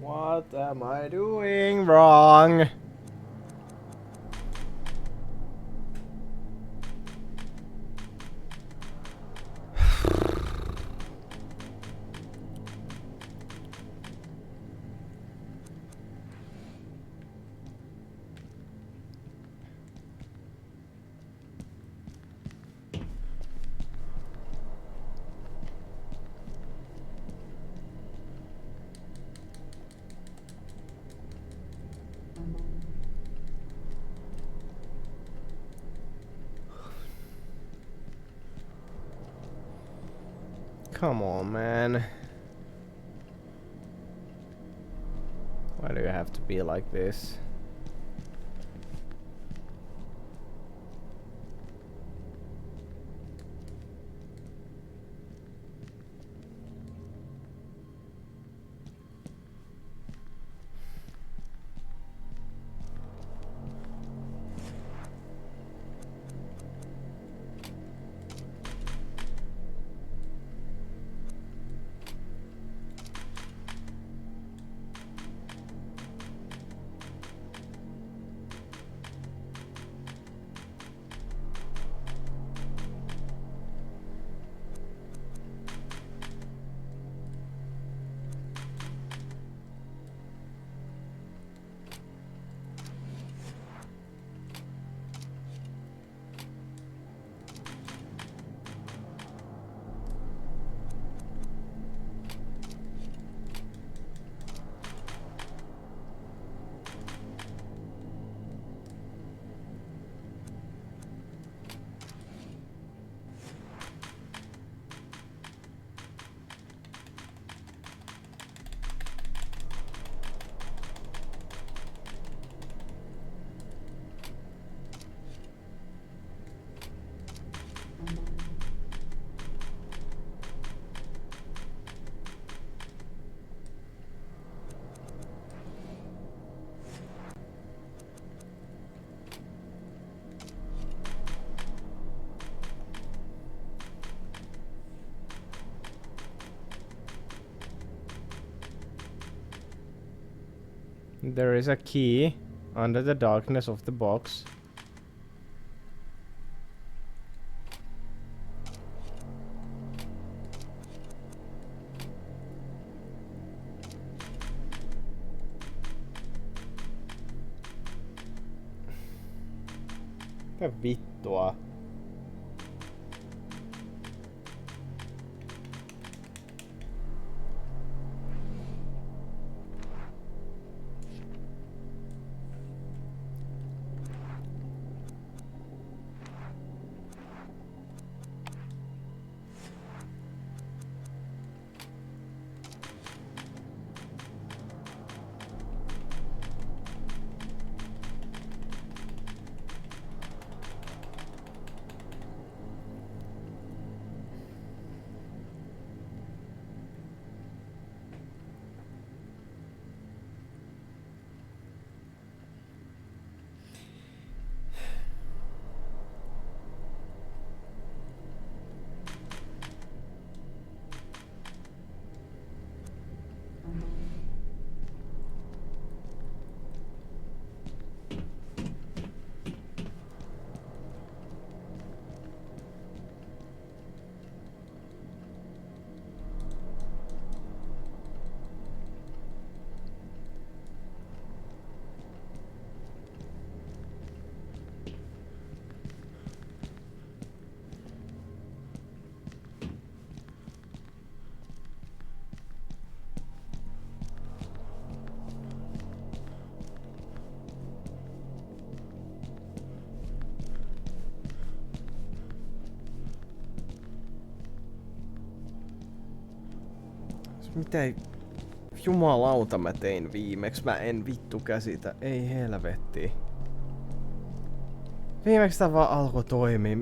What am I doing wrong? Come on, man. Why do you have to be like this? There is a key under the darkness of the box. Mitä vittua? Mitä jumalauta mä tein viimeksi? Mä en vittu käsitä. Ei helvetti. Viimeksi tää vaan alkoi toimia.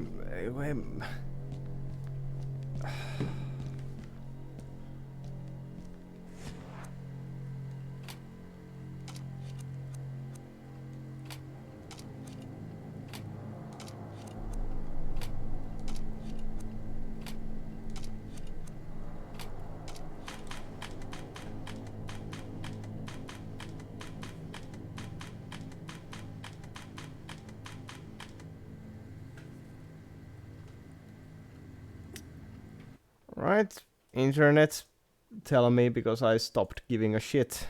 Right, internet, tell me because I stopped giving a shit.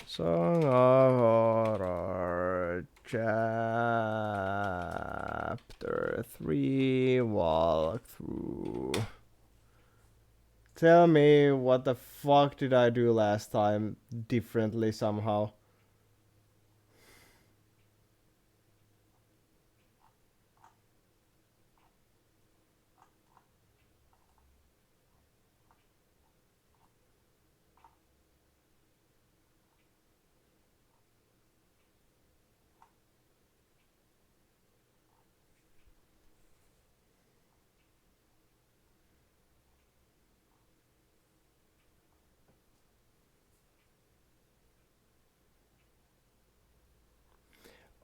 Song of Horror, Chapter 3, Walkthrough. Tell me what the fuck did I do last time differently somehow?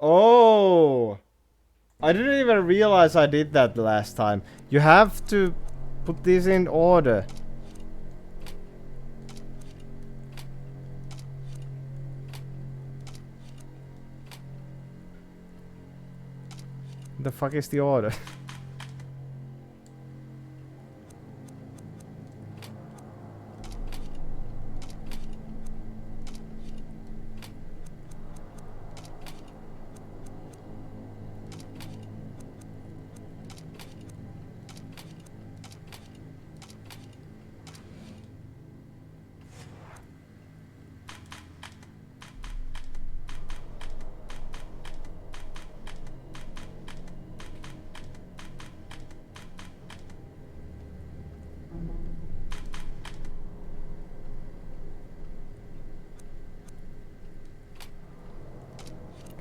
Oh! I didn't even realize I did that last time. You have to put these in order. The fuck is the order?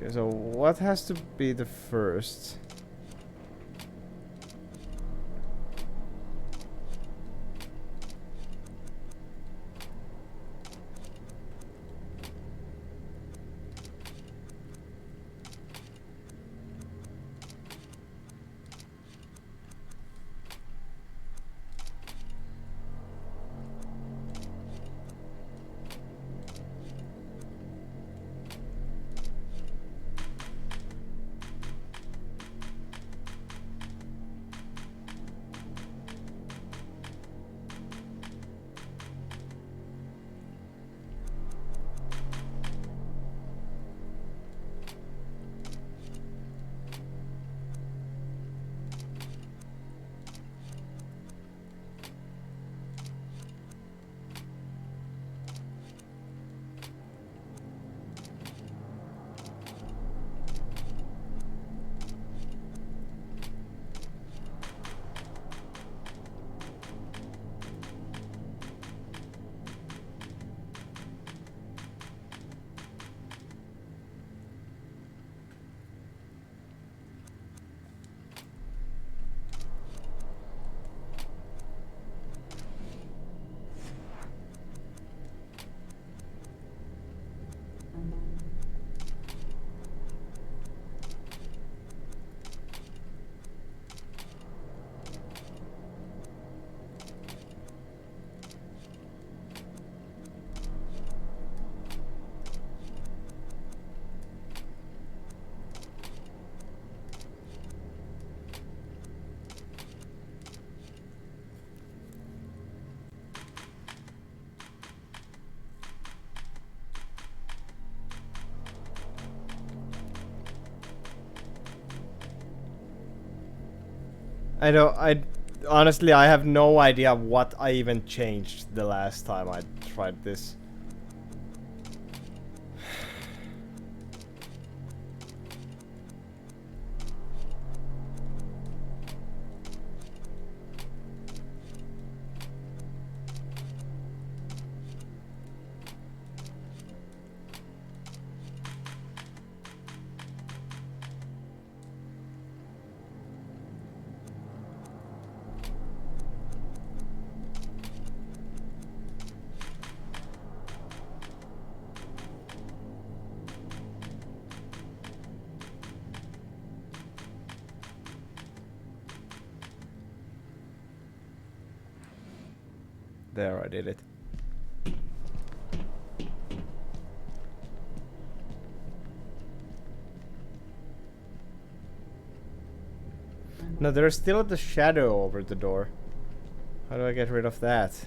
Okay, so what has to be the first? I don't. Honestly, I have no idea what I even changed the last time I tried this. There, I did it. No, there's still the shadow over the door. How do I get rid of that?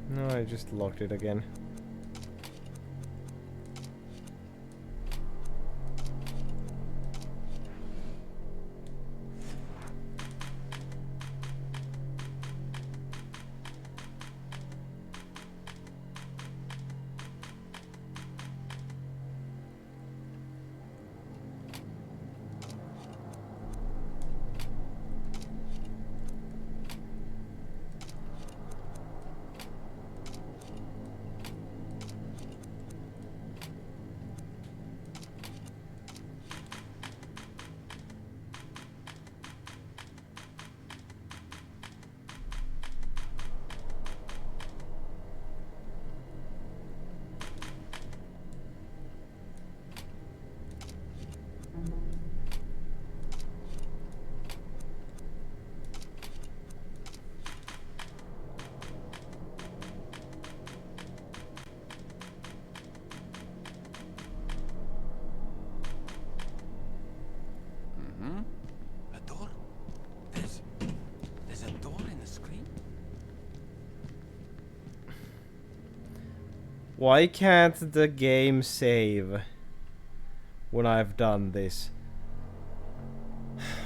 No, I just locked it again. Why can't the game save when I've done this?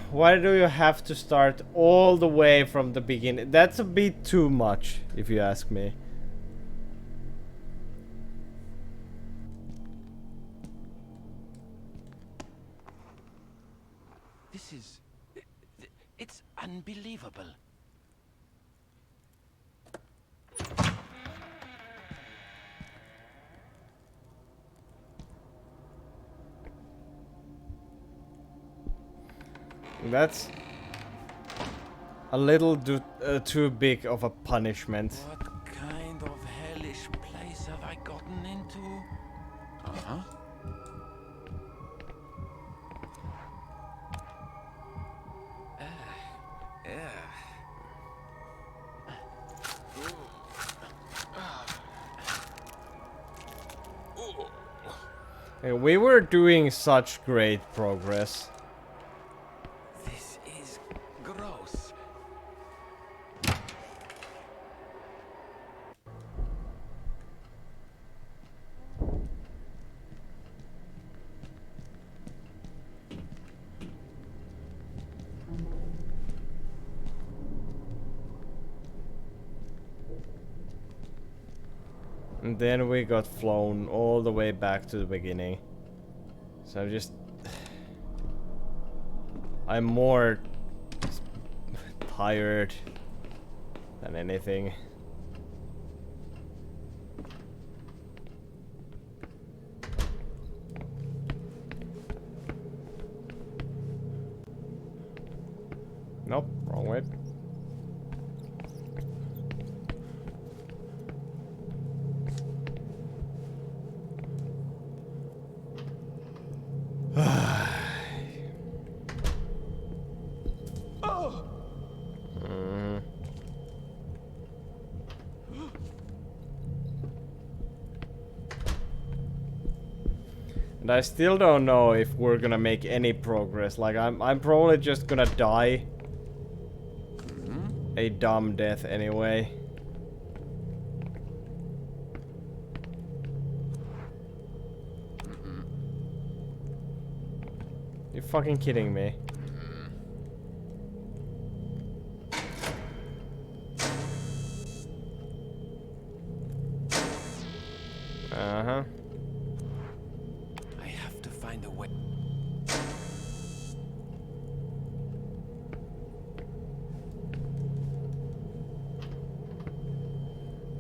Why do you have to start all the way from the beginning? That's a bit too much, if you ask me. This is... it's unbelievable. That's a little too big of a punishment. What kind of hellish place have I gotten into? Uh-huh. We were doing such great progress. This is gross. And then we got flown all the way back to the beginning. So I'm more tired than anything. Nope, wrong way. And I still don't know if we're gonna make any progress. Like, I'm probably just gonna die. A dumb death anyway. You fucking kidding me? Uh-huh. I have to find a way.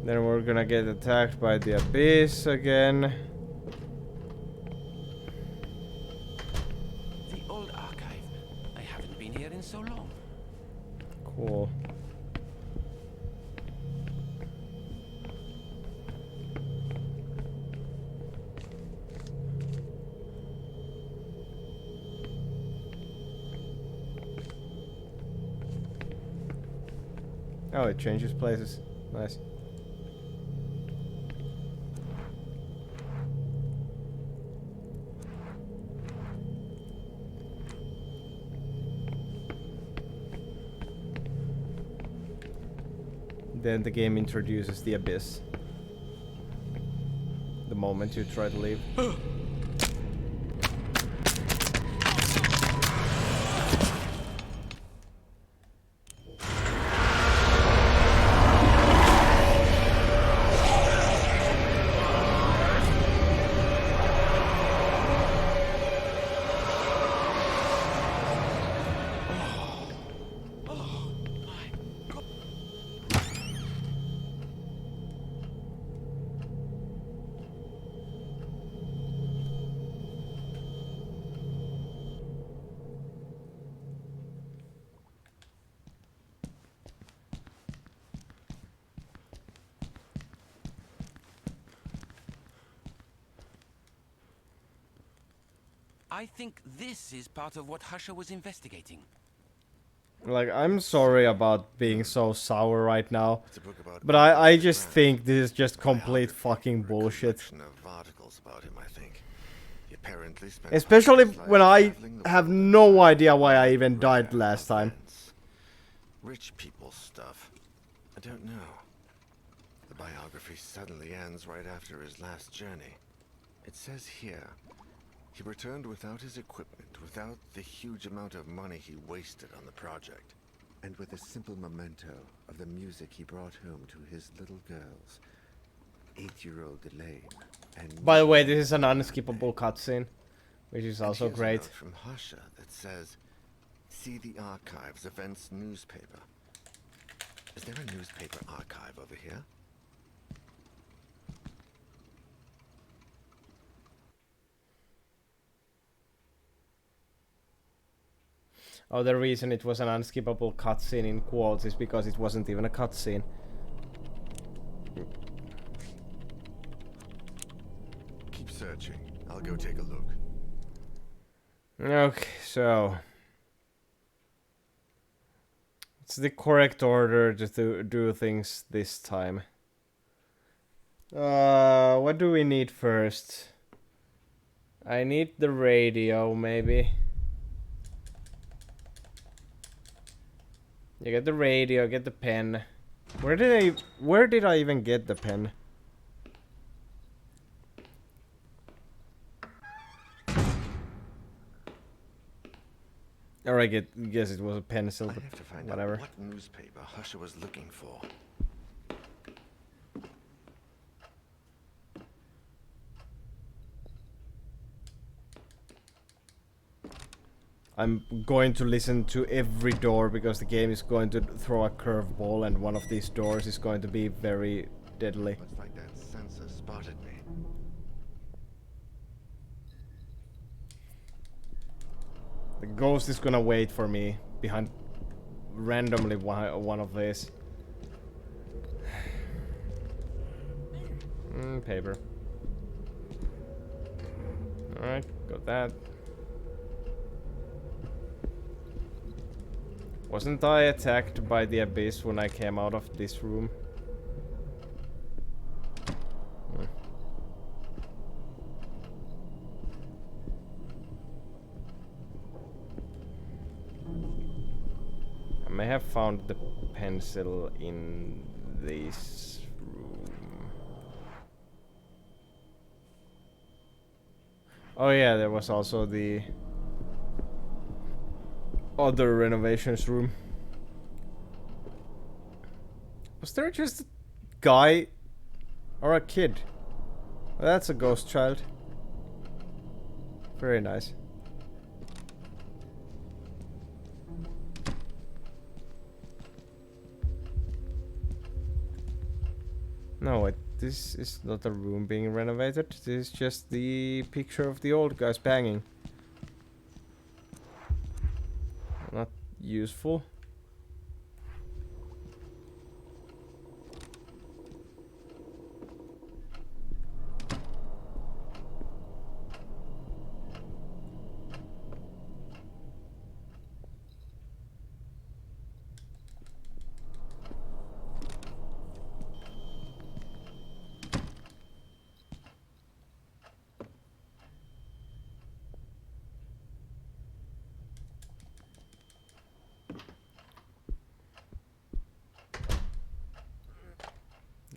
Then we're gonna get attacked by the abyss again. The old archive. I haven't been here in so long. Cool. Oh, it changes places. Nice. Then the game introduces the abyss. The moment you try to leave. I think this is part of what Husher was investigating. Like, I'm sorry about being so sour right now, It's a book about but I Adolf just Hitler. think this is just complete Biography, fucking or a bullshit. collection of articles about him, I think. He apparently spent Especially half his when life I traveling the have world and no traveling idea why I around even died rare last time. events. Rich people stuff. I don't know. The biography suddenly ends right after his last journey. It says here, he returned without his equipment, without the huge amount of money he wasted on the project, and with a simple memento of the music he brought home to his little girls, 8-year-old Elaine. And By the way, this is an unskippable cutscene, which is also here's a great. note from Husher that says, "See the archives events newspaper." Is there a newspaper archive over here? Oh, the reason it was an unskippable cutscene in quotes is because it wasn't even a cutscene. Keep searching. I'll go take a look. Okay, so it's the correct order to do things this time. What do we need first? I need the radio, maybe. You get the radio, get the pen. Where did I even get the pen? Or I guess it was a pencil, I but have to find whatever. out what newspaper Husher was looking for. I'm going to listen to every door because the game is going to throw a curveball and one of these doors is going to be very deadly. Looks like that sensor spotted me. The ghost is gonna wait for me behind randomly one of these. Paper. Alright, got that. Wasn't I attacked by the abyss when I came out of this room? may have found the pencil in this room. Oh yeah, there was also the other renovations room. Was there just a guy or a kid? Well, that's a ghost child. Very nice. No, wait, this is not a room being renovated. This is just the picture of the old guys banging. Not useful.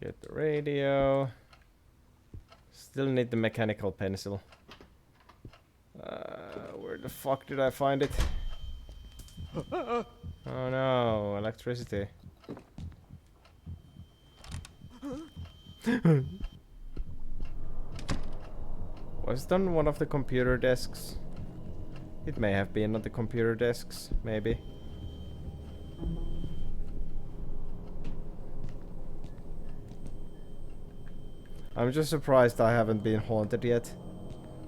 Get the radio. Still need the mechanical pencil. Where the fuck did I find it? Oh no, electricity. Was it on one of the computer desks? It may have been on the computer desks, maybe. I'm just surprised I haven't been haunted yet.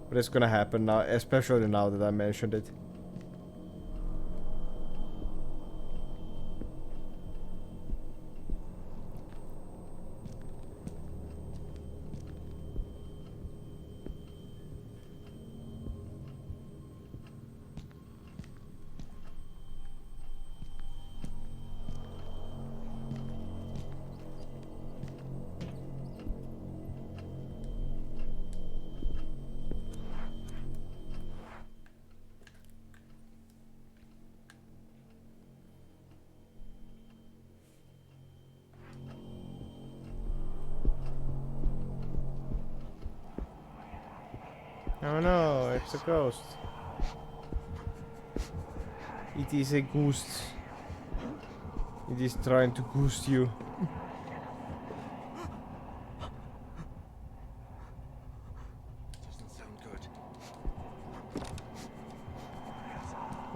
But it's gonna happen now, especially now that I mentioned it. Oh no, it's a ghost. It is a ghost. It is trying to ghost you. Doesn't sound good.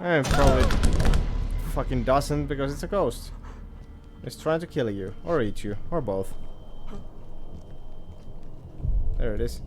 And probably fucking doesn't because it's a ghost. It's trying to kill you, or eat you, or both. There it is.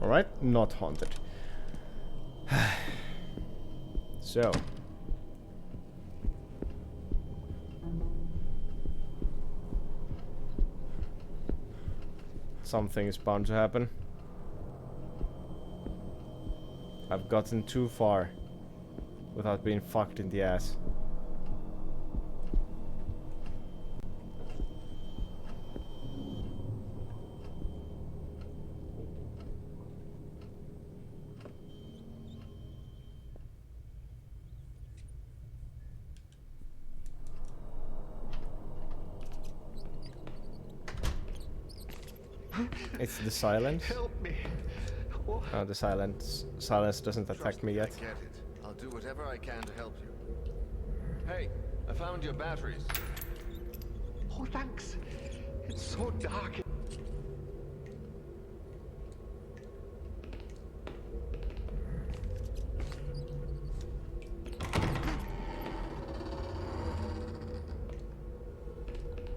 Alright, not haunted. So. Something is bound to happen. I've gotten too far without being fucked in the ass. It's the silence. Help me. Oh, the silence doesn't attack me yet. I get it. I'll do whatever I can to help you. Hey, I found your batteries. Oh, thanks. It's so dark.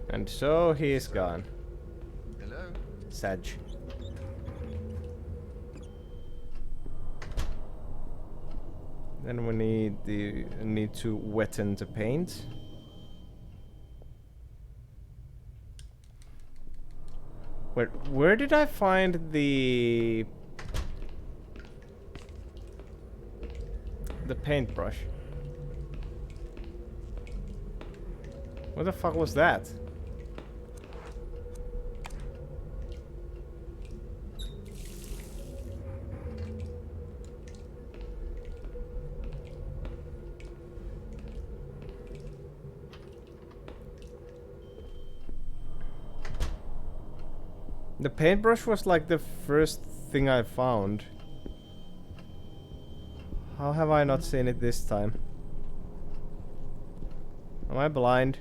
And so he's gone. Hello? Sag. Then we need to wetten the paint. Wait, where did I find the paintbrush? What the fuck was that? The paintbrush was like the first thing I found. How have I not seen it this time? Am I blind?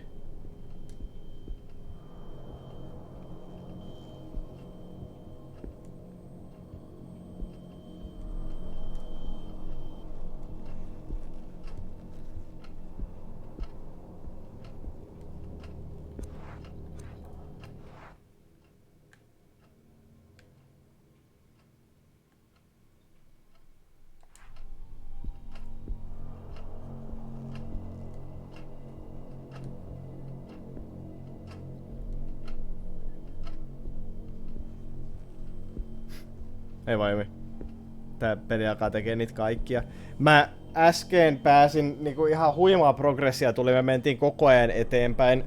Ei vai. Tää peli alkaa tekee niitä kaikkia. Mä äsken pääsin niinku ihan huimaa progressia tuli. Me mentiin koko ajan eteenpäin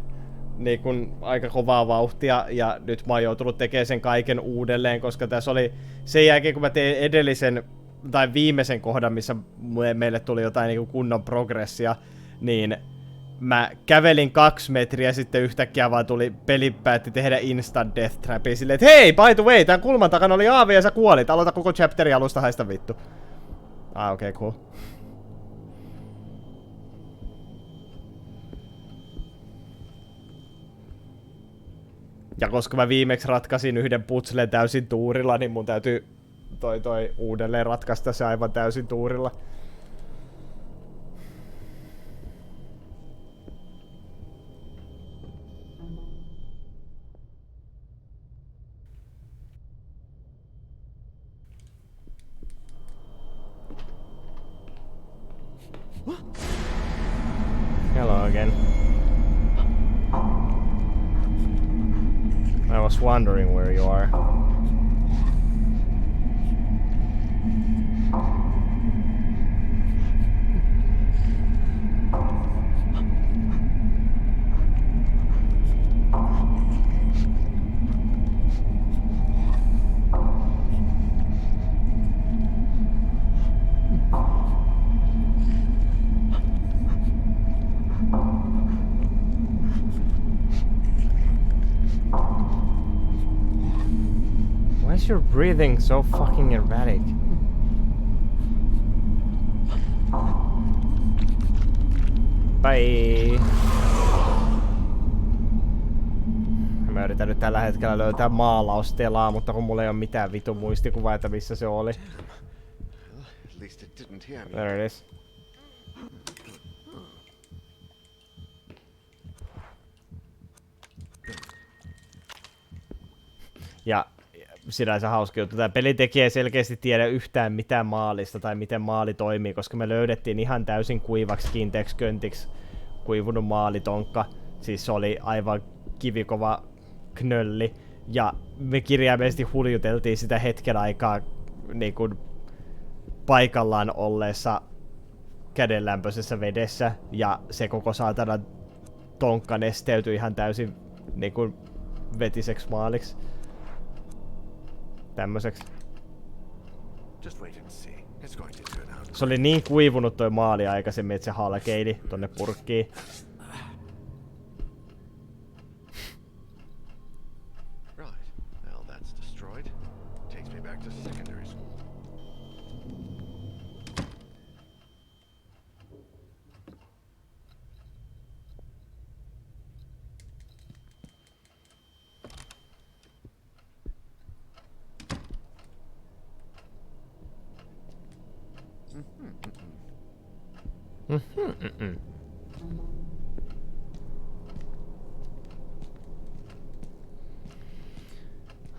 niinku aika kovaa vauhtia. Ja nyt mä oon joutunut tekemään sen kaiken uudelleen, koska tässä oli sen jälkeen kun mä tein edellisen tai viimeisen kohdan, missä meille tuli jotain niinku kunnon progressia, niin mä kävelin 2 metriä, sitten yhtäkkiä vaan peli päätti tehdä instant death trapia silleen, että hei, by the way, tän kulman takana oli AV ja sä kuolit, aloita koko chapterin alusta, haista vittu. Okei, cool. Ja koska mä viimeksi ratkaisin yhden puzzlen täysin tuurilla, niin mun täytyy toi uudelleen ratkaista se aivan täysin tuurilla. Hello again. I was wondering where you are. Why is your breathing so fucking erratic? Bye! Mä yritän nyt tällä hetkellä löytää maalaustelaa, mutta kun mulla ei oo mitään vitu muistikuvaa, että missä se oli. There it is. Ja sinänsä hauska juttu. Tämä pelitekijä ei selkeästi tiedä yhtään mitään maalista tai miten maali toimii, koska me löydettiin ihan täysin kuivaksi kiinteäksi köntiksi kuivunut maalitonkka. Siis se oli aivan kivikova knölli. Ja me kirjaimellisesti huljuteltiin sitä hetken aikaa niin kuin paikallaan olleessa kädenlämpöisessä vedessä. Ja se koko saatana tonkka nesteytyi ihan täysin niin kuin vetiseksi maaliksi. Tämmöiseksi. Se oli niin kuivunut toi maali aikaisemmin, että se halkeili tonne purkkiin.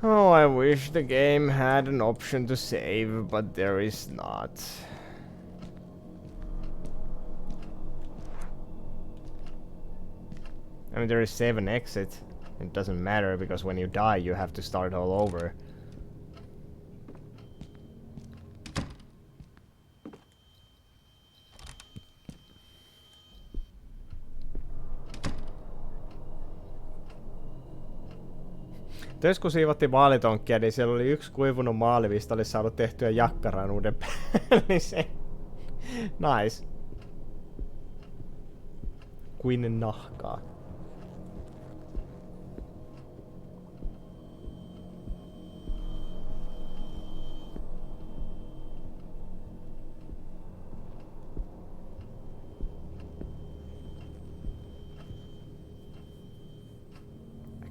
Oh, I wish the game had an option to save, but there is not. I mean, there is save and exit. It doesn't matter because when you die you have to start all over. Jos kun siivottiin vaalitonkkia, niin siellä oli yksi kuivunut maali, mistä oli saanut tehtyä jakkaran uuden päälle. Se... Nice. Kuin nahkaa.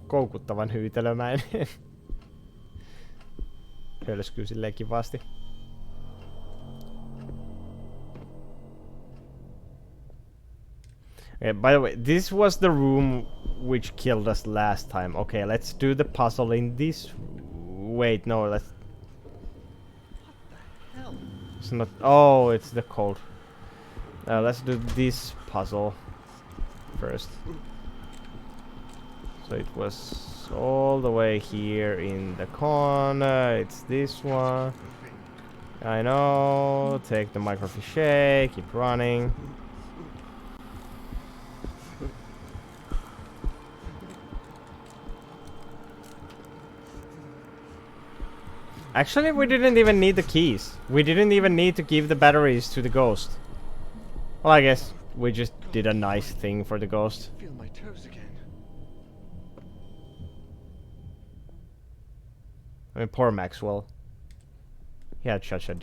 Koukuttavan hyytelömäinen. Hölskyy silleen kivasti. Okay, by the way, this was the room which killed us last time. Okay, let's do the puzzle in this... Wait, no, let's... What the hell? It's not... Oh, it's the cold. Let's do this puzzle first. So it was all the way here in the corner. It's this one. I know. Take the microfiche. Keep running. Actually, we didn't even need the keys. We didn't even need to give the batteries to the ghost. Well, I guess we just did a nice thing for the ghost. Feel my toes again. I mean, poor Maxwell. He had such a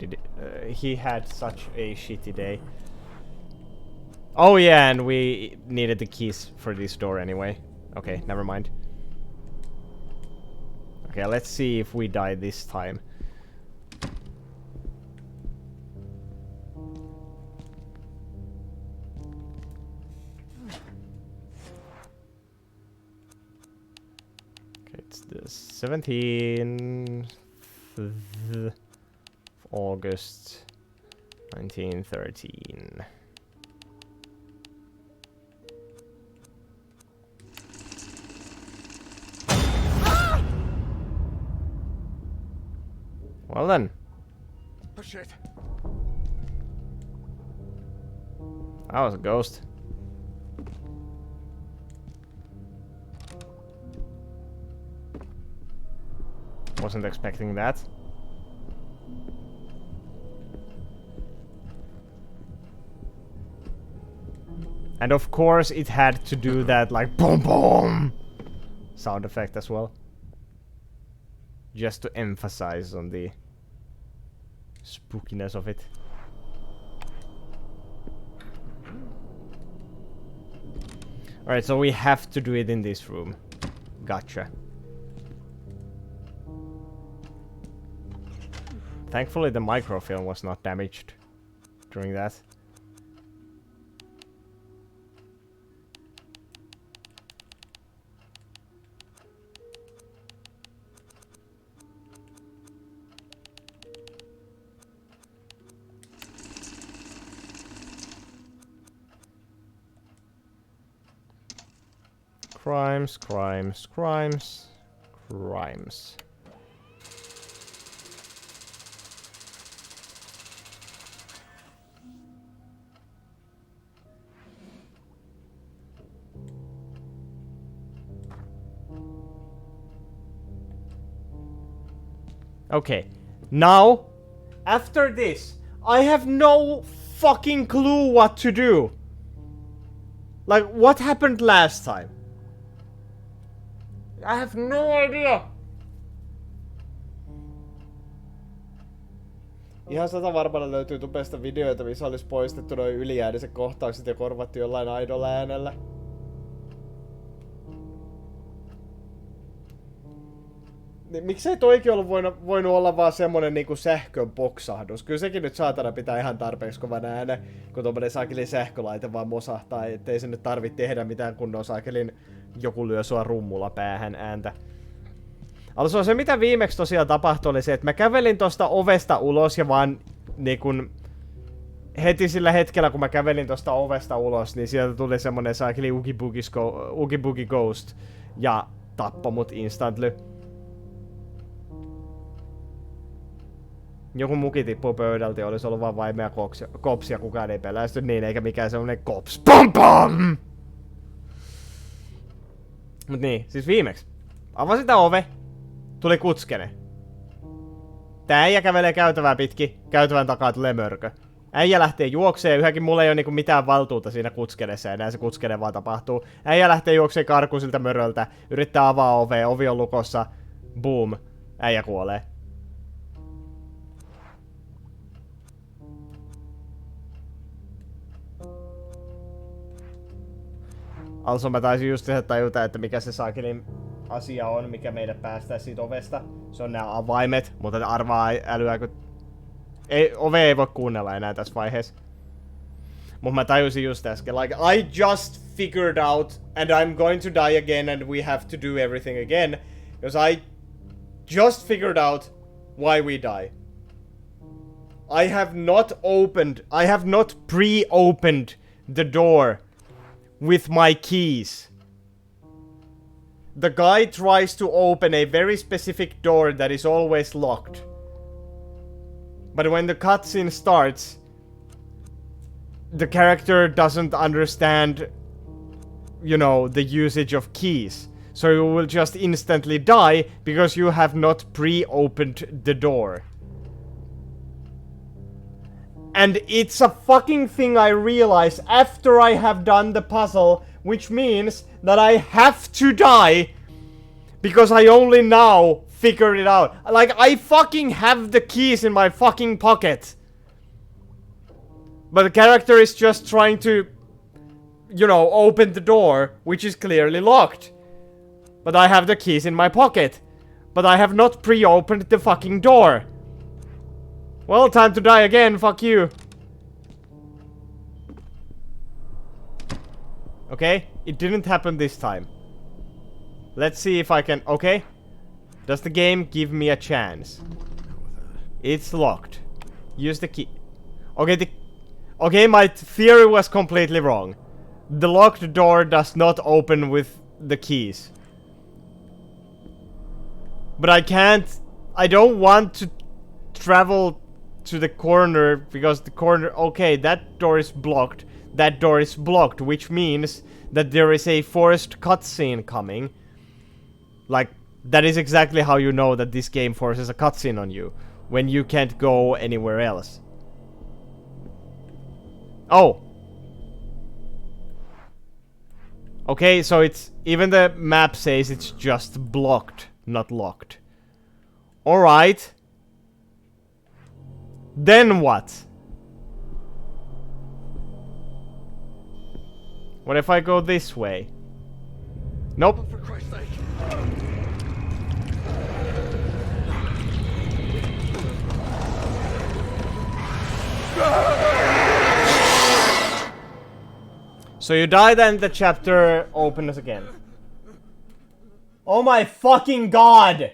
he had such a shitty day. Oh yeah, and we needed the keys for this door anyway. Okay, never mind. Okay, let's see if we die this time. Okay, it's the 17th of August 1913. Well then. Oh shit. That was a ghost. Wasn't expecting that. And of course it had to do that like boom boom sound effect as well. Just to emphasize on the spookiness of it. Alright, so we have to do it in this room. Gotcha. Thankfully the microfilm was not damaged during that. Crimes, crimes, crimes, crimes. Okay, now, after this, I have no fucking clue what to do. Like, what happened last time? I have no idea. Ihan 100 varmana löytyy tubesta videoita, missä olisi poistettu noin yliääniset kohtaukset ja korvattu jollain idol-äänellä. Niin miksei toikin ollut voinut olla vaan semmonen niinku sähkön poksahdus? Kyllä sekin nyt saatana pitää ihan tarpeeksi kovan äänen, kun tommonen saakelin sähkölaite vaan mosahtaa, ettei se nyt tarvitse tehdä mitään kunnon saakelin joku lyö sua rummulla päähän ääntä. Also se mitä viimeksi tosiaan tapahtui oli se, että mä kävelin tosta ovesta ulos ja vaan niinkun heti sillä hetkellä kun mä kävelin tosta ovesta ulos, niin sieltä tuli semmonen saakeli Oogie Boogie Ghost. Ja tappoi mut instantly. Joku muki tippuu pöydältä ja olisi ollut vaan vaimea kops ja kukaan ei pelästy niin, eikä mikään semmonen kops. POM POM! Mut niin, siis viimeksi. Avasin tää ove. Tuli kutskene. Tää äijä kävelee käytävää pitki. Käytävän takaa tulee mörkö. Äijä lähtee juokseen. Yhäkin mulla ei oo niinku mitään valtuutta siinä kutskenessa. Ja näin se kutskene vaan tapahtuu. Äijä lähtee juokseen karkuun siltä möröltä. Yrittää avaa ovea. Ovi on lukossa. Boom. Äijä kuolee. Also mä taisin just tajuta, että mikä se saakelin asia on, mikä meidät päästää siitä ovesta. Se on nämä avaimet, mutta arvaa älyääkö... Ei, ove ei voi kuunnella enää tässä vaiheessa. Mut mä tajusin just äsken, like, I just figured out, and I'm going to die again, and we have to do everything again. Because I just figured out why we die. I have not pre-opened the door with my keys. The guy tries to open a very specific door that is always locked. But when the cutscene starts, the character doesn't understand, you know, the usage of keys. So you will just instantly die because you have not pre-opened the door. And it's a fucking thing I realize after I have done the puzzle, which means that I have to die because I only now figured it out. Like, I fucking have the keys in my fucking pocket. But the character is just trying to, you know, open the door, which is clearly locked. But I have the keys in my pocket. But I have not pre-opened the fucking door. Well, time to die again, fuck you. Okay, it didn't happen this time. Let's see if I can... Okay. Does the game give me a chance? It's locked. Use the key. Okay, okay, my theory was completely wrong. The locked door does not open with the keys. But I can't... I don't want to travel to the corner because the corner... Okay, that door is blocked. That door is blocked, which means that there is a forced cutscene coming. Like, that is exactly how you know that this game forces a cutscene on you. When you can't go anywhere else. Oh! Okay, so it's... Even the map says it's just blocked, not locked. Alright. Then what? What if I go this way? Nope. For Christ's sake. So you die, then the chapter opens again. Oh my fucking god!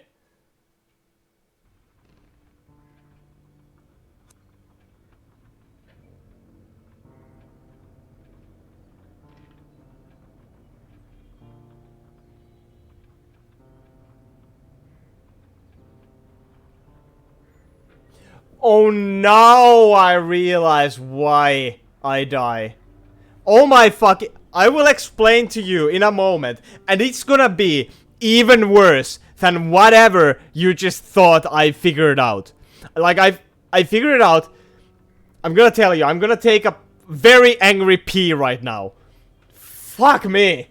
Oh, now I realize why I die. Oh my fucking... I will explain to you in a moment. And it's gonna be even worse than whatever you just thought I figured out. Like, I figured it out. I'm gonna tell you, I'm gonna take a very angry pee right now. Fuck me.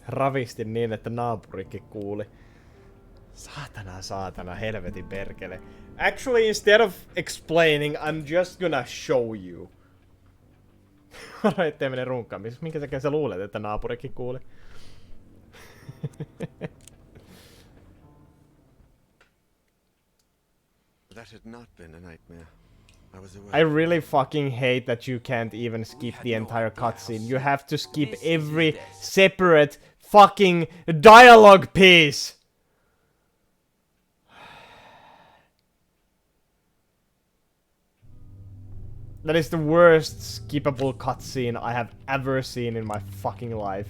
Ravistin niin, että naapurikin kuuli. Saatana, helvetin perkele. Actually, instead of explaining, I'm just gonna show you. Varo ettei mene runkkaamisessa. Minkä takia sä luulet, että naapurikin kuuli? That had not been a nightmare. I was aware. I really fucking hate that you can't even skip the entire cutscene. You have to skip every separate fucking dialogue piece! That is the worst skippable cutscene I have ever seen in my fucking life.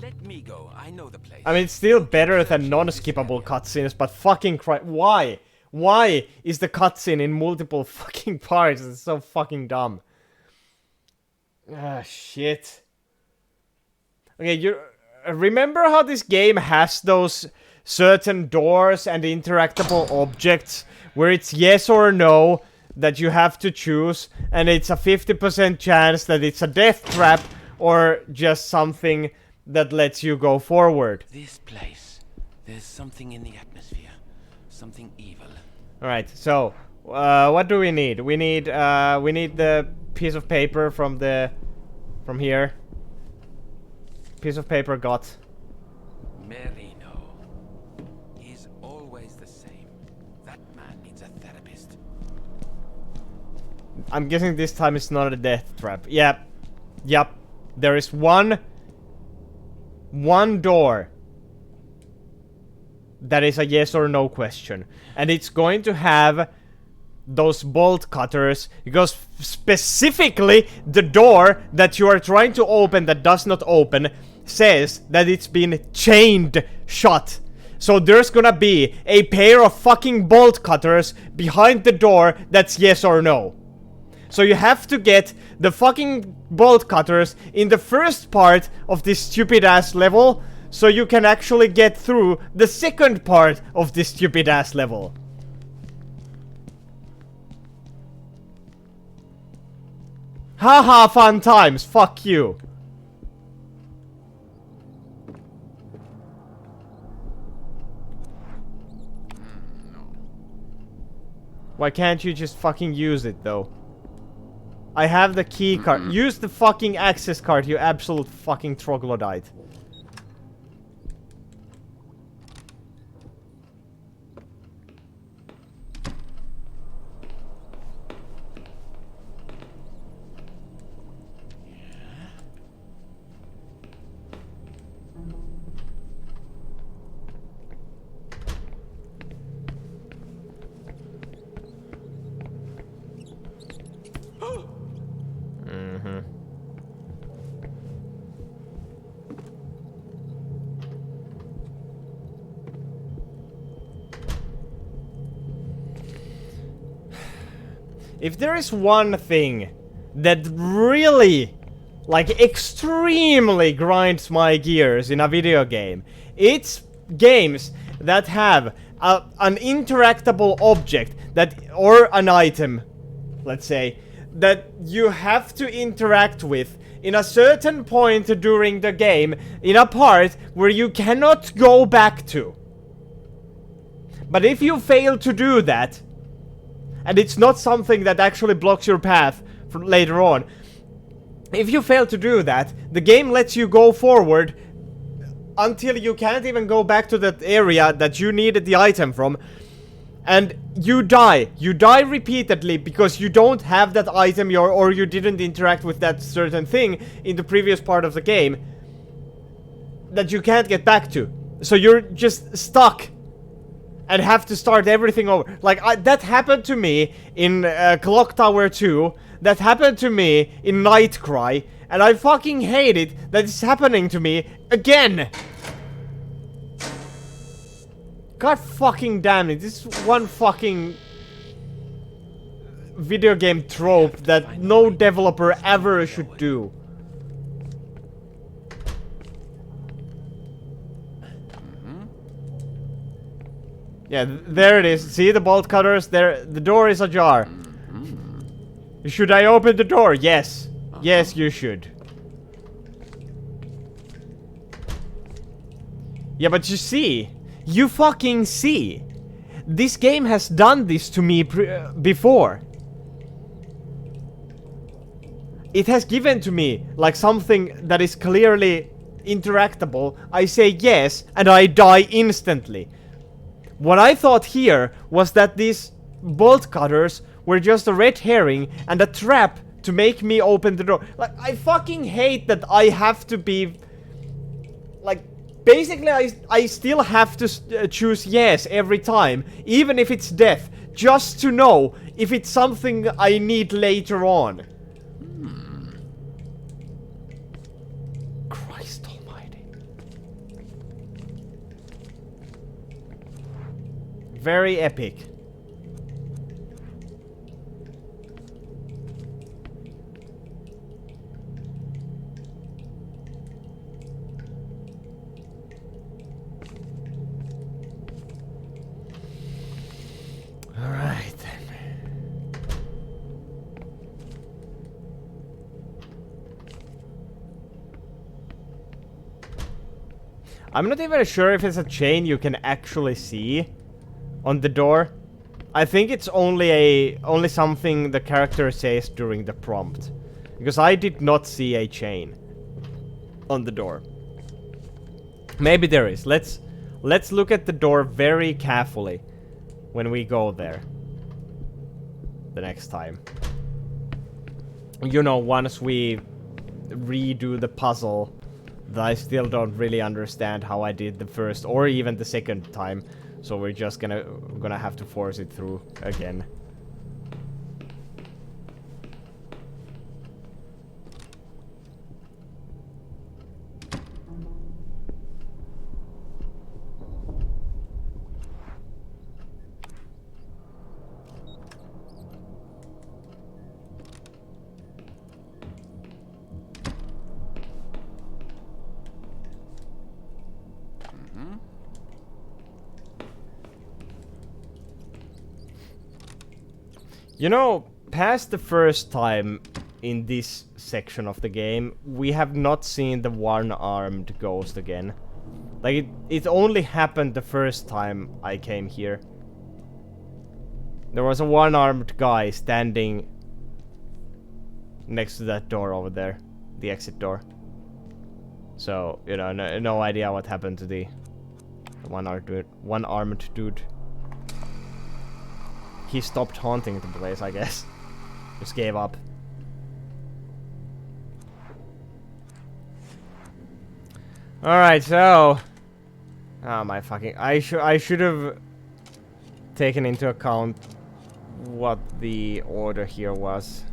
Let me go. I know the place. I mean, it's still better than non-skippable cutscenes, but fucking why? Why is the cutscene in multiple fucking parts? It's so fucking dumb. Ah, shit. Okay, you remember how this game has those certain doors and interactable objects where it's yes or no that you have to choose, and it's a 50% chance that it's a death trap or just something that lets you go forward. This place. There's something in the atmosphere. Something evil. Alright, so what do we need? We need the piece of paper from here. Piece of paper got. Merino. He's always the same. That man needs a therapist. I'm guessing this time it's not a death trap. Yep. There is one door that is a yes or no question, and it's going to have those bolt cutters, because specifically the door that you are trying to open that does not open says that it's been chained shut. So there's gonna be a pair of fucking bolt cutters behind the door that's yes or no. So you have to get the fucking bolt cutters in the first part of this stupid ass level, so you can actually get through the second part of this stupid ass level. Haha, fun times, fuck you. Why can't you just fucking use it though? I have the key card. Use the fucking access card, you absolute fucking troglodyte. If there is one thing that really, like, extremely grinds my gears in a video game, it's games that have an interactable object that, or an item, let's say, that you have to interact with in a certain point during the game, in a part where you cannot go back to. But if you fail to do that, and it's not something that actually blocks your path for later on, if you fail to do that, the game lets you go forward until you can't even go back to that area that you needed the item from, and you die. You die repeatedly because you don't have that item or you didn't interact with that certain thing in the previous part of the game that you can't get back to. So you're just stuck and have to start everything over. Like, that happened to me in Clock Tower 2. That happened to me in Nightcry. And I fucking hate it that it's happening to me again. God fucking damn it. This is one fucking video game trope that no developer ever should do. Yeah, there it is. See the bolt cutters? There, the door is ajar. Should I open the door? Yes. Yes, you should. Yeah, but you see. You fucking see. This game has done this to me before. It has given to me, like, something that is clearly interactable. I say yes, and I die instantly. What I thought here was that these bolt cutters were just a red herring and a trap to make me open the door. Like, I fucking hate that I have to be... Like, basically I still have to choose yes every time, even if it's death, just to know if it's something I need later on. Christ almighty. Very epic. Alright then. I'm not even sure if it's a chain you can actually see on the door. I think it's only something the character says during the prompt. Because I did not see a chain on the door. Maybe there is. Let's look at the door very carefully when we go there the next time. You know, once we redo the puzzle that I still don't really understand how I did the first or even the second time, so we're just gonna have to force it through again. You know, past the first time in this section of the game, we have not seen the one-armed ghost again. Like, it only happened the first time I came here. There was a one-armed guy standing next to that door over there. The exit door. So, you know, no idea what happened to the one-armed dude. He stopped haunting the place, I guess. Just gave up. Alright, so... Oh my fucking... I should have taken into account what the order here was.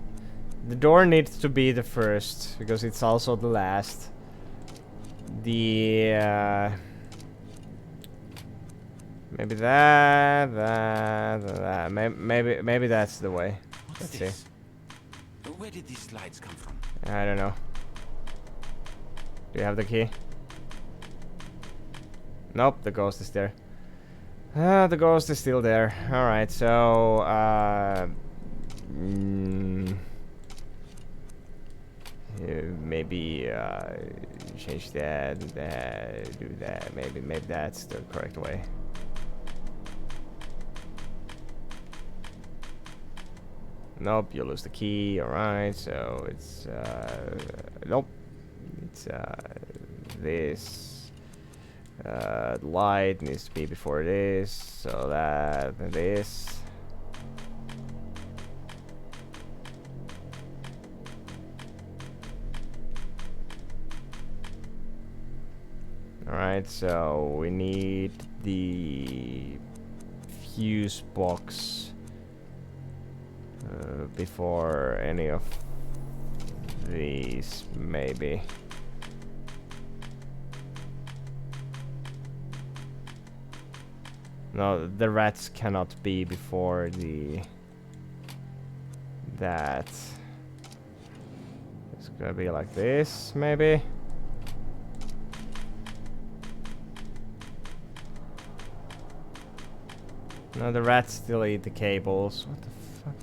The door needs to be the first, because it's also the last. The... Maybe that. Maybe that's the way. What's Let's see. Where did these slides come from? I don't know. Do you have the key? Nope, the ghost is there. The ghost is still there. Alright, so... maybe change that, do that. Maybe that's the correct way. Nope, you lose the key. Alright, so it's nope. It's this. The light needs to be before this, so that and this. Alright, so we need the fuse box before any of these, maybe. No, the rats cannot be before that. It's gonna be like this, maybe. No, the rats still eat the cables. What the fuck?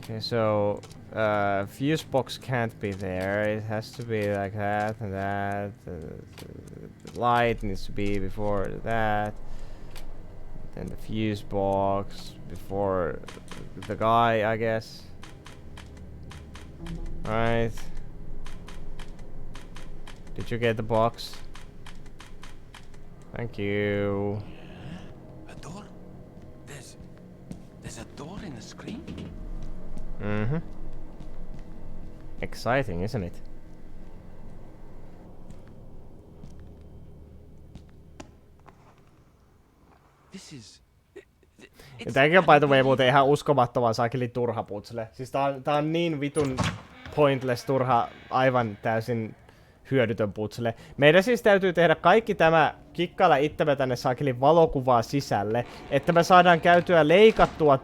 Okay, so fuse box can't be there. It has to be like that and that. The light needs to be before that. Then the fuse box before the guy, I guess. Right. Did you get the box? Thank you. A door? There's a door in the screen? Mm-hmm. Exciting, isn't it? This is... Ja tääkin on by the way muuten ihan uskomattoman sakeli turha putsle. Siis tää on niin vitun pointless, turha, aivan täysin hyödytön putsle. Meidän siis täytyy tehdä kaikki tämä, kikkailla itsemme tänne saakelin valokuvaa sisälle, että me saadaan käytyä leikattua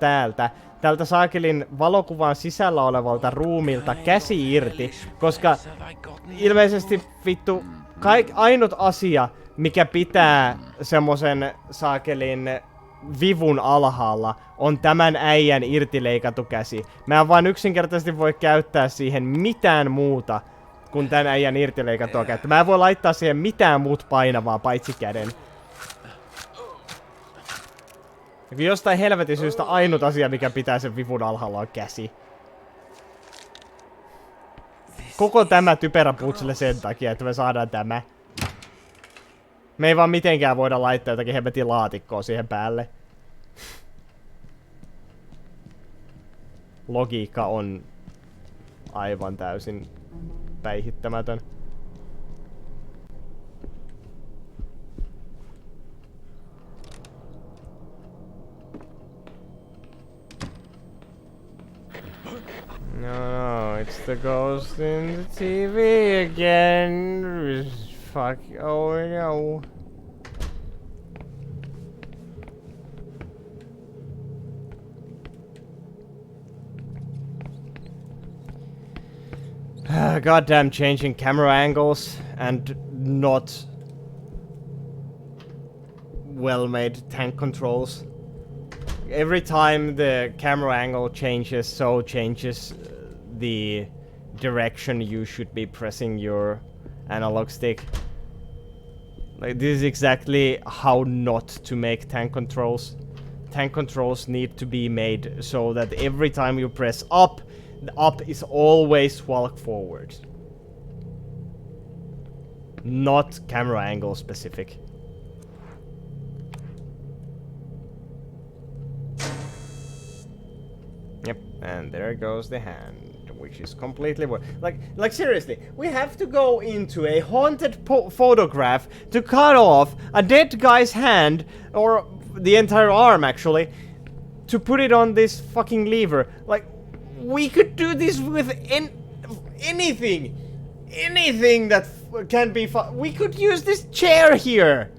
tältä saakelin valokuvan sisällä olevalta ruumilta käsi irti, koska ilmeisesti vittu ainut asia, mikä pitää semmosen saakelin vivun alhaalla, on tämän äijän irtileikattu käsi. Mä en vaan yksinkertaisesti voi käyttää siihen mitään muuta kuin tän äijän irtileikattua kättä. Mä en voi laittaa siihen mitään muut painavaa paitsi käden. Ja jostain helvetin syystä ainut asia, mikä pitää sen vivun alhaalla, on käsi. Koko tämä typerä putsle sen takia, että me saadaan tämä. Me ei vaan mitenkään voida laittaa jotakin hemmetin laatikkoa siihen päälle. Logiikka on aivan täysin päihittämätön. No, it's the ghost in the TV again. Fuck, oh no. Goddamn changing camera angles and not well-made tank controls. Every time the camera angle changes, so changes the direction you should be pressing your analog stick. Like, this is exactly how not to make tank controls. Tank controls need to be made so that every time you press up, the up is always walk forward. Not camera angle specific. Yep, and there goes the hand, which is completely like seriously, we have to go into a haunted photograph to cut off a dead guy's hand, or the entire arm actually, to put it on this fucking lever. Like, we could do this with anything that can be we could use this chair here.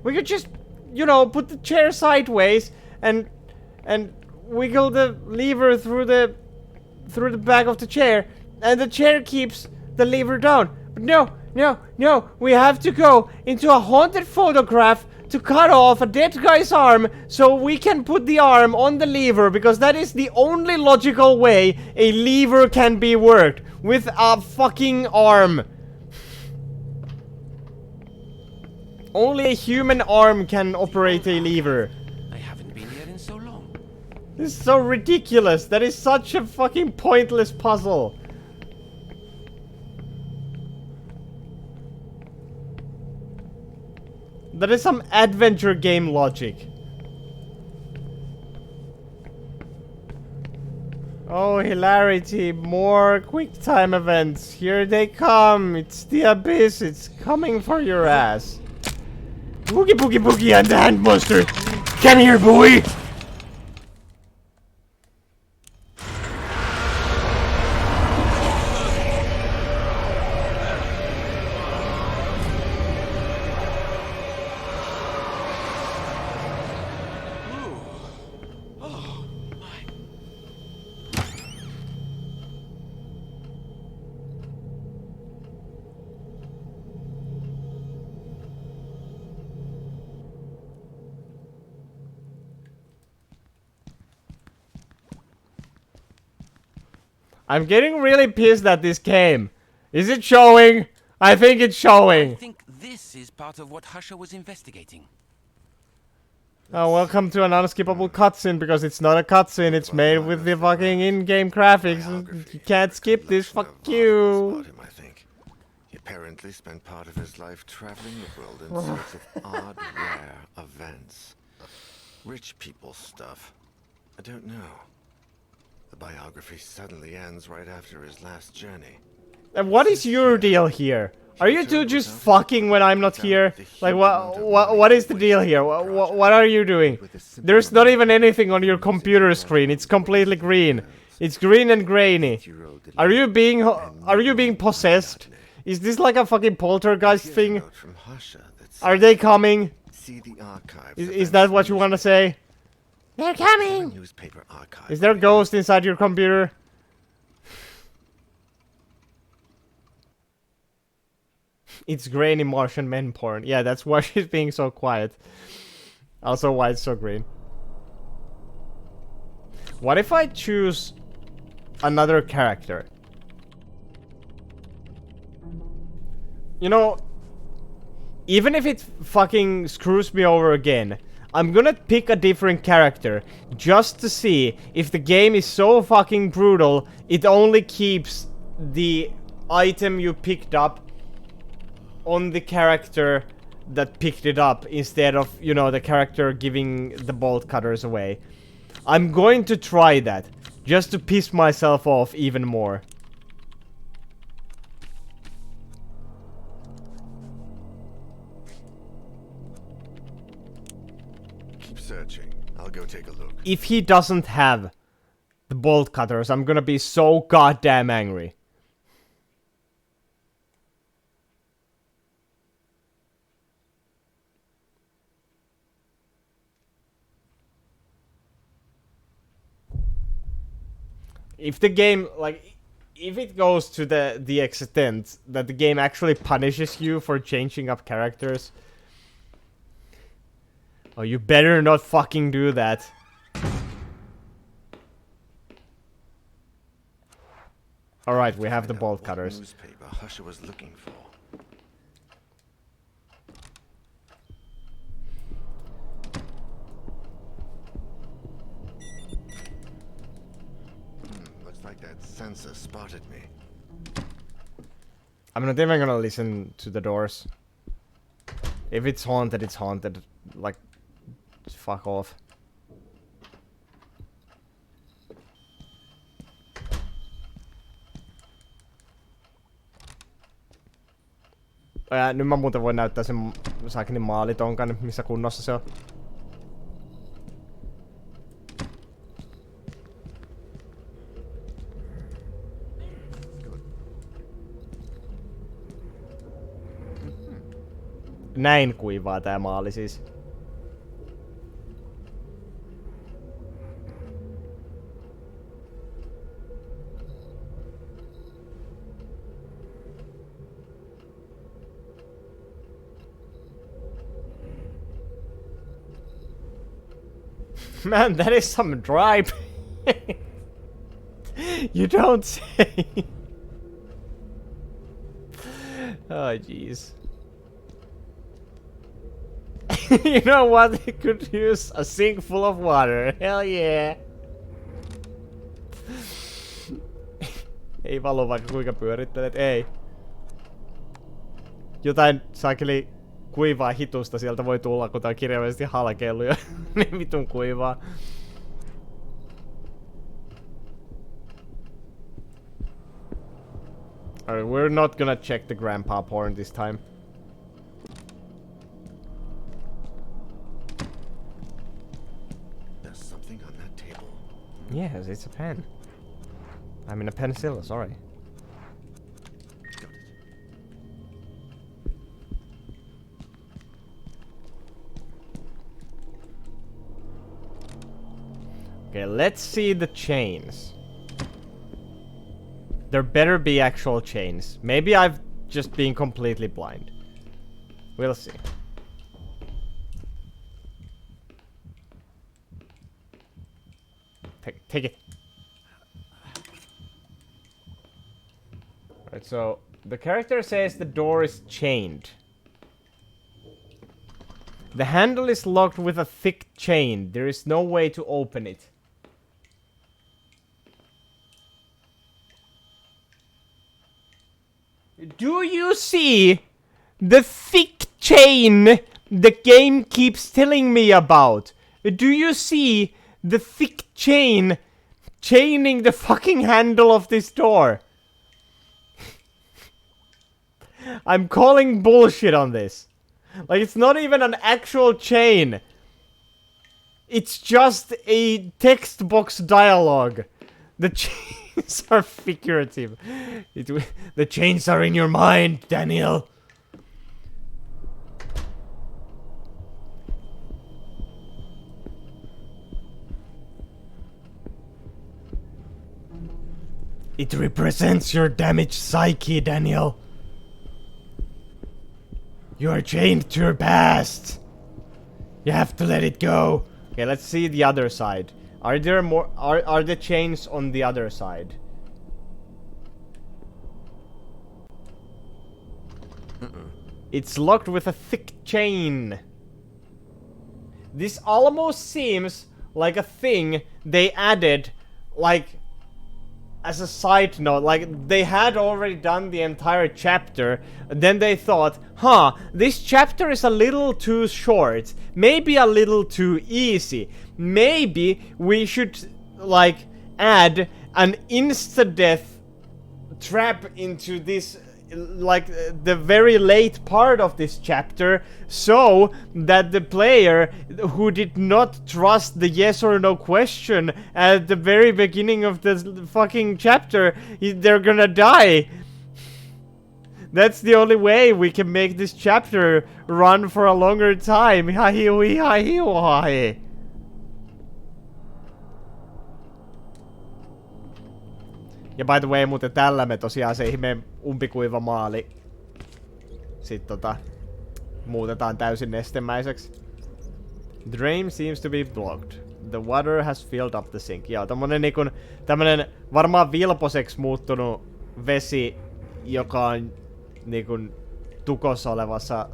We could just, you know, put the chair sideways and wiggle the lever through the back of the chair, and the chair keeps the lever down. But no, we have to go into a haunted photograph to cut off a dead guy's arm so we can put the arm on the lever, because that is the only logical way a lever can be worked, with a fucking arm. Only a human arm can operate a lever. I haven't been here in so long. This is so ridiculous. That is such a fucking pointless puzzle. That is some adventure game logic. Oh, hilarity. More quick time events. Here they come. It's the abyss. It's coming for your ass. Boogie boogie boogie and the hand monster. Come here, boy. I'm getting really pissed at this game. Is it showing? I think it's I showing. think this is part of what Husher was investigating. Oh, welcome to an unskippable cutscene because it's not a cutscene. It's made with the fucking in-game graphics. You can't skip this. Fuck you. About him, I think. He apparently spent part of his life traveling the world in search of odd, rare events. Rich people stuff. I don't know. The biography suddenly ends right after his last journey. And what is your deal here? Are you two just fucking when I'm not here? Like, what is the deal here? What are you doing? There's not even anything on your computer screen. It's completely green. It's green and grainy. Are you being possessed? Is this like a fucking poltergeist thing? Are they coming? Is that what you want to say? They're coming! Newspaper archive. Is there a ghost inside your computer? It's grainy Martian men porn. Yeah, that's why she's being so quiet. Also why it's so green. What if I choose another character? You know, even if it fucking screws me over again, I'm gonna pick a different character just to see if the game is so fucking brutal it only keeps the item you picked up on the character that picked it up instead of, you know, the character giving the bolt cutters away. I'm going to try that just to piss myself off even more. Keep searching. I'll go take a look. If he doesn't have the bolt cutters, I'm gonna be so goddamn angry. If the game, like, if it goes to the extent that the game actually punishes you for changing up characters, oh, you better not fucking do that. Alright, we have the bolt cutters. Newspaper Husher was looking for. Looks like that sensor spotted me. I'm not even gonna listen to the doors. If it's haunted, it's haunted. Like, fuck off. Nyt mä muuten voin näyttää sen saakinin maalitonkan, missä kunnossa se on. Näin kuivaa tää maali siis. Man, that is some dry paint. You don't say. Oh, jeez. You know what? They could use a sink full of water. Hell yeah. Ei valu vaikka kuinka pyörittelet. Ei. Jotain saakeli kuivaa hitusta sieltä voi tulla, kun tää on kirjaimellisesti halkeillut jo. Niin vitun kuivaa. Alright, we're not gonna check the grandpa porn this time. There's something on that table. Yes, it's a pen. I mean a penicillin, sorry. Got it. Okay, let's see the chains. There better be actual chains. Maybe I've just been completely blind. We'll see. Take it. Alright, so the character says the door is chained. The handle is locked with a thick chain. There is no way to open it. Do you see the thick chain the game keeps telling me about? Do you see the thick chain chaining the fucking handle of this door? I'm calling bullshit on this. Like, it's not even an actual chain. It's just a text box dialogue. The chains are figurative. The chains are in your mind, Daniel. It represents your damaged psyche, Daniel. You are chained to your past. You have to let it go. Okay, let's see the other side. Are there more? Are the chains on the other side? It's locked with a thick chain. This almost seems like a thing they added, like, as a side note. Like, they had already done the entire chapter, and then they thought, huh, this chapter is a little too short, maybe a little too easy. Maybe we should, like, add an insta-death trap into this, like, the very late part of this chapter, so that the player who did not trust the yes or no question at the very beginning of the fucking chapter, they're gonna die. That's the only way we can make this chapter run for a longer time. Ja by the way, muuten tällä me tosiaan se ihme umpikuiva maali sit muutetaan täysin nestemäiseksi. Drain seems to be blocked. The water has filled up the sink. Joo, tämmönen varmaan vilposeks muuttunut vesi, joka on niinkun tukossa olevassa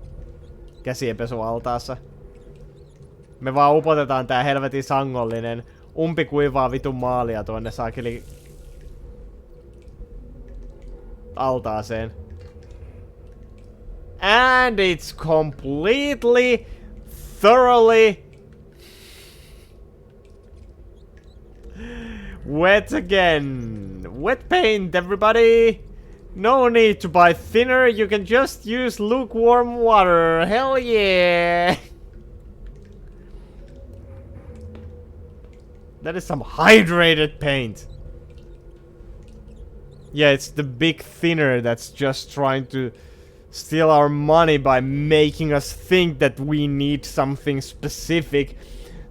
käsienpesualtaassa. Me vaan upotetaan tää helvetin sangollinen umpikuivaa vitun maalia tuonne saakeli altaaseen. And it's completely, thoroughly wet again. Wet paint, everybody. No need to buy thinner. You can just use lukewarm water. Hell yeah. That is some hydrated paint. Yeah, it's the big thinner that's just trying to steal our money by making us think that we need something specific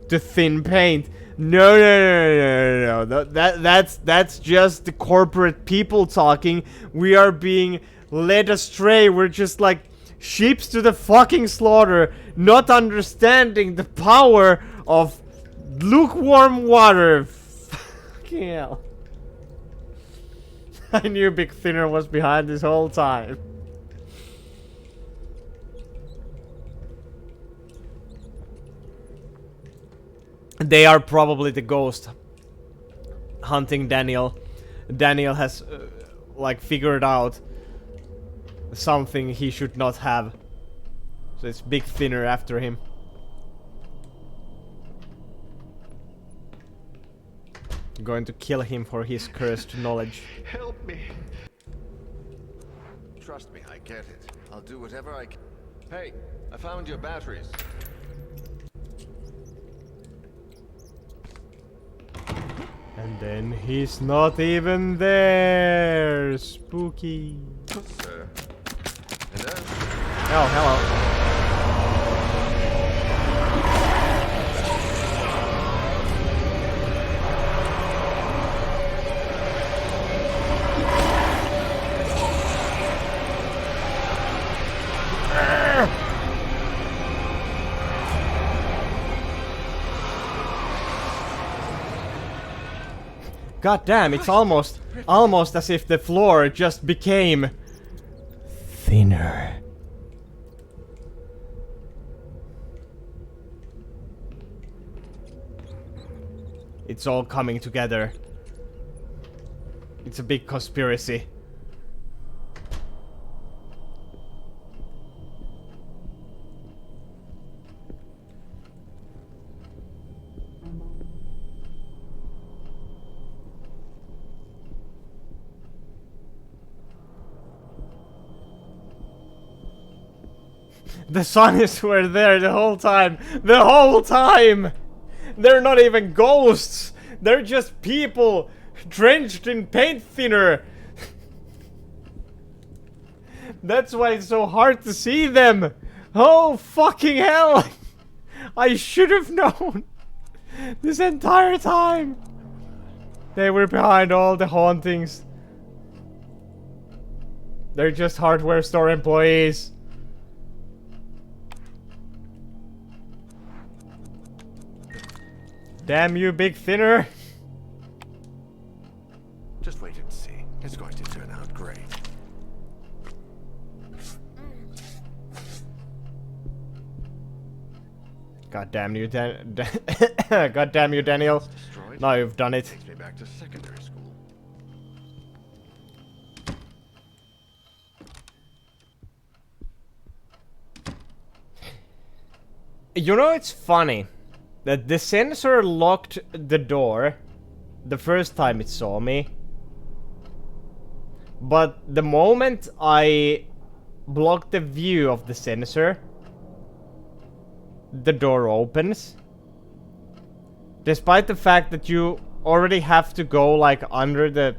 to thin paint. No. That's just the corporate people talking. We are being led astray. We're just like sheep to the fucking slaughter, not understanding the power of lukewarm water. Fucking hell. I knew Big Thinner was behind this whole time. They are probably the ghost hunting Daniel. Daniel has, like, figured out something he should not have. So it's Big Thinner after him. Going to kill him for his cursed knowledge. Help me. Trust me, I get it. I'll do whatever I can. Hey, I found your batteries. And then he's not even there. Spooky. Sir. Hello? Oh, hello. God damn, it's almost as if the floor just became thinner. It's all coming together. It's a big conspiracy. The Sunnies were there the whole time. The whole time! They're not even ghosts. They're just people drenched in paint thinner. That's why it's so hard to see them. Oh, fucking hell. I should have known. This entire time. They were behind all the hauntings. They're just hardware store employees. Damn you, big thinner. Just wait and see. It's going to turn out great. God damn you, God damn you, Daniel. Destroyed. Now you've done it. Takes me back to secondary school. You know, it's funny that the sensor locked the door the first time it saw me. But the moment I blocked the view of the sensor, the door opens. Despite the fact that you already have to go like under the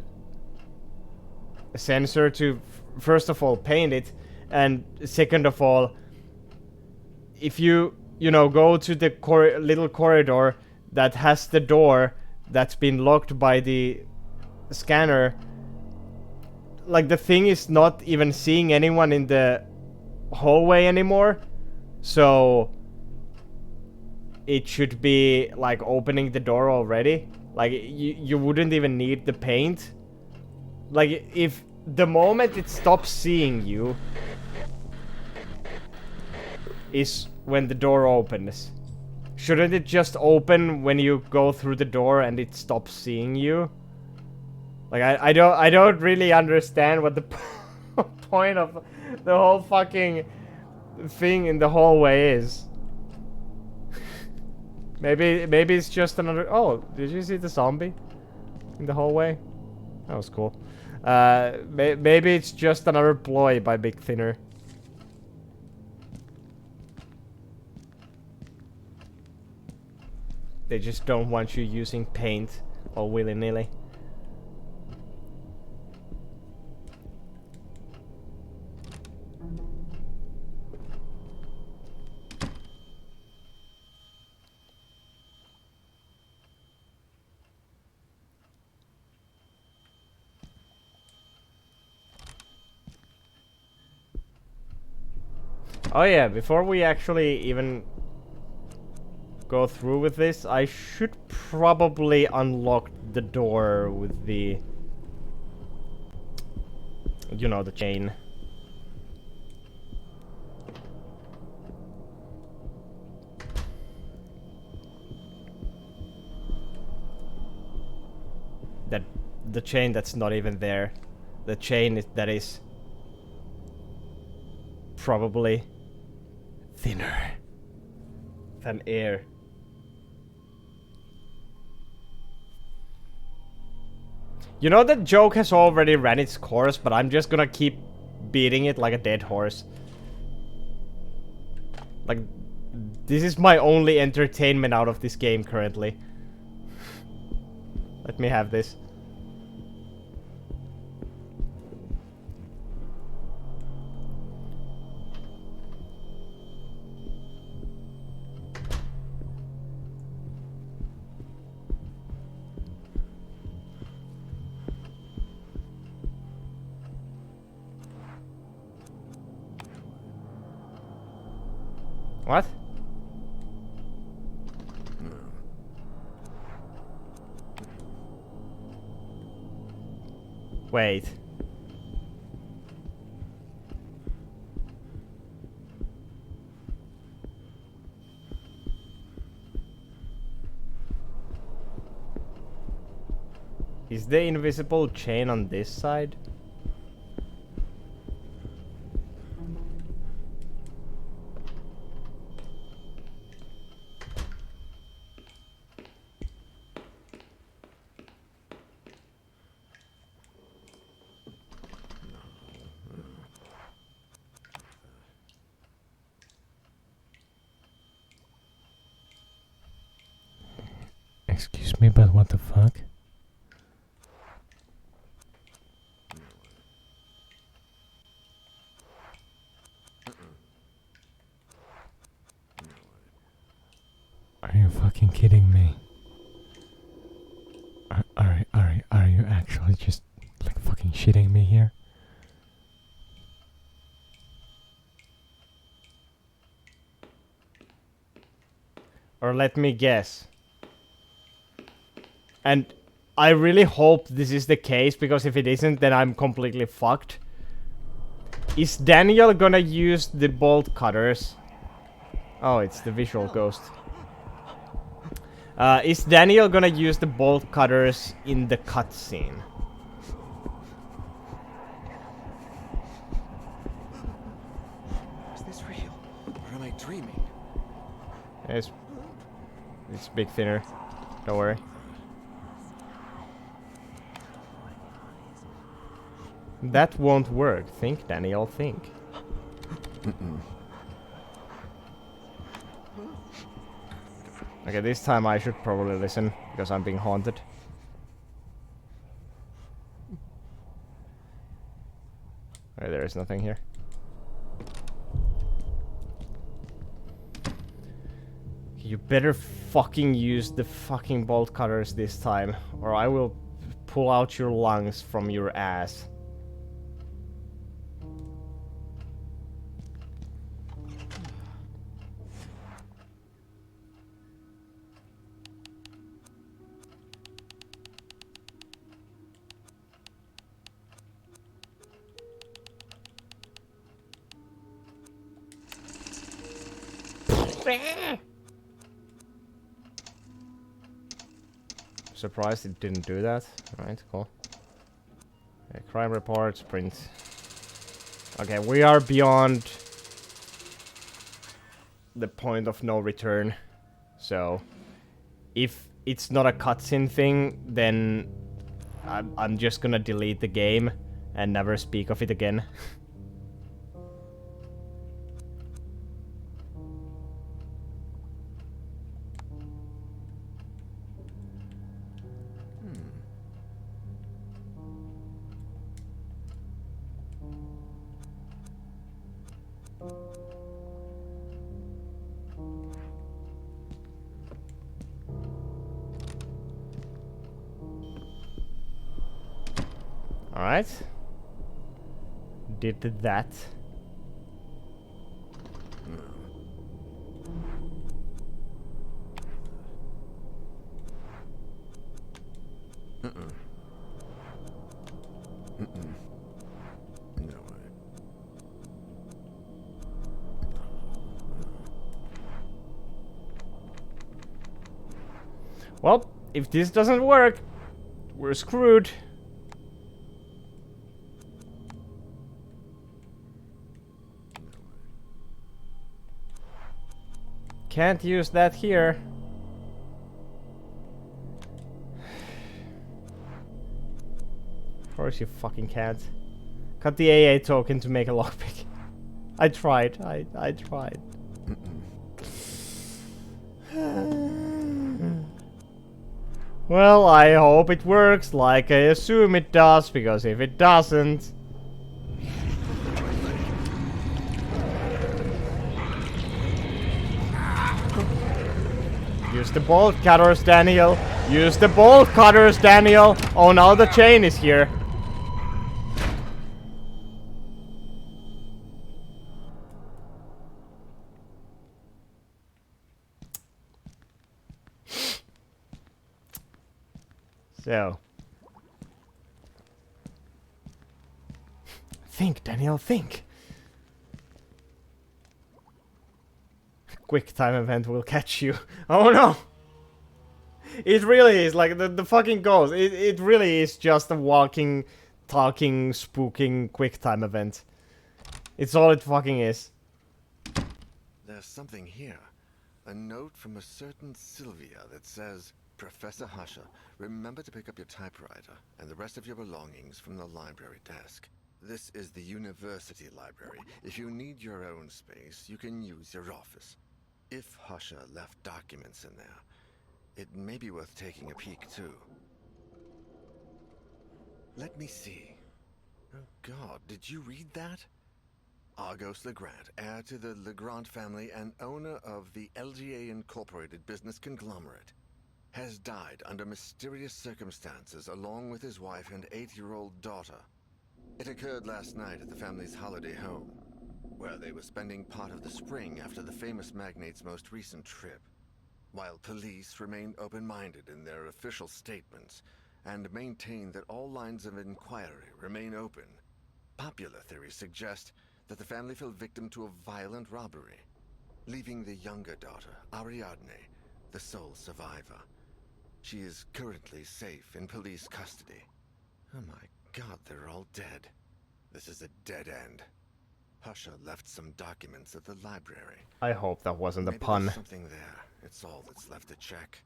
sensor to first of all paint it, and second of all, if you know, go to the little corridor that has the door that's been locked by the scanner, like the thing is not even seeing anyone in the hallway anymore, so it should be like opening the door already. Like you wouldn't even need the paint. Like if the moment it stops seeing you is when the door opens. Shouldn't it just open when you go through the door and it stops seeing you? Like I don't really understand what the point of the whole fucking thing in the hallway is. Maybe it's just another. Oh, did you see the zombie in the hallway? That was cool. Maybe it's just another ploy by Big Thinner. They just don't want you using paint all willy-nilly. Oh yeah, before we actually even go through with this, I should probably unlock the door with the, you know, the chain. That the chain that's not even there. The chain that is probably thinner than air. You know that joke has already ran its course, but I'm just gonna keep beating it like a dead horse. Like, this is my only entertainment out of this game currently. Let me have this. What? Wait. Is the invisible chain on this side? Excuse me, but what the fuck? Are you fucking kidding me? Are you actually just like fucking shitting me here? Or let me guess. And I really hope this is the case, because if it isn't, then I'm completely fucked. Is Daniel gonna use the bolt cutters? Oh, it's the visual ghost. Is Daniel gonna use the bolt cutters in the cutscene? Is this real? Or am I dreaming? It's a bit thinner. Don't worry. That won't work. Think, Daniel, think. Okay, this time I should probably listen, because I'm being haunted. Okay, there is nothing here. You better fucking use the fucking bolt cutters this time, or I will pull out your lungs from your ass. Surprised it didn't do that. Alright, cool. Okay, crime report, sprint. Okay, we are beyond the point of no return. So, if it's not a cutscene thing, then I'm just gonna delete the game and never speak of it again. Alright. Did that. No way. Well, if this doesn't work, we're screwed. Can't use that here. Of course you fucking can't. Cut the AA token to make a lockpick. I tried. I tried. Well, I hope it works like I assume it does, because if it doesn't... Use the bolt cutters, Daniel! Use the bolt cutters, Daniel! Oh, now the chain is here. So. Think, Daniel, think. Quick time event will catch you. Oh no! It really is, like, the fucking ghost. It really is just a walking, talking, spooking quick time event. It's all it fucking is. There's something here. A note from a certain Sylvia that says, Professor Husher, remember to pick up your typewriter and the rest of your belongings from the library desk. This is the university library. If you need your own space, you can use your office. If Husher left documents in there, it may be worth taking a peek too. Let me see. Oh God, did you read that? Argos Legrand, heir to the Legrand family and owner of the LGA Incorporated business conglomerate, has died under mysterious circumstances along with his wife and 8-year-old daughter. It occurred last night at the family's holiday home, where they were spending part of the spring after the famous magnate's most recent trip. While police remain open-minded in their official statements and maintain that all lines of inquiry remain open, popular theories suggest that the family fell victim to a violent robbery, leaving the younger daughter, Ariadne, the sole survivor. She is currently safe in police custody. Oh my God, they're all dead. This is a dead end. Husher left some documents at the library. I hope that wasn't a Maybe pun. there's something there. It's all that's left to check.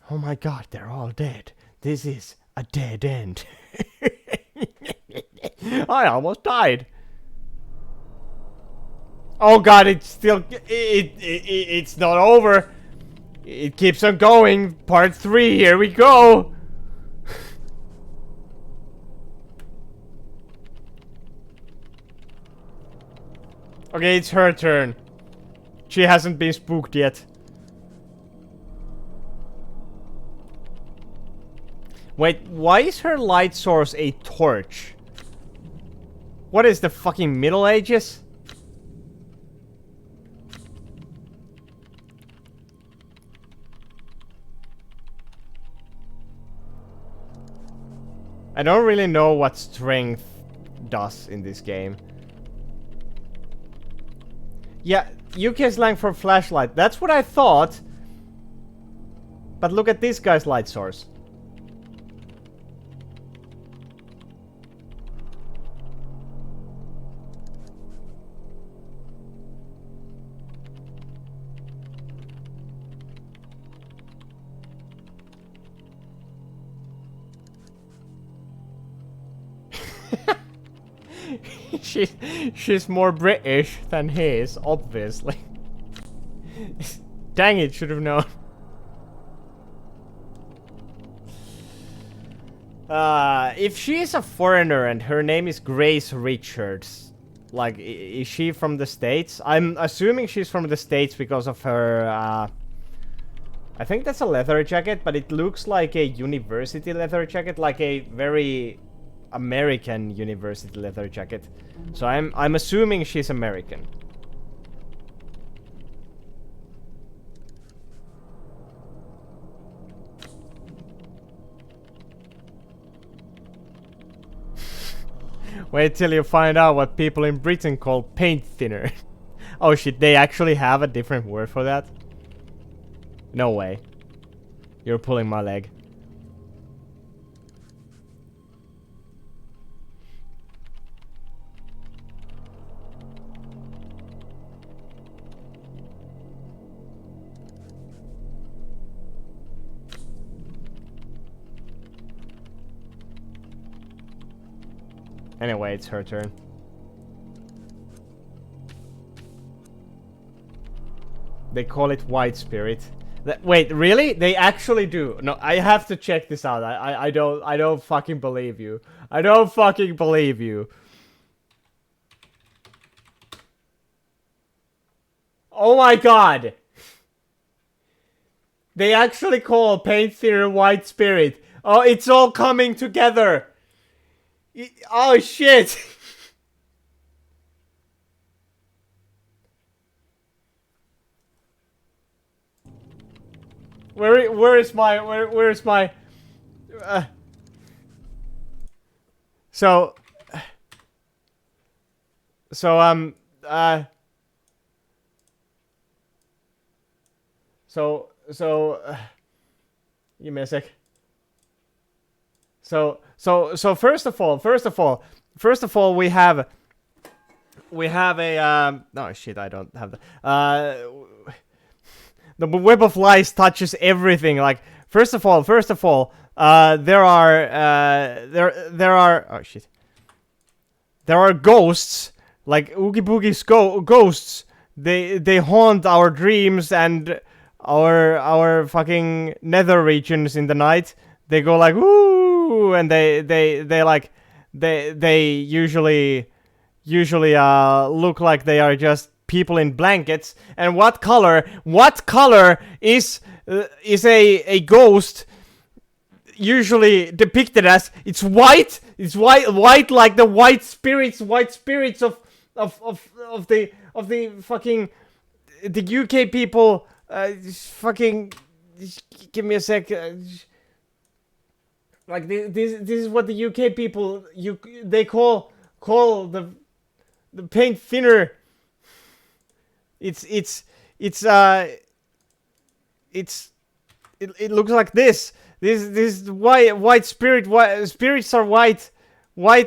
Oh my God, they're all dead. This is a dead end. I almost died. Oh God, it's still it's not over. It keeps on going. Part 3, here we go. Okay, it's her turn. She hasn't been spooked yet. Wait, why is her light source a torch? What is the fucking Middle Ages? I don't really know what strength does in this game. Yeah, UK slang for flashlight. That's what I thought. But look at this guy's light source. She's more British than his, obviously. Dang it, should have known. If she's a foreigner and her name is Grace Richards, like, is she from the States? I'm assuming she's from the States because of her, I think that's a leather jacket, but it looks like a university leather jacket, like a very American university leather jacket. So I'm assuming she's American. Wait till you find out what people in Britain call paint thinner. Oh shit, they actually have a different word for that? No way. You're pulling my leg. Anyway, it's her turn. They call it white spirit. Wait, really? They actually do? No, I have to check this out. I don't fucking believe you. I don't fucking believe you. Oh my God. They actually call paint thinner white spirit. Oh, it's all coming together. Oh shit! where is my so so give me a sec. So first of all, we have a oh shit, I don't have the web of lies touches everything. Like first of all, there are oh shit, there are ghosts, like Oogie Boogie's ghosts. They haunt our dreams and our fucking nether regions in the night. They go like ooh, and they usually look like they are just people in blankets. And what color is a ghost usually depicted as? It's white like the white spirits of the fucking the UK people. Fucking give me a sec. Like this is what the UK people they call the paint thinner. It looks like this. This white spirits are white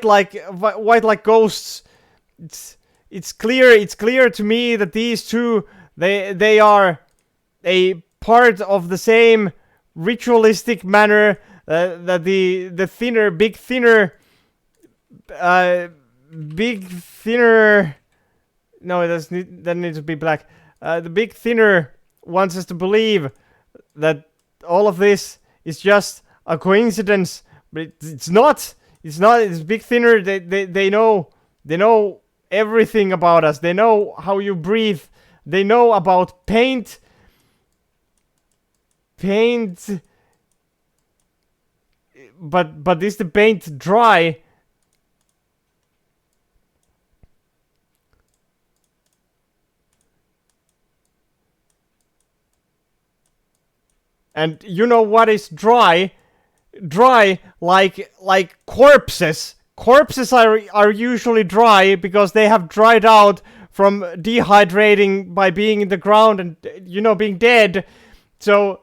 like ghosts. It's clear to me that these two they are a part of the same ritualistic manner that the big thinner no, that needs to be black. The big thinner wants us to believe that all of this is just a coincidence, but it's not. It's big thinner. They know everything about us. They know how you breathe. They know about paint. But is the paint dry? And you know what is dry? Dry like corpses. Corpses are usually dry because they have dried out from dehydrating by being in the ground and being dead. So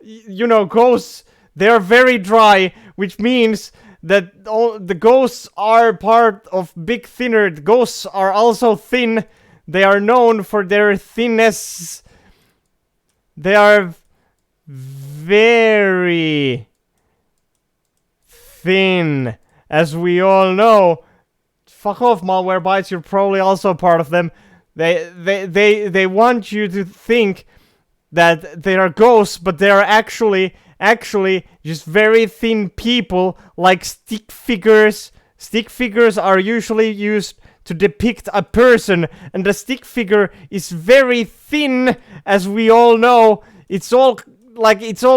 ghosts, they're very dry, which means that all the ghosts are part of big thinner. The ghosts are also thin. They are known for their thinness. They are very thin, as we all know. Fuck off, Malware Bytes, you're probably also part of them. They want you to think that they are ghosts, but they are actually just very thin people, like stick figures. Stick figures are usually used to depict a person, and the stick figure is very thin, as we all know. It's all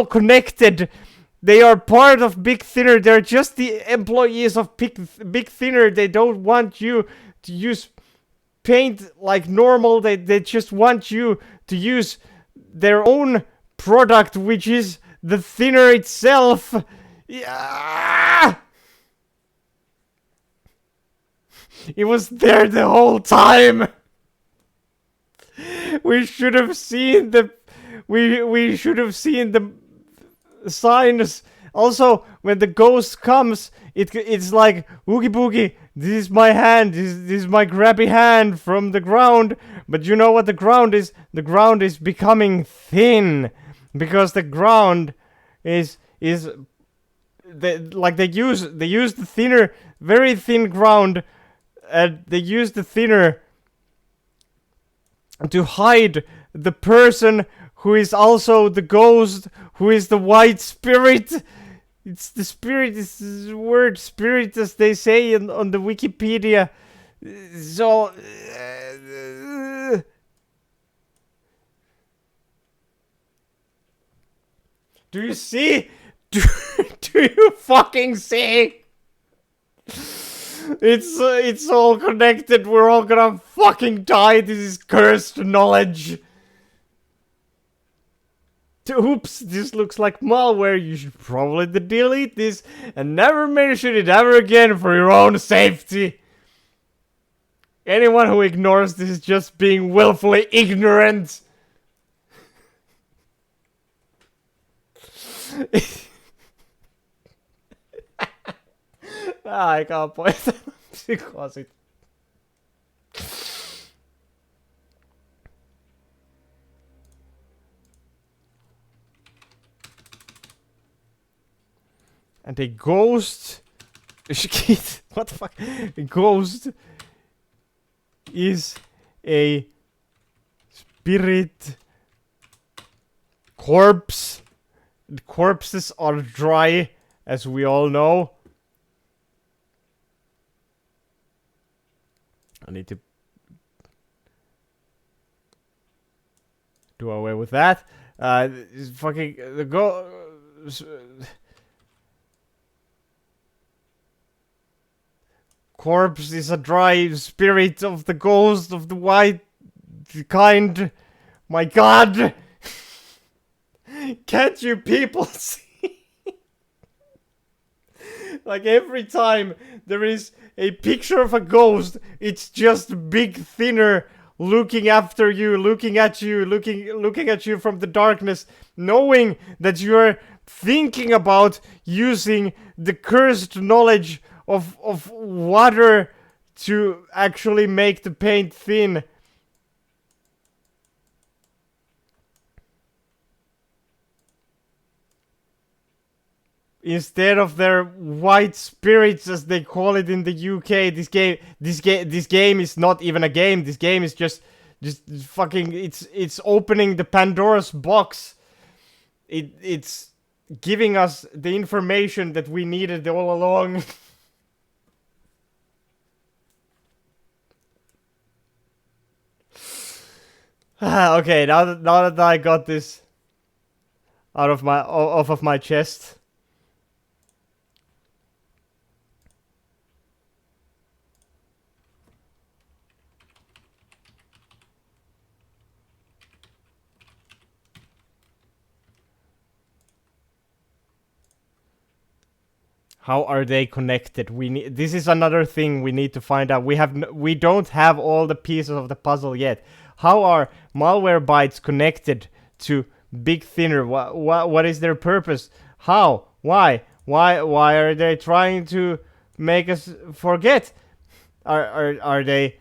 connected. They are part of Big Thinner. They're just the employees of Big Thinner. They don't want you to use paint like normal. They just want you to use their own product, which is the thinner itself. Yeah! It was there the whole time. We should have seen the signs. Also, when the ghost comes, it's like, Oogie Boogie, this is my hand, this is my grabby hand from the ground. But you know what the ground is? The ground is becoming thin, because the ground is they use the thinner, very thin ground, and they use the thinner to hide the person who is also the ghost, who is the white spirit. It's the spirit, it's the word spirit, as they say on the Wikipedia. So do you see? Do you fucking see? It's all connected. We're all gonna fucking die. This is cursed knowledge. Oops, this looks like malware. You should probably delete this and never mention it ever again for your own safety. Anyone who ignores this is just being willfully ignorant. I can't point because it. And a ghost. What the fuck? A ghost is a spirit corpse. Corpses are dry, as we all know. I need to do away with that. Fucking corpse is a dry spirit of the ghost of the white kind. My God! Can't you people see? Like every time there is a picture of a ghost, it's just big thinner looking after you, looking at you, looking at you from the darkness, knowing that you're thinking about using the cursed knowledge of water to actually make the paint thin. Instead of their white spirits, as they call it in the UK, this game is not even a game. This game is just fucking. It's opening the Pandora's box. It's giving us the information that we needed all along. Okay, now that I got this out of my off of my chest. How are they connected? This is another thing we need to find out. We don't have all the pieces of the puzzle yet. How are malware bytes connected to Big Thinner? What is their purpose? How? Why are they trying to make us forget? Are they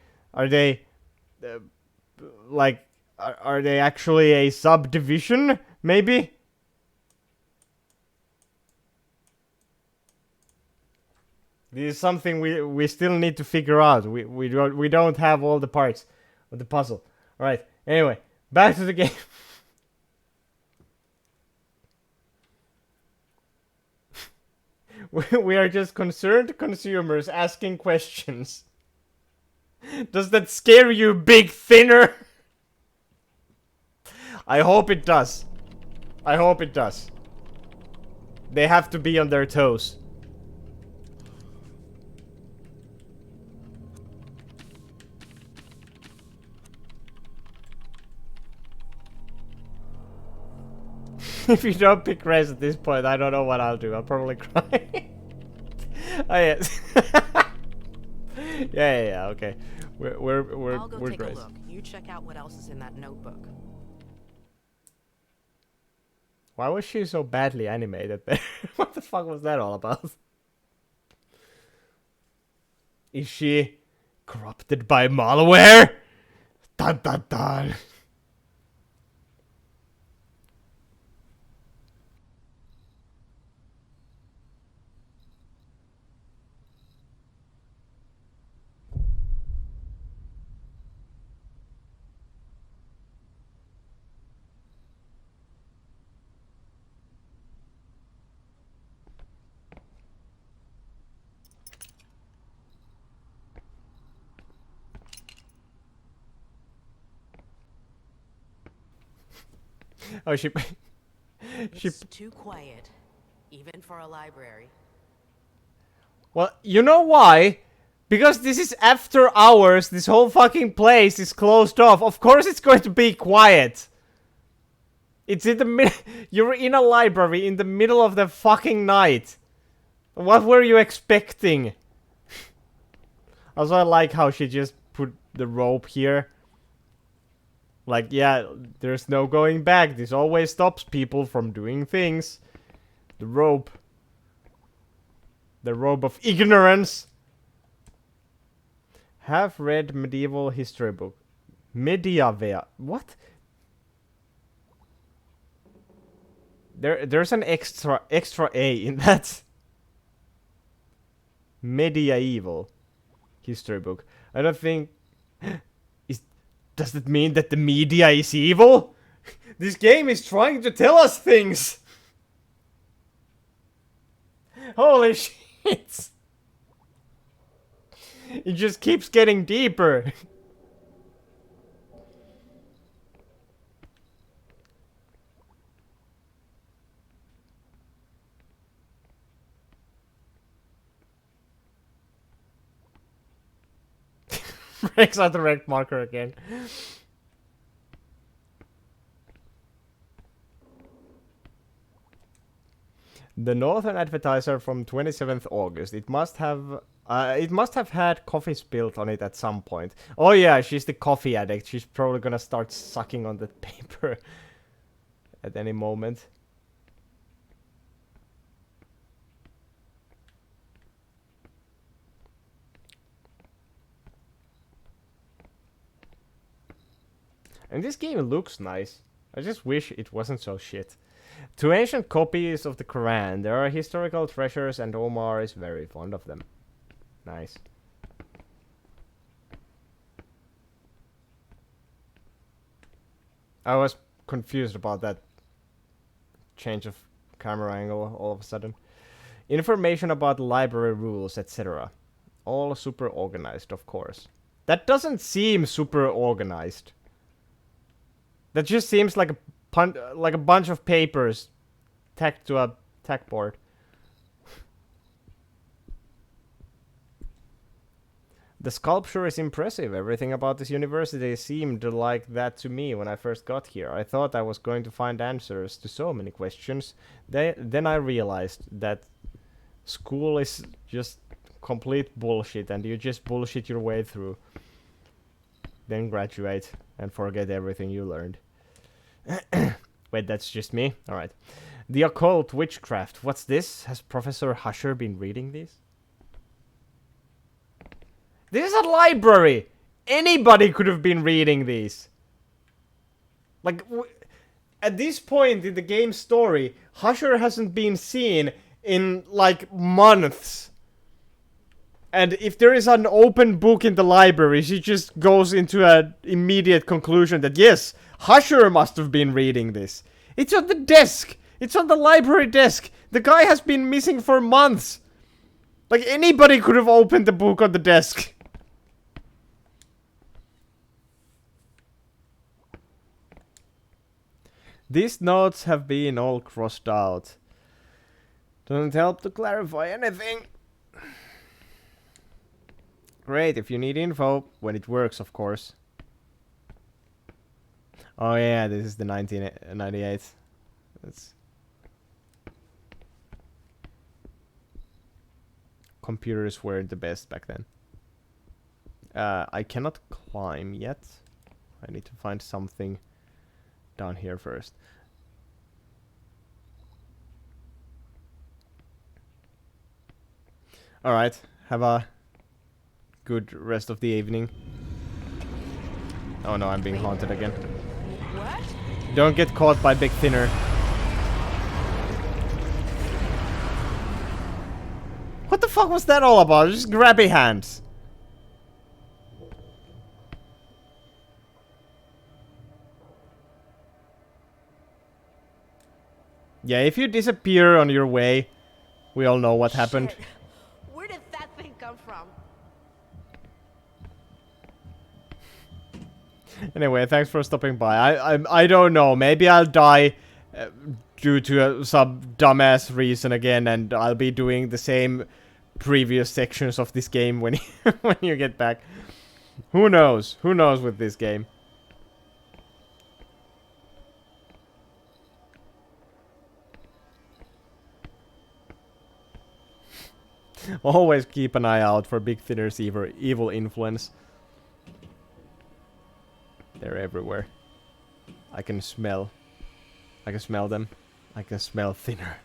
like are they actually a subdivision? Maybe. This is something we still need to figure out. We don't have all the parts of the puzzle. All right. Anyway, back to the game. We are just concerned consumers asking questions. Does that scare you, Big Thinner? I hope it does. I hope it does. They have to be on their toes. If you don't pick Rez at this point, I don't know what I'll do. I'll probably cry. Oh yes. yeah. Okay, I'll go take Rez. a look. You check out what else is in that notebook. Why was she so badly animated there? What the fuck was that all about? Is she corrupted by malware? Dun dun dun. Oh, she. It's too quiet, even for a library. Well, you know why? Because this is after hours. This whole fucking place is closed off. Of course, it's going to be quiet. It's in the middle. You're in a library in the middle of the fucking night. What were you expecting? Also, I like how she just put the rope here. Like, yeah, there's no going back. This always stops people from doing things. The rope. The rope of ignorance. Have read medieval history book. Mediavea. What? There's an extra A in that. Medieval history book. I don't think... Does that mean that the media is evil? This game is trying to tell us things! Holy shit! It just keeps getting deeper. Breaks out the red marker again. The Northern Advertiser from 27th August. It must have had coffee spilled on it at some point. Oh yeah, she's the coffee addict. She's probably gonna start sucking on the paper at any moment. And this game looks nice. I just wish it wasn't so shit. Two ancient copies of the Quran. There are historical treasures and Omar is very fond of them. Nice. I was confused about that change of camera angle all of a sudden. Information about library rules, etc. All super organized, of course. That doesn't seem super organized. That just seems like a bunch of papers tacked to a tack board. The sculpture is impressive. Everything about this university seemed like that to me when I first got here. I thought I was going to find answers to so many questions. Then I realized that school is just complete bullshit and you just bullshit your way through. Then graduate and forget everything you learned. Wait, that's just me? Alright. The Occult Witchcraft. What's this? Has Professor Husher been reading these? This is a library! Anybody could have been reading these. Like, at this point in the game's story, Husher hasn't been seen in, like, months. And if there is an open book in the library, she just goes into an immediate conclusion that, yes, Husher must have been reading this. It's on the desk! It's on the library desk! The guy has been missing for months! Like, anybody could have opened the book on the desk. These notes have been all crossed out. Doesn't help to clarify anything. Great, if you need info, when it works, of course. Oh yeah, this is the 1998. That's... Computers weren't the best back then. I cannot climb yet. I need to find something down here first. Alright, have a good rest of the evening. Oh no, I'm being haunted again. What? Don't get caught by Big Thinner. What the fuck was that all about? Just grabby hands. Yeah, if you disappear on your way, we all know what happened. Shit. Where did that thing come from? Anyway, thanks for stopping by. I don't know. Maybe I'll die due to some dumbass reason again, and I'll be doing the same previous sections of this game when when you get back. Who knows? Who knows with this game? Always keep an eye out for Big Thinner's evil influence. They're everywhere. I can smell them. I can smell Thinner.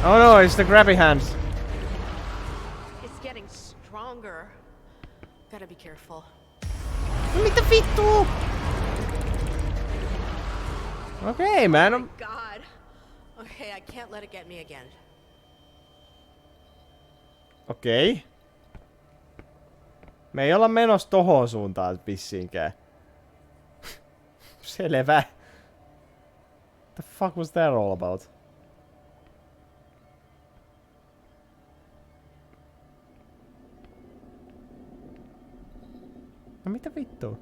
Oh no, it's the grabby hands. It's getting stronger. Gotta be careful. Mitä vittu? Okay, man. Oh my God. Okay, I can't let it get me again. Okei. Me ei olla menossa tohon suuntaan vissiinkään. Selvä. The fuck was that all about? No mitä vittua?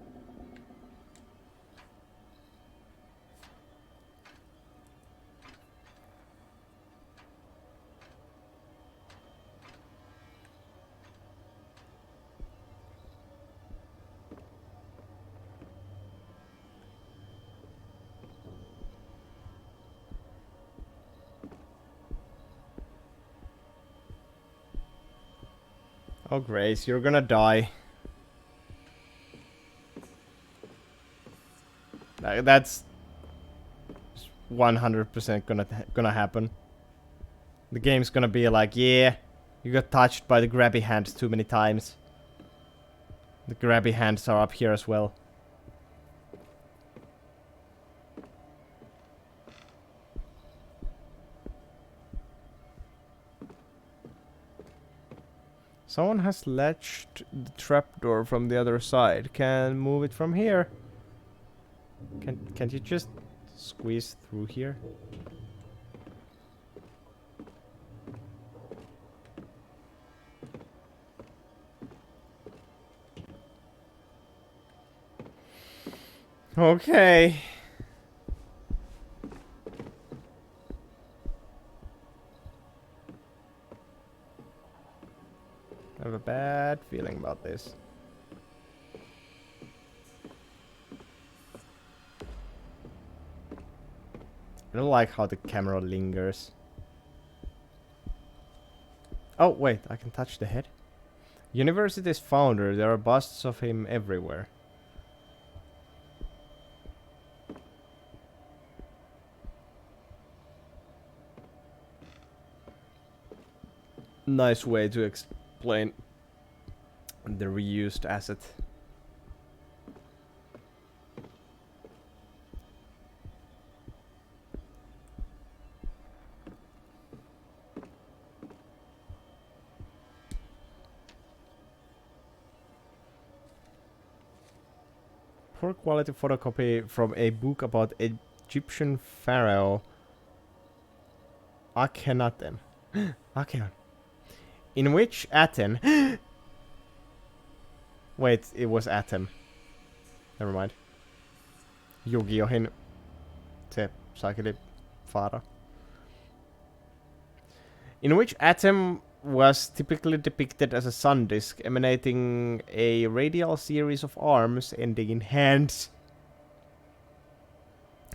Oh, Grace, you're gonna die. That's 100% gonna happen. The game's gonna be like, yeah, you got touched by the grabby hands too many times. The grabby hands are up here as well. Someone has latched the trapdoor from the other side. Can move it from here. Can't you just squeeze through here? Okay. I have a bad feeling about this. I don't like how the camera lingers. Oh, wait, I can touch the head. University's founder, there are busts of him everywhere. Nice way to explain the reused asset. Poor quality photocopy from a book about Egyptian pharaoh Akhenaten. Akhenaten. In which Aten... Wait, it was Atem. Never mind. Yu-Gi-Ohin se saakeli Faara. In which Atem was typically depicted as a sun disk emanating a radial series of arms ending in hands.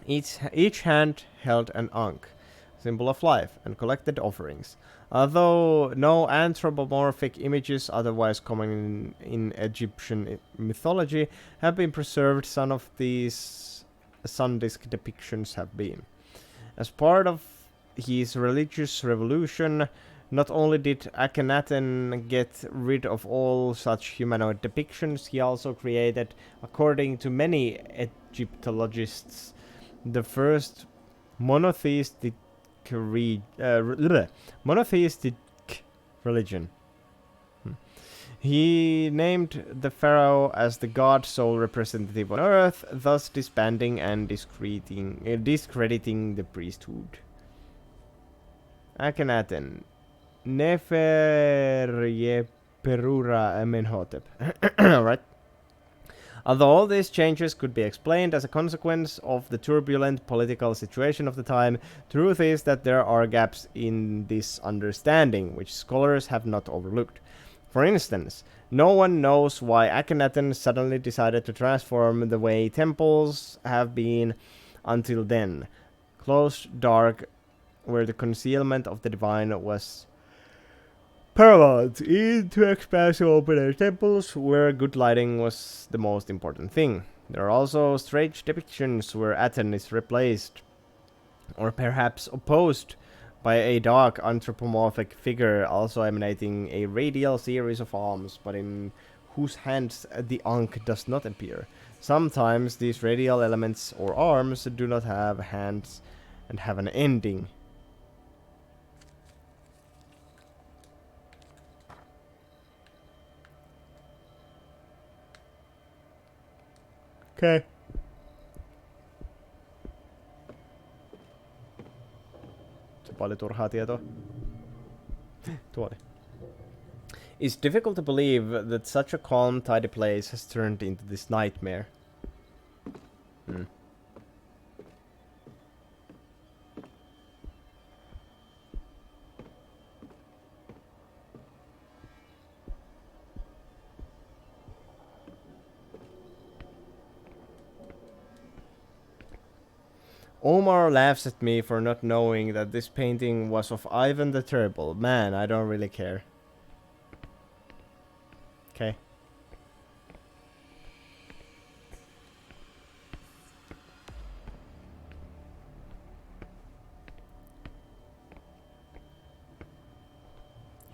Each hand held an ankh, symbol of life, and collected offerings. Although no anthropomorphic images otherwise common in Egyptian mythology have been preserved, some of these sun disk depictions have been. As part of his religious revolution, not only did Akhenaten get rid of all such humanoid depictions, he also created, according to many Egyptologists, the first monotheistic religion. He named the pharaoh as the god sole representative on earth, thus disbanding and discrediting the priesthood. Akhenaten. Neferye Perura Amenhotep. Right. Although all these changes could be explained as a consequence of the turbulent political situation of the time, truth is that there are gaps in this understanding, which scholars have not overlooked. For instance, no one knows why Akhenaten suddenly decided to transform the way temples have been until then. Closed, dark, where the concealment of the divine was paramount, into expansive open-air temples where good lighting was the most important thing. There are also strange depictions where Aten is replaced, or perhaps opposed, by a dark anthropomorphic figure also emanating a radial series of arms, but in whose hands the Ankh does not appear. Sometimes these radial elements or arms do not have hands and have an ending. Okay. Se paljon turhaa tietoa. Tuoli. It's difficult to believe that such a calm, tidy place has turned into this nightmare. Omar laughs at me for not knowing that this painting was of Ivan the Terrible. Man, I don't really care. Okay.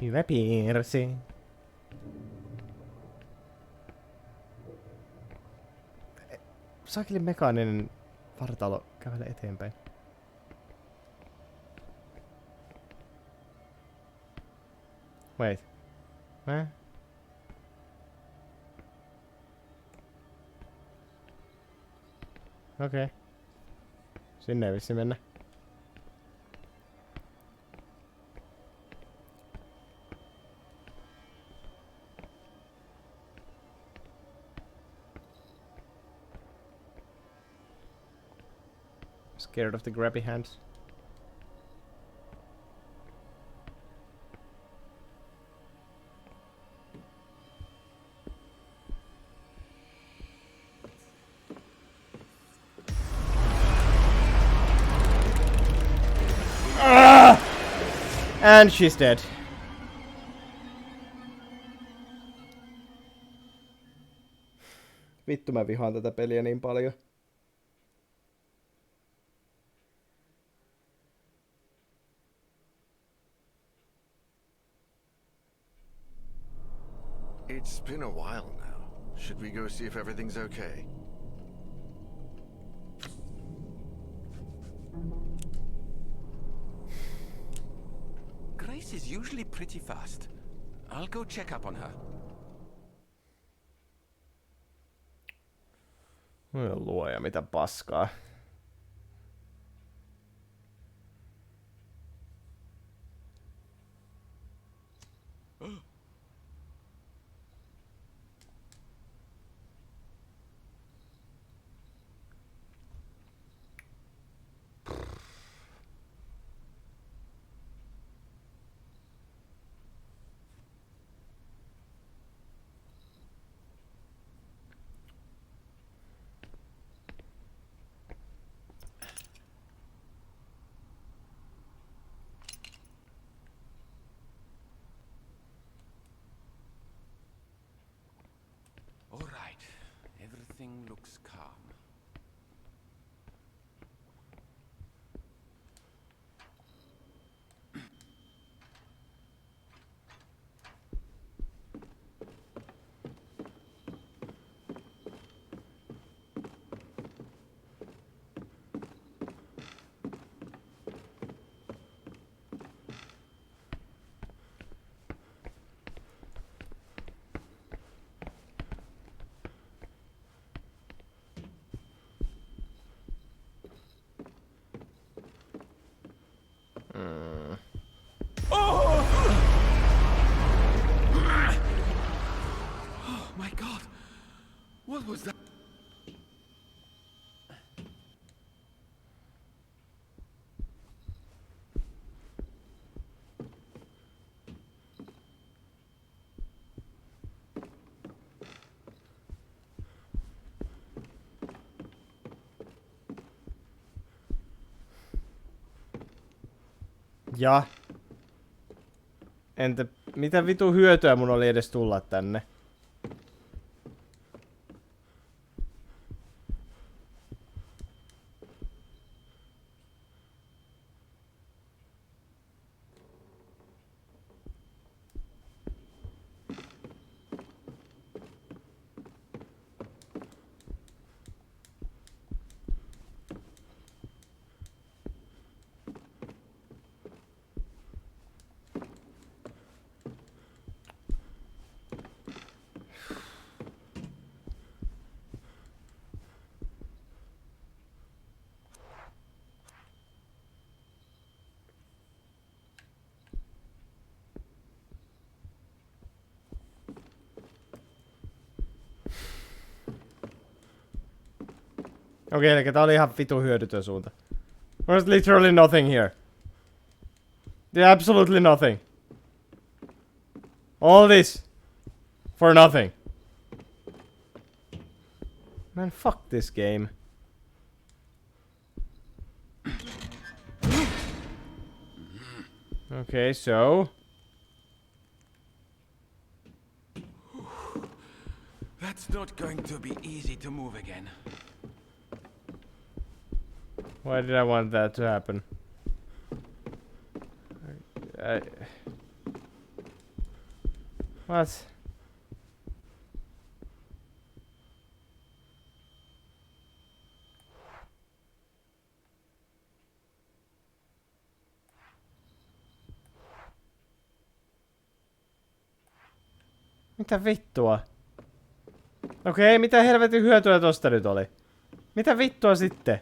Hyvä piirsi. Saakeli mekaaninen vartalo kävelee eteenpäin. Wait. What? Okei. Okay. Sinne ei vissi mennä. Scared of the grabby hands. And she's dead. Vittu mä vihaan tätä peliä niin paljon. It's been a while now. Should we go see if everything's okay? Grace is usually pretty fast. I'll go check up on her. Oi luoja, mitä paskaa. All right. Everything looks calm. Ja? Entä mitä vitu hyötyä mun oli edes tulla tänne? Okei, eli tää oli ihan vitu hyödytön suunta. There's literally nothing here. There's absolutely nothing. All this for nothing. Man, fuck this game. Okay, so That's not going to be easy to move again. why did I want that to happen? What? Mitä vittua? Okei, mitä helvetin hyötyä tosta nyt oli? Mitä vittua sitten?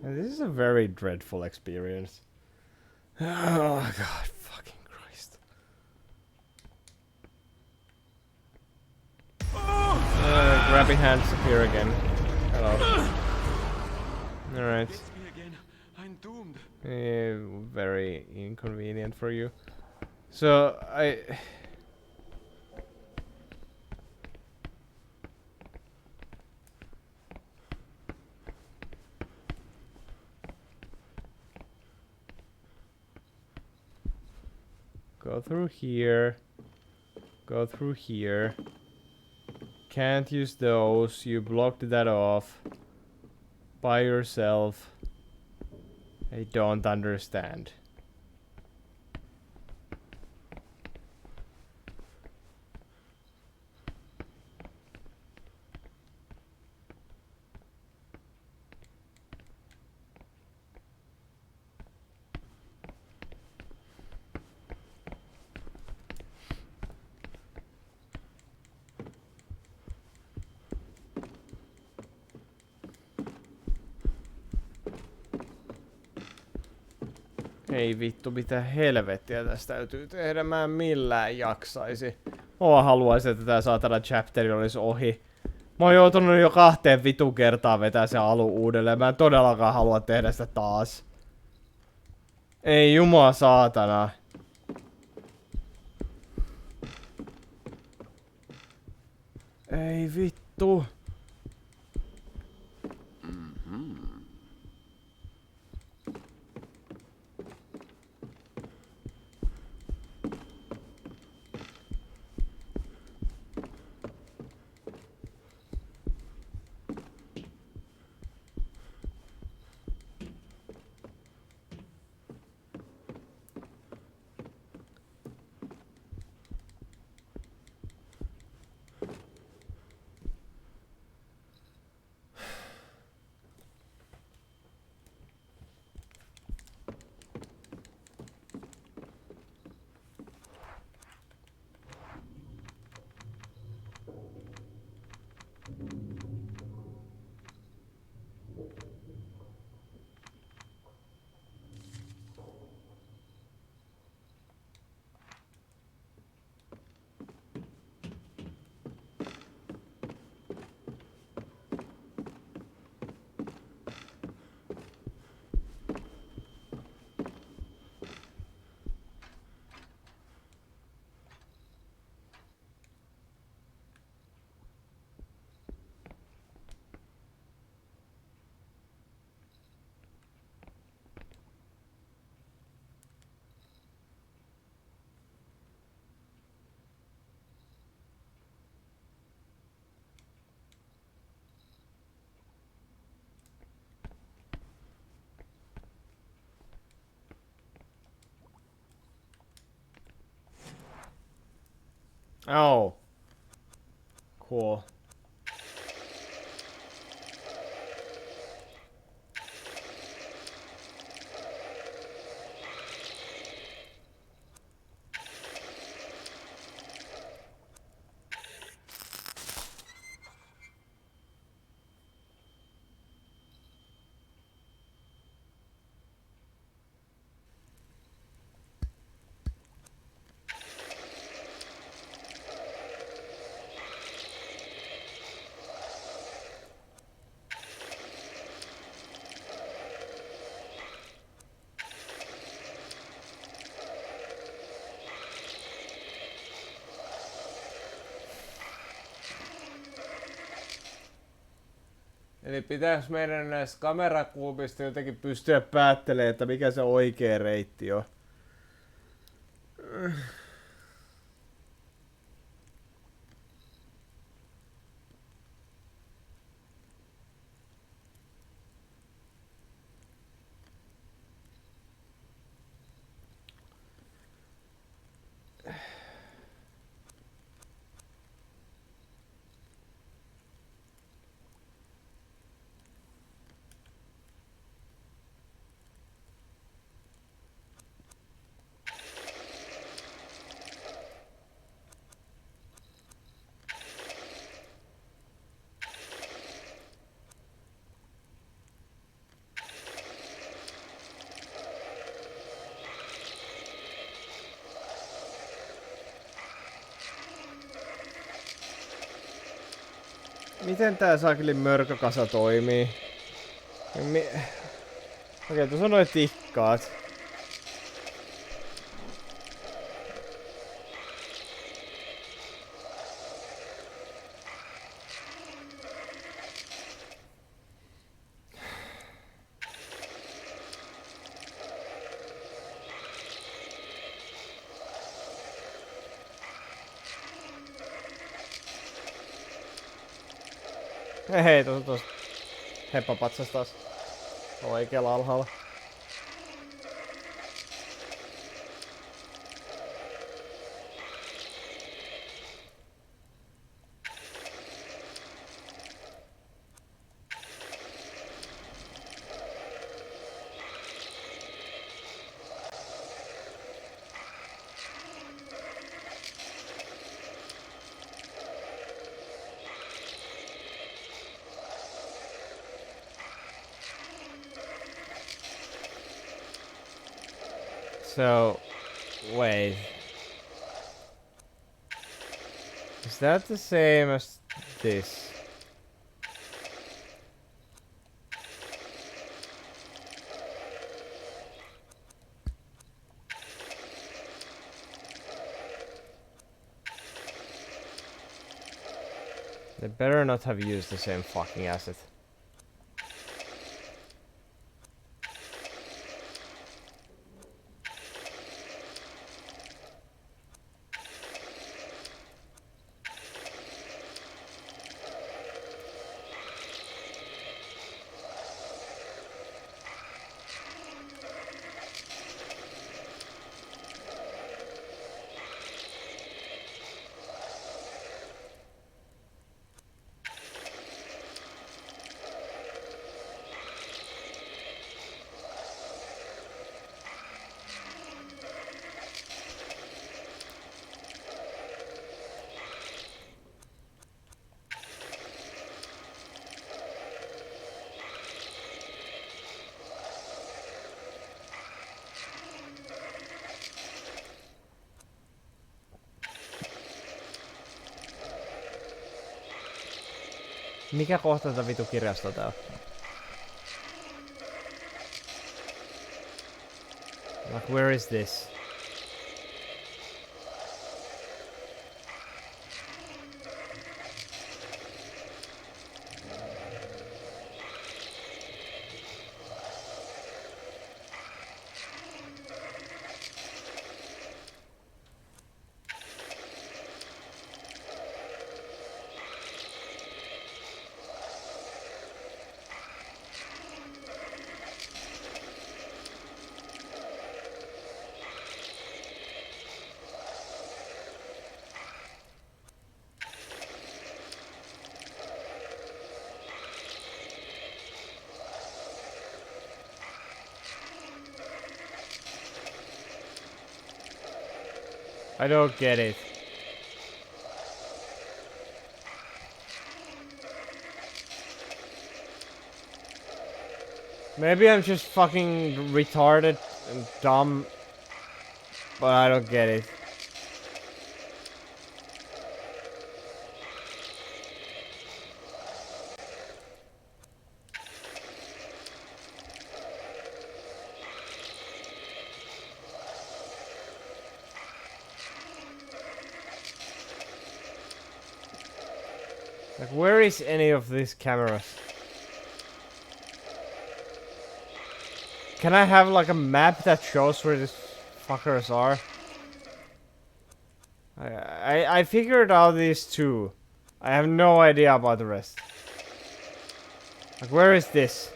This is a very dreadful experience. Oh god, fucking Christ. Grabby hands appear again. Hello. Alright. Me again. I'm doomed. Very inconvenient for you. So, go through here. Go through here. Can't use those. You blocked that off. By yourself. I don't understand. Ei vittu, mitä helvettiä tästä täytyy tehdä. Mä en millään jaksaisi. Mä haluaisin, että tää saatana chapteri olisi ohi. Mä oon joutunut jo 2 vitu kertaa vetää se alu uudelleen. Mä en todellakaan halua tehdä sitä taas. Ei jumala saatana. Ei vittu. Oh. Cool. Eli pitäis meidän näistä kamerakulmista jotenkin pystyä päättelemään, että mikä se oikea reitti on. Miten tää saakelin mörkökasa toimii? Okei, tuossa on noin tikkaat. Hei, tuossa heppapatsas taas oikealla alhaalla. So, wait. Is that the same as this? They better not have used the same fucking asset. Mikä kohta tätä vitu kirjastoa tää on? Like, where is this? I don't get it. Maybe I'm just fucking retarded and dumb, but I don't get it. Like, where is any of these cameras? Can I have like a map that shows where these fuckers are? I figured out these two. I have no idea about the rest. Like, where is this?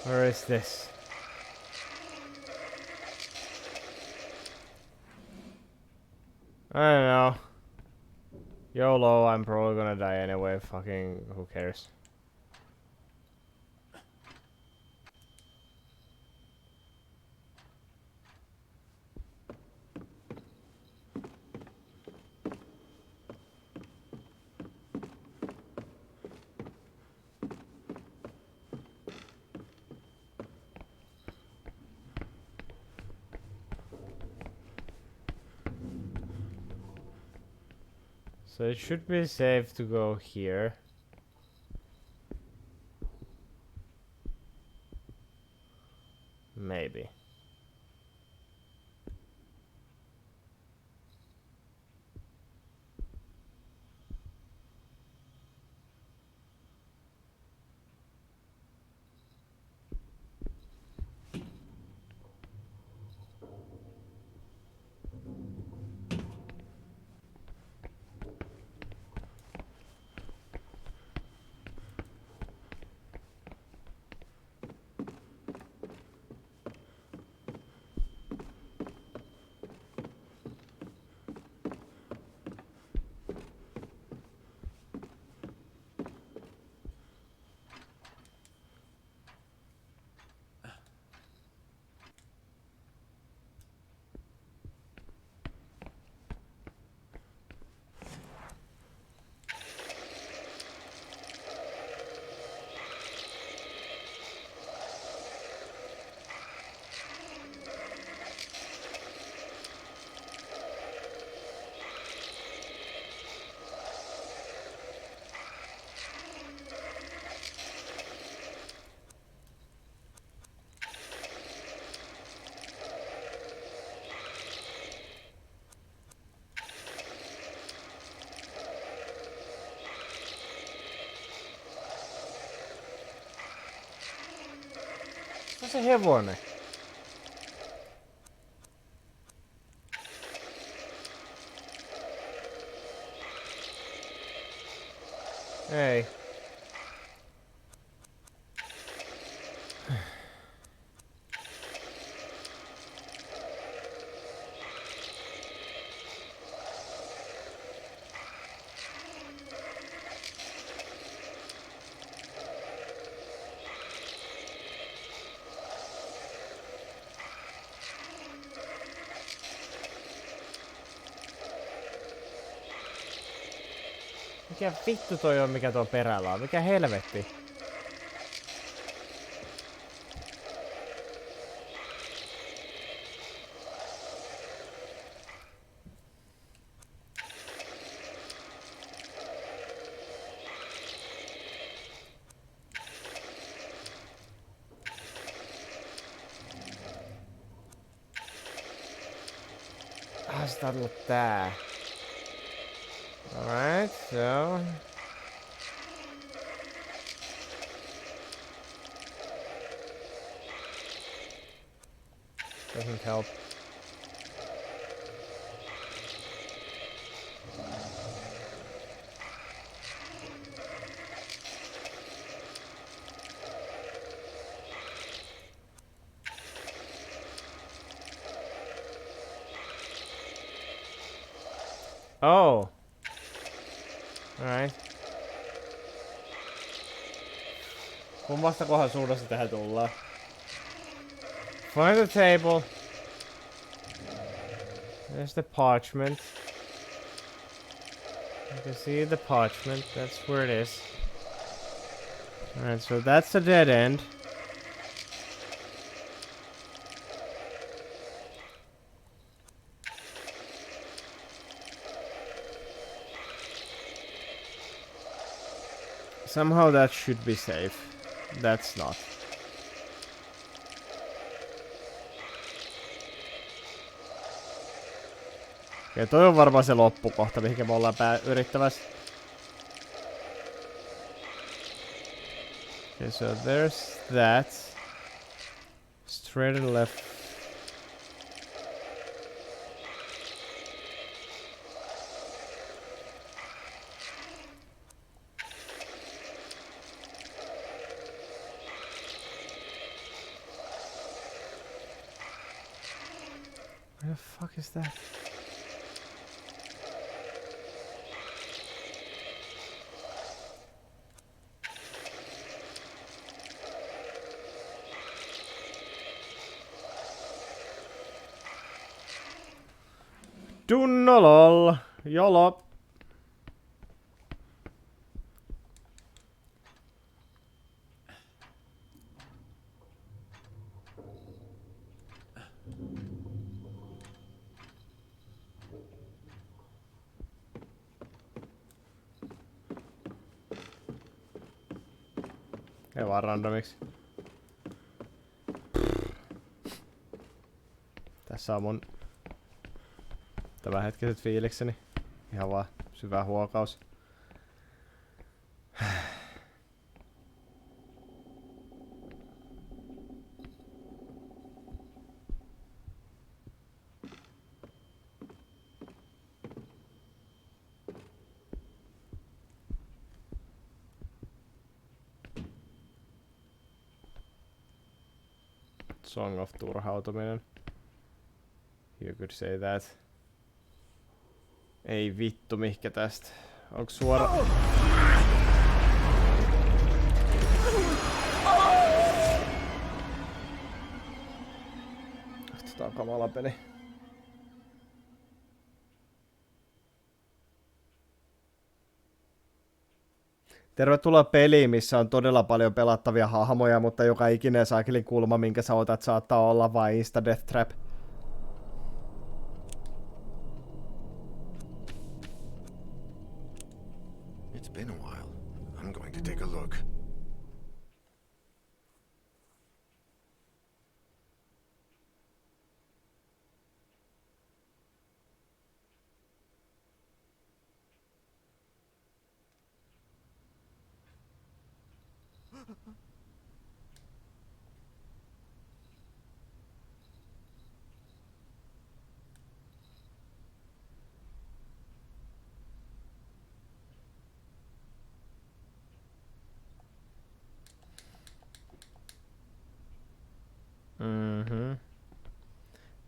Where is this? I don't know. YOLO, I'm probably gonna die anyway. Fucking, who cares? So it should be safe to go here. Maybe. What's a hevonen? Hey. Mikä vittu toi on, mikä tuo perällä on? Mikä helvetti? Ah, se taitaa olla tää. Alright, so... Doesn't help. Oh. Alright. Kummasta kohan suunnasta tähän tullaan? Find the table. There's the parchment. You can see the parchment. That's where it is. Alright, so that's a dead end. Somehow that should be safe. That's not. Okei, toi on varmaan se loppukohta, mihinkä me ollaan yrittämässä. Okay, so there's that. Straight and left. Where the fuck is that? Dunnolol! Jolo! Ei vaan randomiksi. Tässä on mun tämänhetkiset fiilikseni. Ihan vaan syvä huokaus. Song of turhautuminen. You could say that. Ei vittu, mihkä tästä. Onks suora... Tää on kamala peli. Tervetuloa peliin, missä on todella paljon pelattavia hahmoja, mutta joka ikinen saakelin kulma, minkä sä otat, saattaa olla vain Insta Death Trap. It's been a while. I'm going to take a look.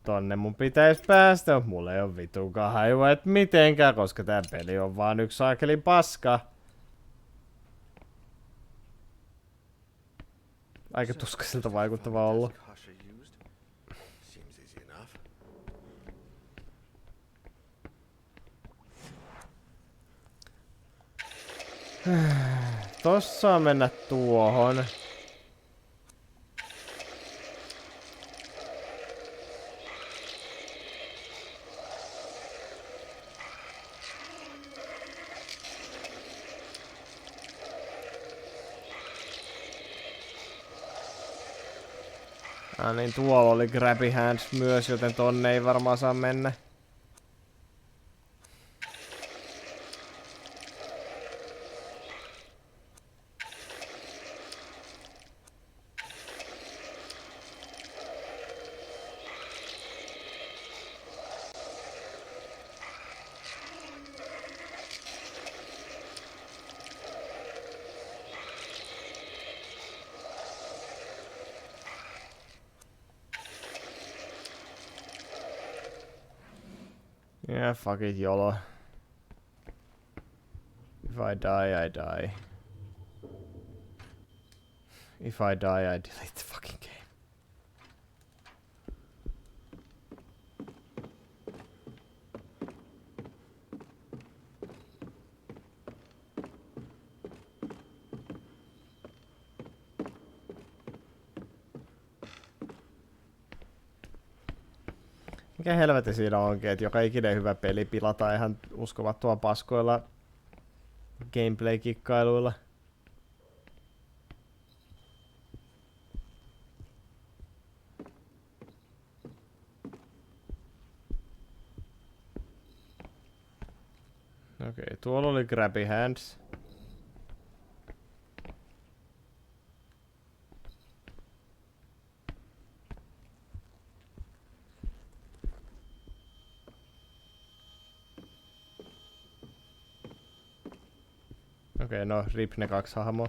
Tonne mun pitäis päästä, mutta mulla ei oo vituunkaan hajua, et mitenkään, koska tää peli on vaan yksi saakelin paska. Aika tuskaiselta vaikuttava ollut. Tossa saa mennä tuohon. Ah niin, tuolla oli grabby hands myös, joten tonne ei varmaan saa mennä. Yeah, fuck it, YOLO. If I die, I die. If I die, I delete the fucking game. Mikä helvetti siinä onkin, että joka ikinen hyvä peli pilataan ihan uskomattoman paskoilla gameplay-kikkailuilla. Okei, tuolla oli Grabby Hands. Okei, no rip ne 2 hahmoa.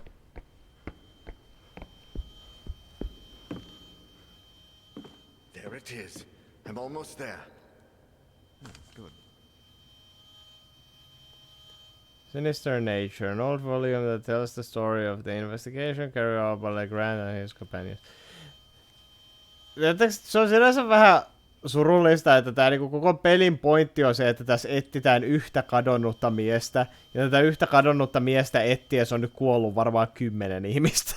There it is. I'm almost there. Good. Sinister Nature, an old volume that tells the story of the investigation carried out by Legrand and his companions. Se on sinänsä vähän surullista, että tää niinku koko pelin pointti on se, että tässä etsitään yhtä kadonnutta miestä. Ja tätä yhtä kadonnutta miestä etsiä, se on nyt kuollut varmaan 10 ihmistä.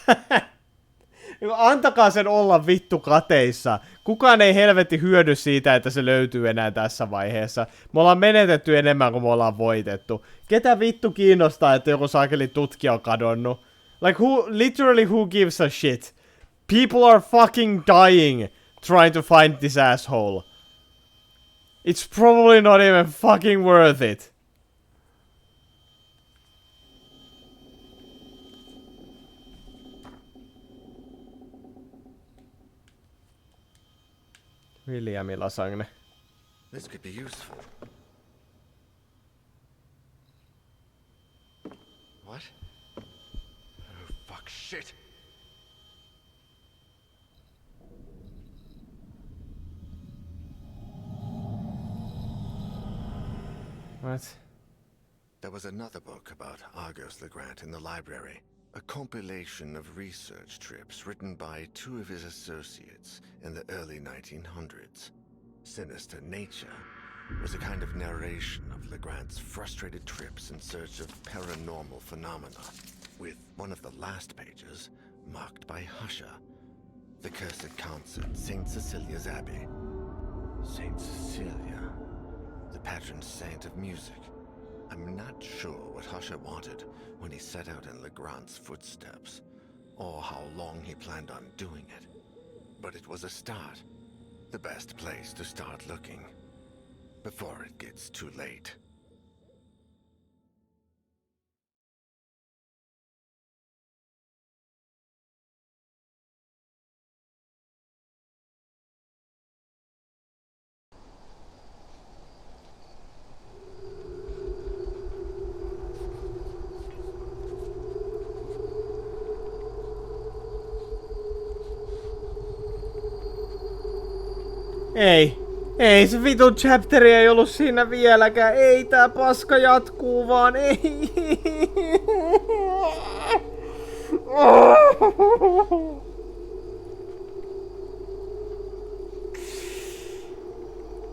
Antakaa sen olla vittu kateissa. Kukaan ei helvetti hyödy siitä, että se löytyy enää tässä vaiheessa. Me ollaan menetetty enemmän kuin me ollaan voitettu. Ketä vittu kiinnostaa, että joku saakeli tutkija on kadonnut? Like literally who gives a shit? People are fucking dying trying to find this asshole. It's probably not even fucking worth it. Williami Lasagne. This could be useful. What? Oh, fuck, shit. What? There was another book about Argos Legrand in the library. A compilation of research trips written by 2 of his associates in the early 1900s. Sinister Nature was a kind of narration of Legrand's frustrated trips in search of paranormal phenomena, with one of the last pages marked by Husher, the cursed council at St. Cecilia's Abbey. St. Cecilia, the patron saint of music. I'm not sure what Husher wanted when he set out in Legrand's footsteps, or how long he planned on doing it. But it was a start. The best place to start looking, before it gets too late. Ei se vitun chapteri ei ollut siinä vieläkään. Ei tää paska jatkuu vaan. Ei.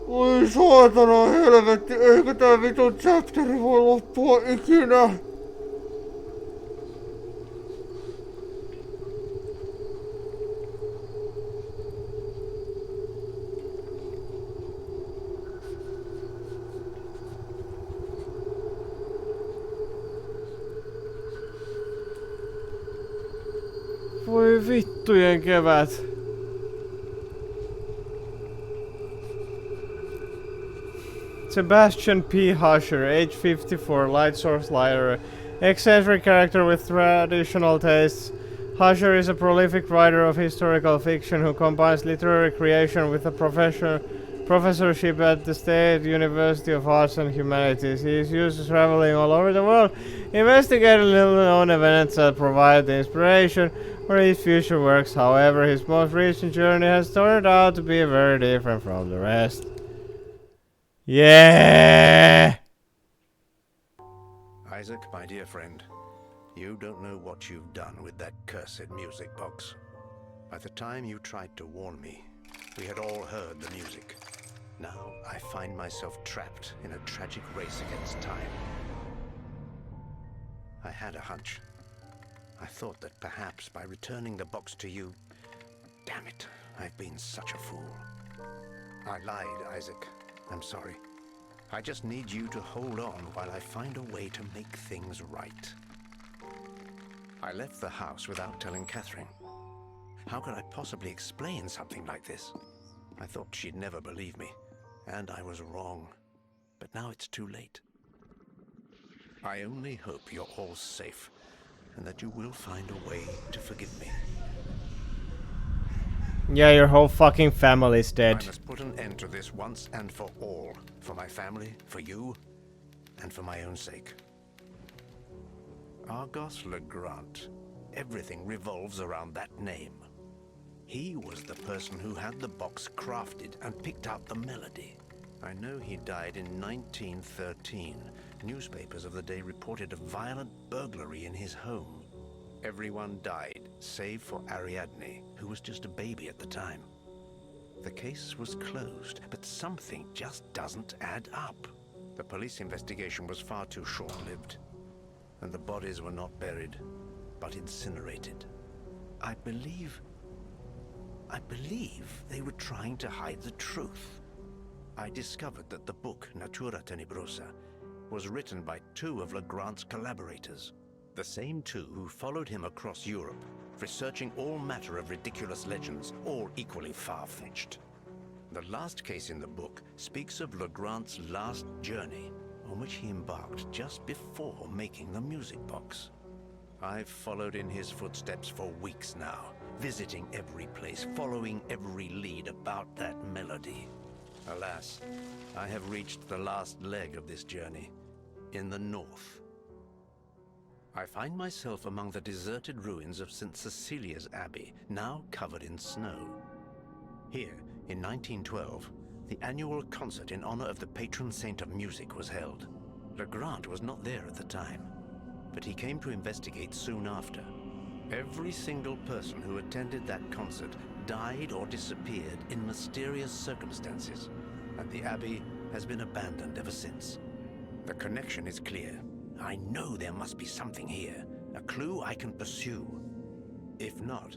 Oi saatana helvetti. Eikö tää vitun chapteri voi loppua ikinä? Voi vittujen kevät. Sebastian P. Husher, age 54, light source lighter, eccentric character with traditional tastes. Husher is a prolific writer of historical fiction who combines literary creation with a professorship at the State University of Arts and Humanities. He is used to traveling all over the world, investigating little-known events that provide the inspiration for his future works. However, his most recent journey has turned out to be very different from the rest. Yeah! I Isaac, my dear friend, you don't know what you've done with that cursed music box. By the time you tried to warn me, we had all heard the music. Now I find myself trapped in a tragic race against time. I had a hunch. I thought that perhaps by returning the box to you... Damn it, I've been such a fool. I lied, Isaac. I'm sorry. I just need you to hold on while I find a way to make things right. I left the house without telling Catherine. How could I possibly explain something like this? I thought she'd never believe me, and I was wrong. But now it's too late. I only hope you're all safe, and that you will find a way to forgive me. Yeah, your whole fucking family's dead. I must put an end to this once and for all. For my family, for you, and for my own sake. Argos Legrand. Everything revolves around that name. He was the person who had the box crafted and picked out the melody. I know he died in 1913. Newspapers of the day reported a violent burglary in his home. Everyone died, save for Ariadne, who was just a baby at the time. The case was closed, but something just doesn't add up. The police investigation was far too short-lived, and the bodies were not buried, but incinerated. I believe they were trying to hide the truth. I discovered that the book, Natura Tenebrosa, was written by two of Legrand's collaborators. The same two who followed him across Europe, researching all matter of ridiculous legends, all equally far-fetched. The last case in the book speaks of Legrand's last journey, on which he embarked just before making the music box. I've followed in his footsteps for weeks now, visiting every place, following every lead about that melody. Alas, I have reached the last leg of this journey, in the north. I find myself among the deserted ruins of St. Cecilia's Abbey, now covered in snow. Here, in 1912, the annual concert in honor of the patron saint of music was held. Legrand was not there at the time, but he came to investigate soon after. Every single person who attended that concert died or disappeared in mysterious circumstances, and the Abbey has been abandoned ever since. The connection is clear. I know there must be something here, a clue I can pursue. If not,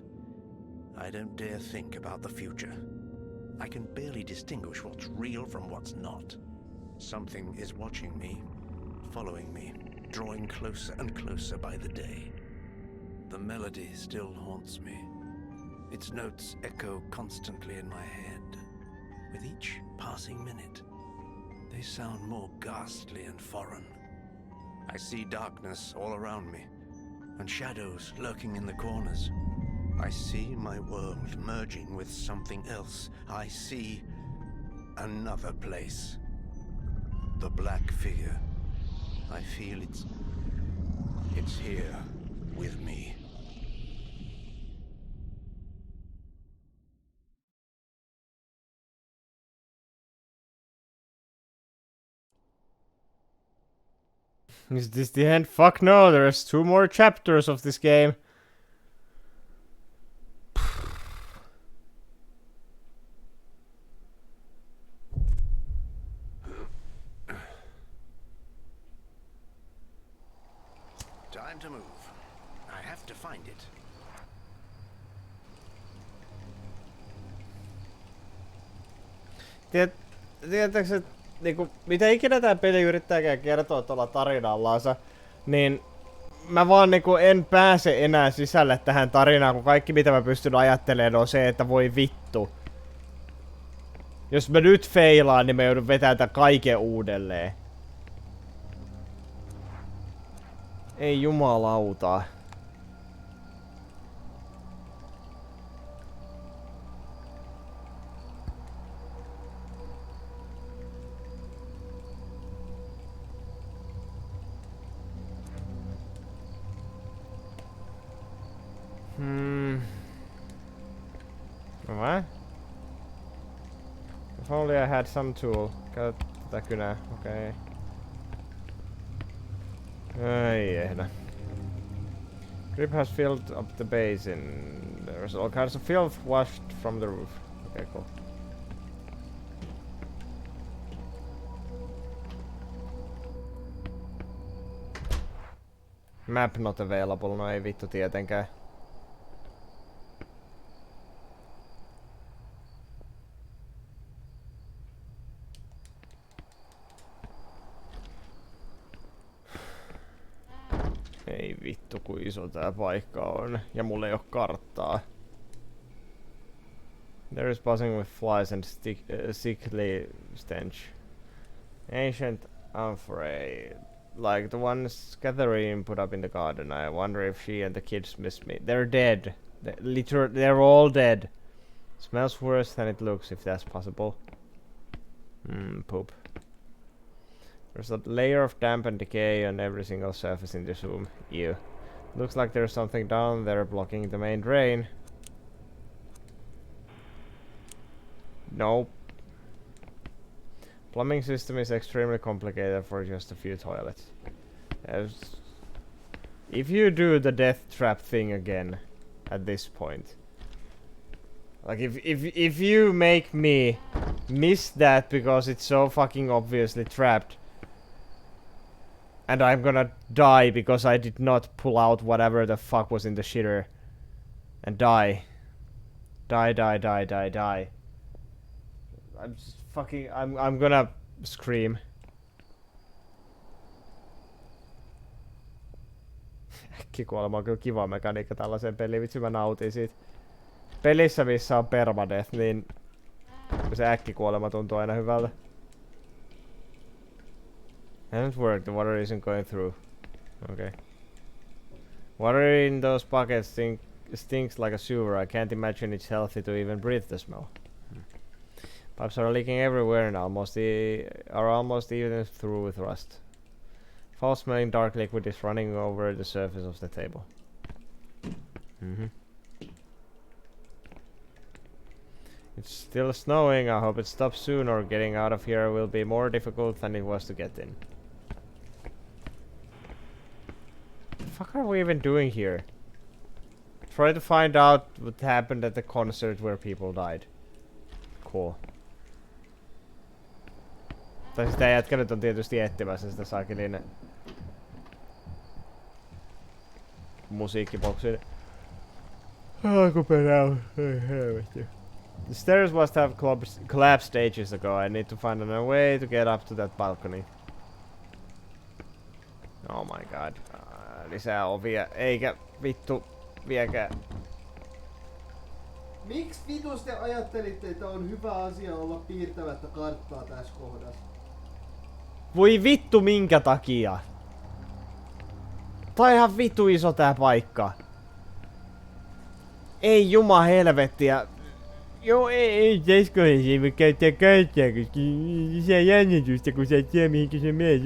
I don't dare think about the future. I can barely distinguish what's real from what's not. Something is watching me, following me, drawing closer and closer by the day. The melody still haunts me. Its notes echo constantly in my head. With each passing minute, they sound more ghastly and foreign. I see darkness all around me, and shadows lurking in the corners. I see my world merging with something else. I see another place. The black figure. I feel it's here with me. Is this the end? Fuck no, there's 2 more chapters of this game. Time to move. I have to find it. Tiedätkö, että niinku, mitä ikinä tää peli yrittääkään kertoa tuolla tarinallansa, niin mä vaan niinku en pääse enää sisälle tähän tarinaan, kun kaikki mitä mä pystyn ajattelemaan on se, että voi vittu. Jos mä nyt feilaan, niin mä joudun vetämään tän kaiken uudelleen. Ei jumalauta. What? If only I had some tool. Käytä tätä kynää, okei. Ai ehdo. Grip has filled up the basin. There's all kinds of filth washed from the roof. Okay, cool. Map not available, no ei vittu tietenkään. Ei vittu ku iso tää paikka on. Ja mulla ei oo karttaa. There is buzzing with flies and sickly stench. Ancient amphorae. Like the ones Catherine put up in the garden. I wonder if she and the kids miss me. They're dead. They're all dead. Smells worse than it looks, if that's possible. Poop. There's a layer of damp and decay on every single surface in this room. Ew. Looks like there's something down there blocking the main drain. Nope. Plumbing system is extremely complicated for just a few toilets. If you do the death trap thing again at this point, like if you make me miss that because it's so fucking obviously trapped, and I'm gonna die because I did not pull out whatever the fuck was in the shitter, and die. I'm just fucking. I'm gonna scream. Äkkikuolema on kyllä kiva mekaniikka tällaiseen peliin. Vitsi mä nautin siitä. Pelissä missä on permadeath, niin se äkkikuolema tuntuu aina hyvältä. Hasn't worked. The water isn't going through. Okay. Water in those buckets stinks like a sewer. I can't imagine it's healthy to even breathe the smell. Pipes are leaking everywhere and are almost even through with rust. Foul-smelling dark liquid is running over the surface of the table. It's still snowing. I hope it stops soon, or getting out of here will be more difficult than it was to get in. What the fuck are we even doing here? Try to find out what happened at the concert where people died. Cool. Tai sitä jätkä nyt on tietysti etsimässä sitä sakelin musiikkiboksin. Alkuperä. Helvetti. The stairs must have collapsed ages ago. I need to find a way to get up to that balcony. Oh my god. Lisää ovia. Eikä vittu viekään. Miksi vitus te ajattelitte, että on hyvä asia olla piirtämättä karttaa tässä kohdassa? Voi vittu minkä takia? Tää on ihan vittu iso tää paikka. Ei juma helvettiä. Joo ei täskohan se voi käyttää karttaa, koska lisää jännitystä kun sä et tiedä mihinkä se menee.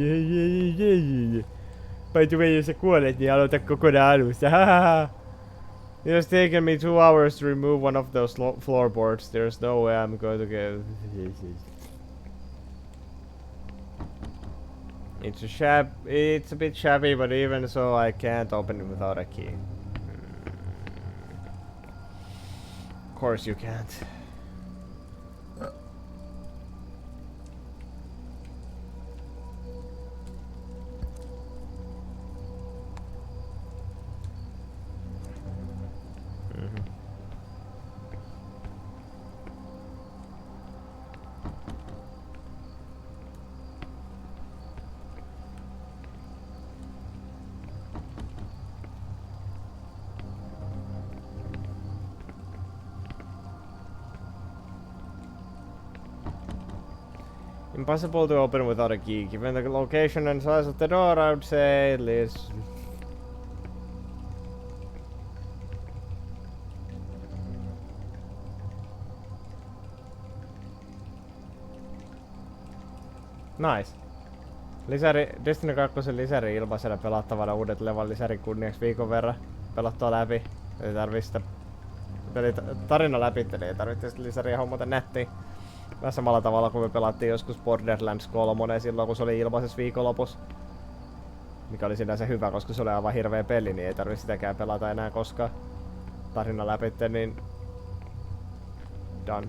By the way, jos sä kuolet niin aloita kokonaan alusta. Hahaha. It has taken me 2 hours to remove one of those floorboards. There's no way I'm going to get. It's a bit shabby, but even so, I can't open it without a key. Of course you can't. Impossible to open without a key. Given the location and size of the door, I would say at least. Nice. Lisäri, Destiny 2 lisäri ilmaisena pelattavana uudet levan lisärin kunniaksi viikon verran pelattua läpi. Ei tarvii sitä tarina läpi, ei tarvitse sitä lisäriä hommata nättiin. Vähän samalla tavalla kuin me pelattiin joskus Borderlands 3 silloin kun se oli ilmaisessa viikonlopussa. Mikä oli sinänsä hyvä, koska se oli aivan hirveä peli, niin ei tarvitse sitäkään pelata enää koskaan. Tarina läpi, niin done.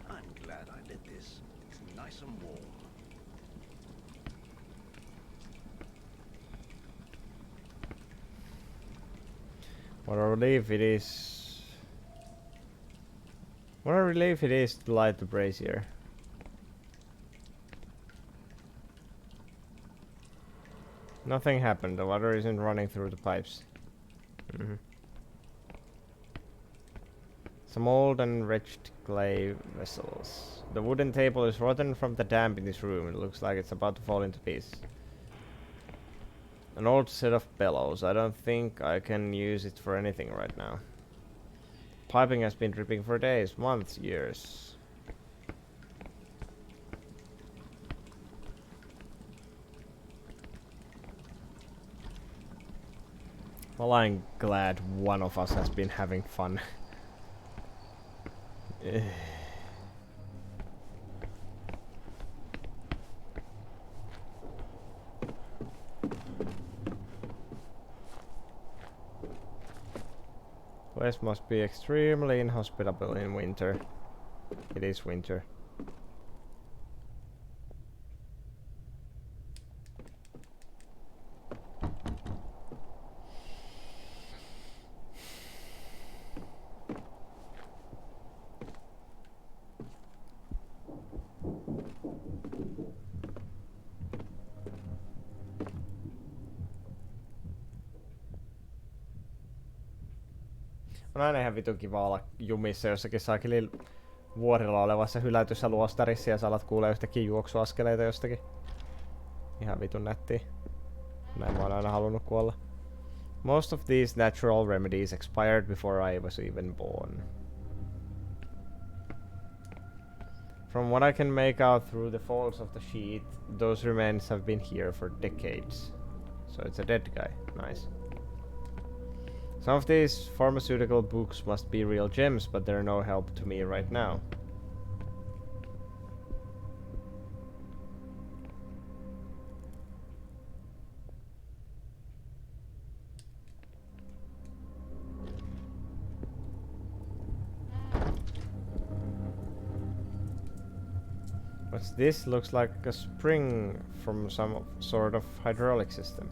I'm glad I lit this. It's nice and warm. What a relief it is. What a relief it is to light the brazier. Nothing happened. The water isn't running through the pipes. Some old and wretched clay vessels. The wooden table is rotten from the damp in this room. It looks like it's about to fall into pieces. An old set of bellows. I don't think I can use it for anything right now. Piping has been dripping for days, months, years. Well, I'm glad one of us has been having fun. Place must be extremely inhospitable in winter. It is winter. On aina ihan vitun kiva olla jumissa jossakin saakeli vuorilla olevassa hylätyssä luostarissa ja saalat kuulee yhtäkkiä juoksuaskeleita jostakin. Ihan vitun nättiä. Näin mä oon aina halunnut kuolla. Most of these natural remedies expired before I was even born. From what I can make out through the folds of the sheet, those remains have been here for decades. So it's a dead guy. Nice. Some of these pharmaceutical books must be real gems, but they're no help to me right now. What's this? Looks like a spring from some sort of hydraulic system.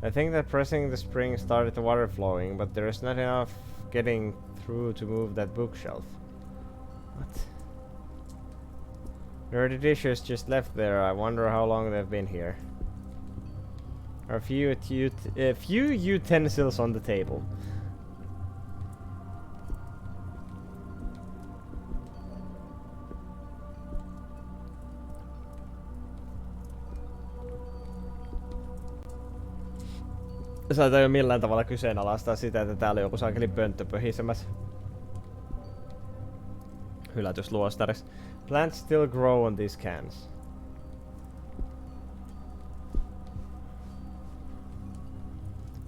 I think that pressing the spring started the water flowing, but there's not enough getting through to move that bookshelf. What? Dirty dishes just left there. I wonder how long they've been here. There are a few utensils on the table. Sä et ole millään tavalla kyseenalaistaa sitä, että täällä on joku saakeli pönttö pöhisemässä. Hylätysluostaris. Plants still grow on these cans.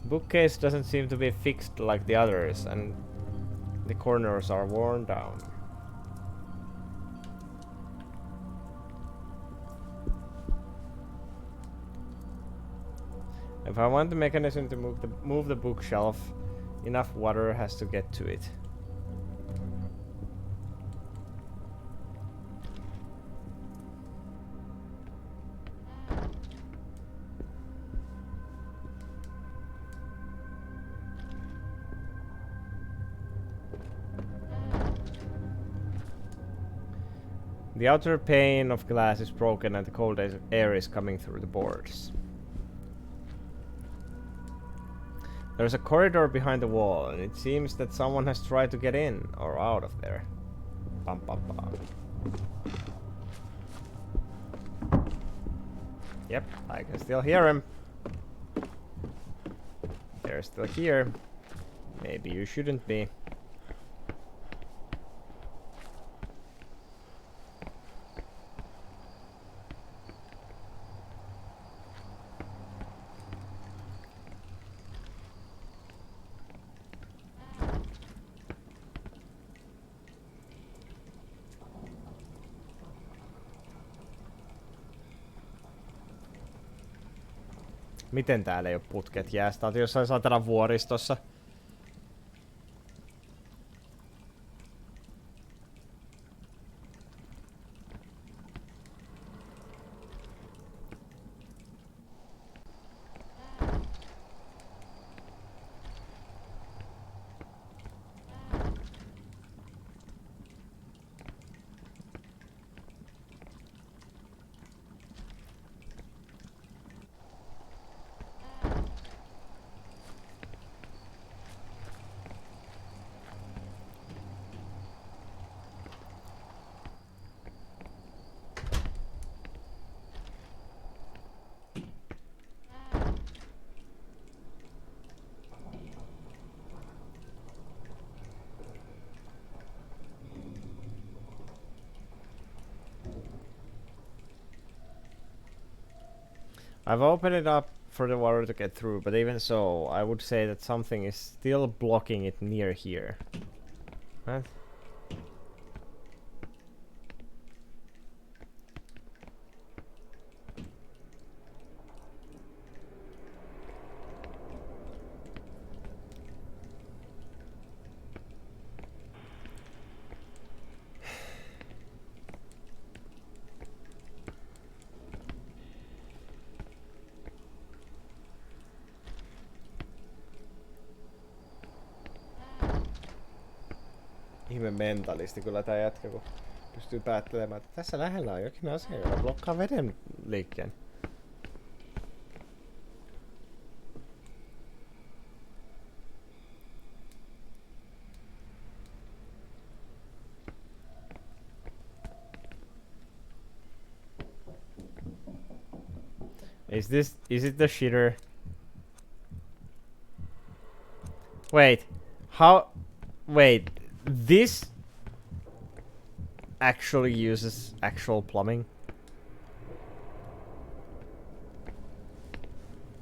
Bookcase doesn't seem to be fixed like the others, and the corners are worn down. If I want the mechanism to move the bookshelf, enough water has to get to it. The outer pane of glass is broken and the cold air is coming through the boards. There's a corridor behind the wall, and it seems that someone has tried to get in or out of there. Bum, bum, bum. Yep, I can still hear him. you're still here, maybe you shouldn't be. Miten täällä ei oo putket jäästä? Oot jossain saatana vuoristossa. I've opened it up for the water to get through, but even so, I would say that something is still blocking it near here. What? Ihme mentalisti kyllä tää jätkä, kun pystyy päättelemään, että tässä lähellä on jokin asia, joka blokkaa veden liikkeen. Is it the shitter? Wait, wait, this actually uses actual plumbing?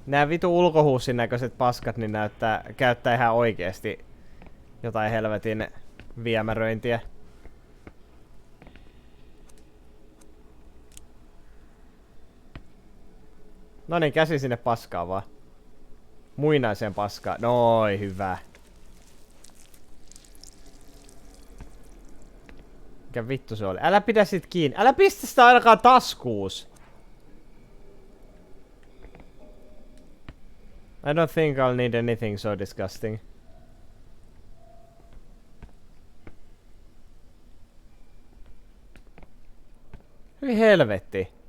Nää vitu ulkohuussin näköiset paskat niin käyttää ihan oikeesti jotain helvetin viemäröintiä. No niin, käsi sinne paskaan vaan. Muinaiseen paskaan. Noi, hyvä. Mikä vittu se oli? Älä pidä sit kiinni. Älä pistä sitä ainakaan taskuus. I don't think I'll need anything so disgusting. Hyi helvetti.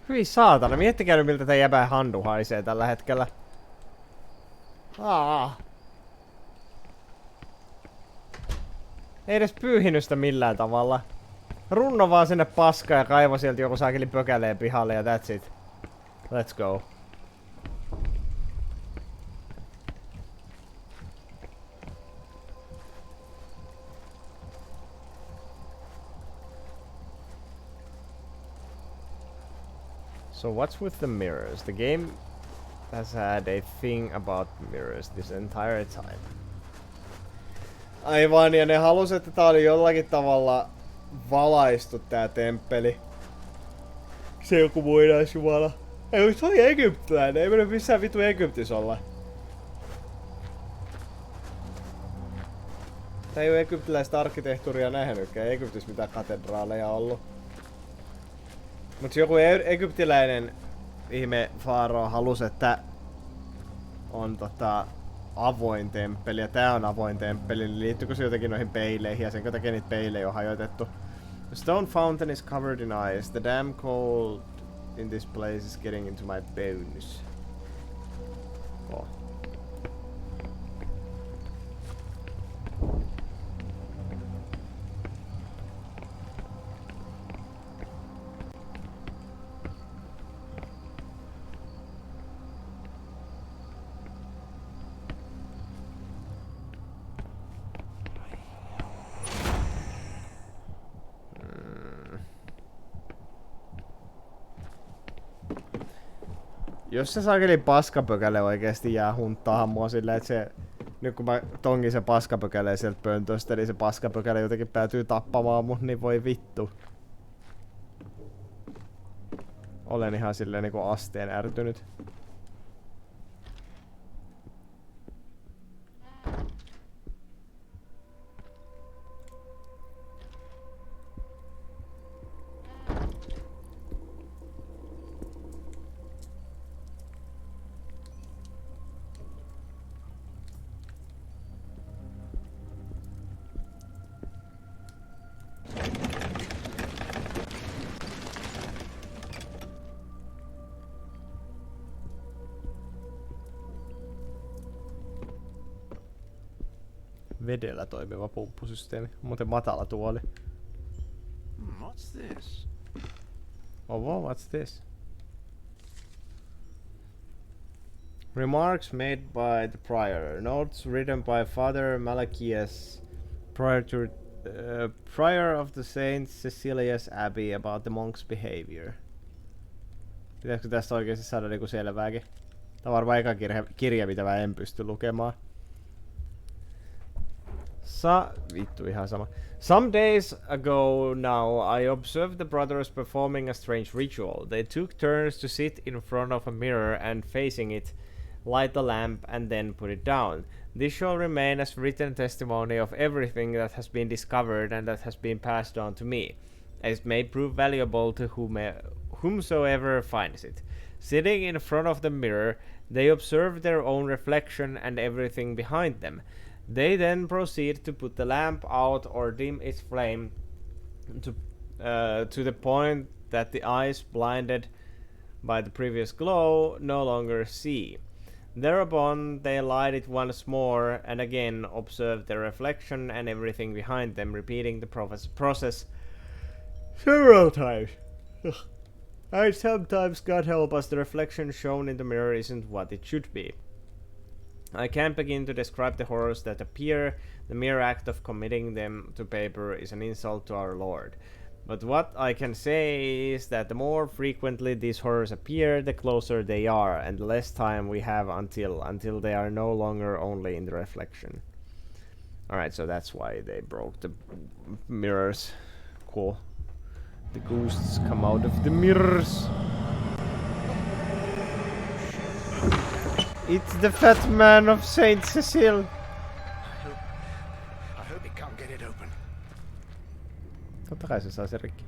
Hyi saatana, miettikää nyt miltä tää jäbää handu haisee tällä hetkellä. Ei edes pyyhinyt sitä millään tavalla. Runno vaan sinne paskaa ja kaivo sieltä joku saakeli pökäleen pihalle ja that's it. Let's go. So what's with the mirrors? The game has had a thing about mirrors this entire time. Aivan, ja ne halus, että tää oli jollakin tavalla valaistu tää temppeli. Se joku muinaisjumala. Ei, se oli egyptiläinen, ei mennyt missään vitu Egyptissä olla. Tää ei oo egyptiläistä arkkitehtuuria nähnytkään, ei Egyptissä mitään katedraaleja ollut. Mut joku egyptiläinen ihme faaroo halus, että on avoin temppeli ja tää on avoin temppeli, niin liittyykö se jotenkin noihin peileihin ja sen takia niitä peilejä on hajotettu? The stone fountain is covered in ice. The damn cold in this place is getting into my bones. Oh. Jos se saakeli paskapökäle oikeesti jää hunttaahan mua silleen, että se... Nyt kun mä tongin se paskapökäle sieltä pöntöstä, niin se paskapökäle jotenkin päätyy tappamaan mut, niin voi vittu. Olen ihan silleen niinku asteen ärtynyt. Vedellä toimiva pumppusysteemi. Muuten matala tuoli. What's this? Oh, wow, what's this? Remarks made by the prior. Notes written by Father Malachias, prior of the Saint Cecilia's Abbey about the monks' behavior. Pitäisikö tästä oikeesti saada niinku selvääkin? Tää on varmaan eka kirja, mitä mä en pysty lukemaan. Vittu ihan sama. Some days ago now, I observed the brothers performing a strange ritual. They took turns to sit in front of a mirror and facing it, light a lamp and then put it down. This shall remain as written testimony of everything that has been discovered and that has been passed on to me, as it may prove valuable to whomsoever finds it. Sitting in front of the mirror, they observe their own reflection and everything behind them. They then proceed to put the lamp out or dim its flame to the point that the eyes blinded by the previous glow no longer see. Thereupon they light it once more and again observe their reflection and everything behind them, repeating the process several times. And sometimes, God help us, the reflection shown in the mirror isn't what it should be. I can't begin to describe the horrors that appear. The mere act of committing them to paper is an insult to our Lord. But what I can say is that the more frequently these horrors appear, the closer they are, and the less time we have until they are no longer only in the reflection. Alright, so that's why they broke the mirrors. Cool. The ghosts come out of the mirrors. It's the fat man of Saint Cecile. I hope he can't get it open. Totta kai se saa sen rikki.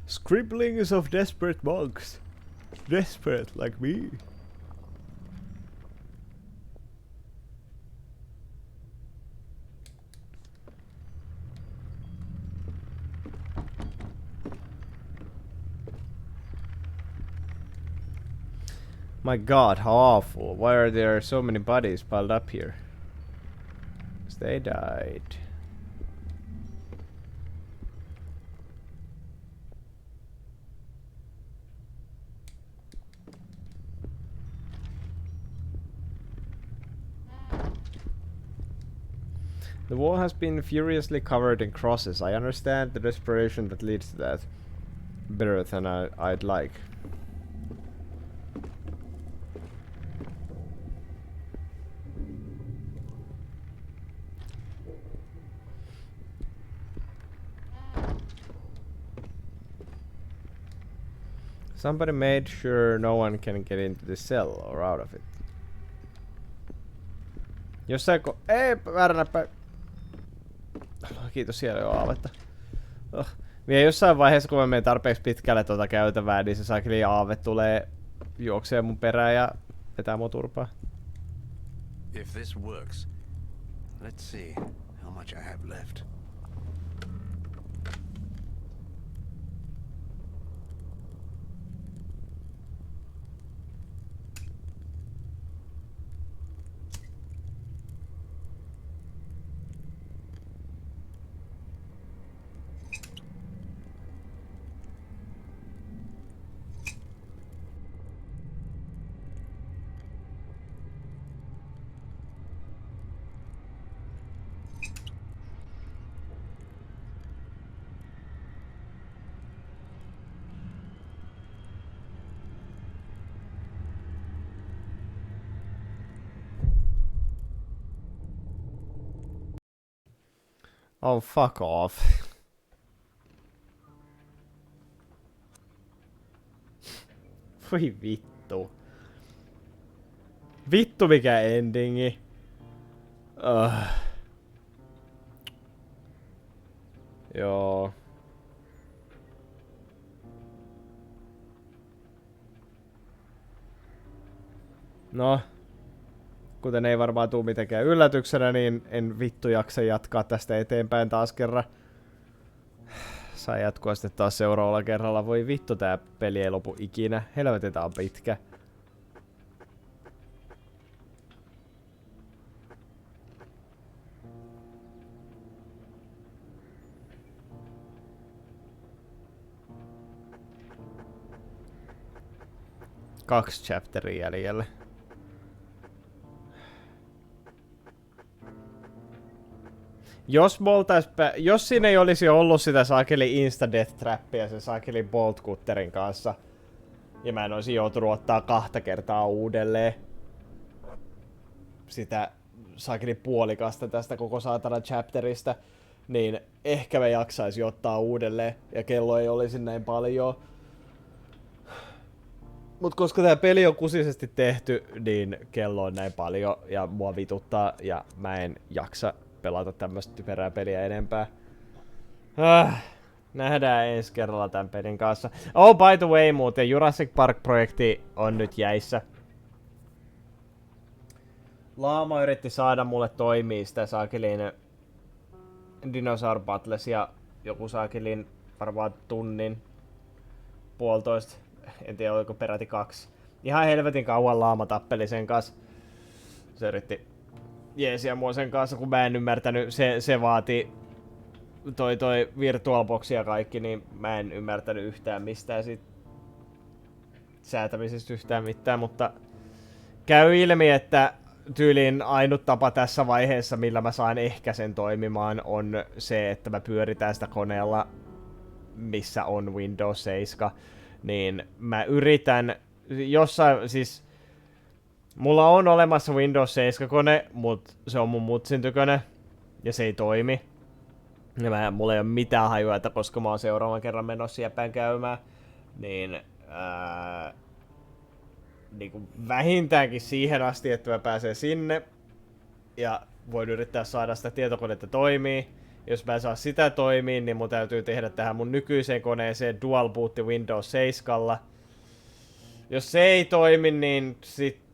Scribblings of desperate monks. Desperate like me. My god, how awful. Why are there so many bodies piled up here? 'Cause they died. The wall has been furiously covered in crosses. I understand the desperation that leads to that better than I'd like. Somebody made sure no one can get into the cell or out of it. Jossain ei, vääränä päin. Kiitos, siellä ei oo aavetta. Vielä jossain vaiheessa, kun mä menen tarpeeksi pitkälle tuota käytävää, niin se saakeli aave tulee juoksee mun perään ja vetää mun turpaa. If this works, let's see how much I have left. Oh, fuck off. Voi vittu. Vittu mikä endingi. Joo. No. Kuten ei varmaan tuu mitenkään yllätyksenä, niin en vittu jaksa jatkaa tästä eteenpäin taas kerran. Saa jatkua sitten taas seuraavalla kerralla. Voi vittu, tää peli ei lopu ikinä. Helvetin, tää on pitkä. Kaksi chapteria jäljellä. Jos siinä ei olisi ollut sitä saakeli insta-death-trappia sen saakeli bolt-cutterin kanssa, ja mä en olisi joutunut ottaa 2 kertaa uudelleen sitä saakeli puolikasta tästä koko saatana chapterista, niin ehkä mä jaksaisi ottaa uudelleen, ja kello ei olisi näin paljon. Mut koska tää peli on kusisesti tehty, niin kello on näin paljon, ja mua vituttaa, ja mä en jaksa pelata tämmöstä typerää peliä enempää. Nähdään ensi kerralla tämän pelin kanssa. Oh, by the way, muuten Jurassic Park-projekti on nyt jäissä. Laama yritti saada mulle toimii sitä saakelin Dinosaur Battles ja joku saakelin varmaan tunnin, puolitoista, en tiedä oliko peräti 2. Ihan helvetin kauan Laama tappeli sen kanssa. Se yritti jeesiä mua sen kanssa, kun mä en ymmärtänyt, se vaati toi virtualboxi ja kaikki, niin mä en ymmärtänyt yhtään mistään siitä säätämisestä yhtään mitään, mutta käy ilmi, että tyyliin ainut tapa tässä vaiheessa, millä mä saan ehkä sen toimimaan, on se, että mä pyöritän sitä koneella, missä on Windows 7, niin mä yritän jossain, siis mulla on olemassa Windows 7-kone, mut se on mun mutsin tykönä, ja se ei toimi. Ja mulla ei ole mitään hajua, että koska mä oon seuraavan kerran menossa jäpään käymään, niin niinku vähintäänkin siihen asti, että mä pääsen sinne, ja voin yrittää saada sitä tietokonetta toimii. Jos mä en saa sitä toimii, niin mun täytyy tehdä tähän mun nykyiseen koneeseen dual boot Windows 7. Jos se ei toimi, niin sit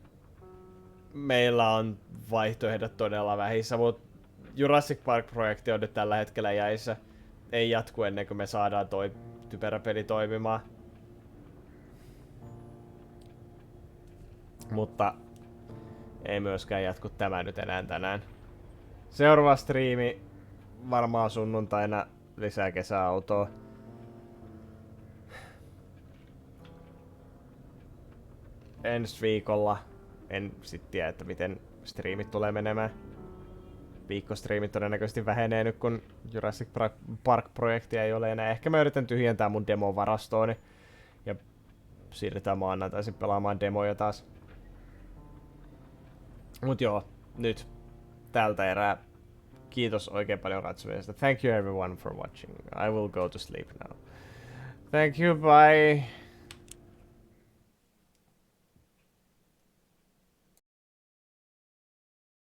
meillä on vaihtoehdot todella vähissä, mutta Jurassic Park-projekti on nyt tällä hetkellä jäissä. Ei jatku ennen kuin me saadaan toi typerä peli toimimaan. Mutta ei myöskään jatku tämä nyt enää tänään. Seuraava striimi varmaan sunnuntaina lisää kesäautoa. Ensi viikolla en sit tiedä, että miten striimit tulee menemään. Viikkostriimit todennäköisesti vähenee nyt, kun Jurassic Park-projektia ei ole enää. Ehkä mä yritän tyhjentää mun demo-varastooni ja siirrytään maanantaisin pelaamaan demoja taas. Mut joo, nyt tältä erää. Kiitos oikein paljon katsomisesta. Thank you everyone for watching. I will go to sleep now. Thank you, bye.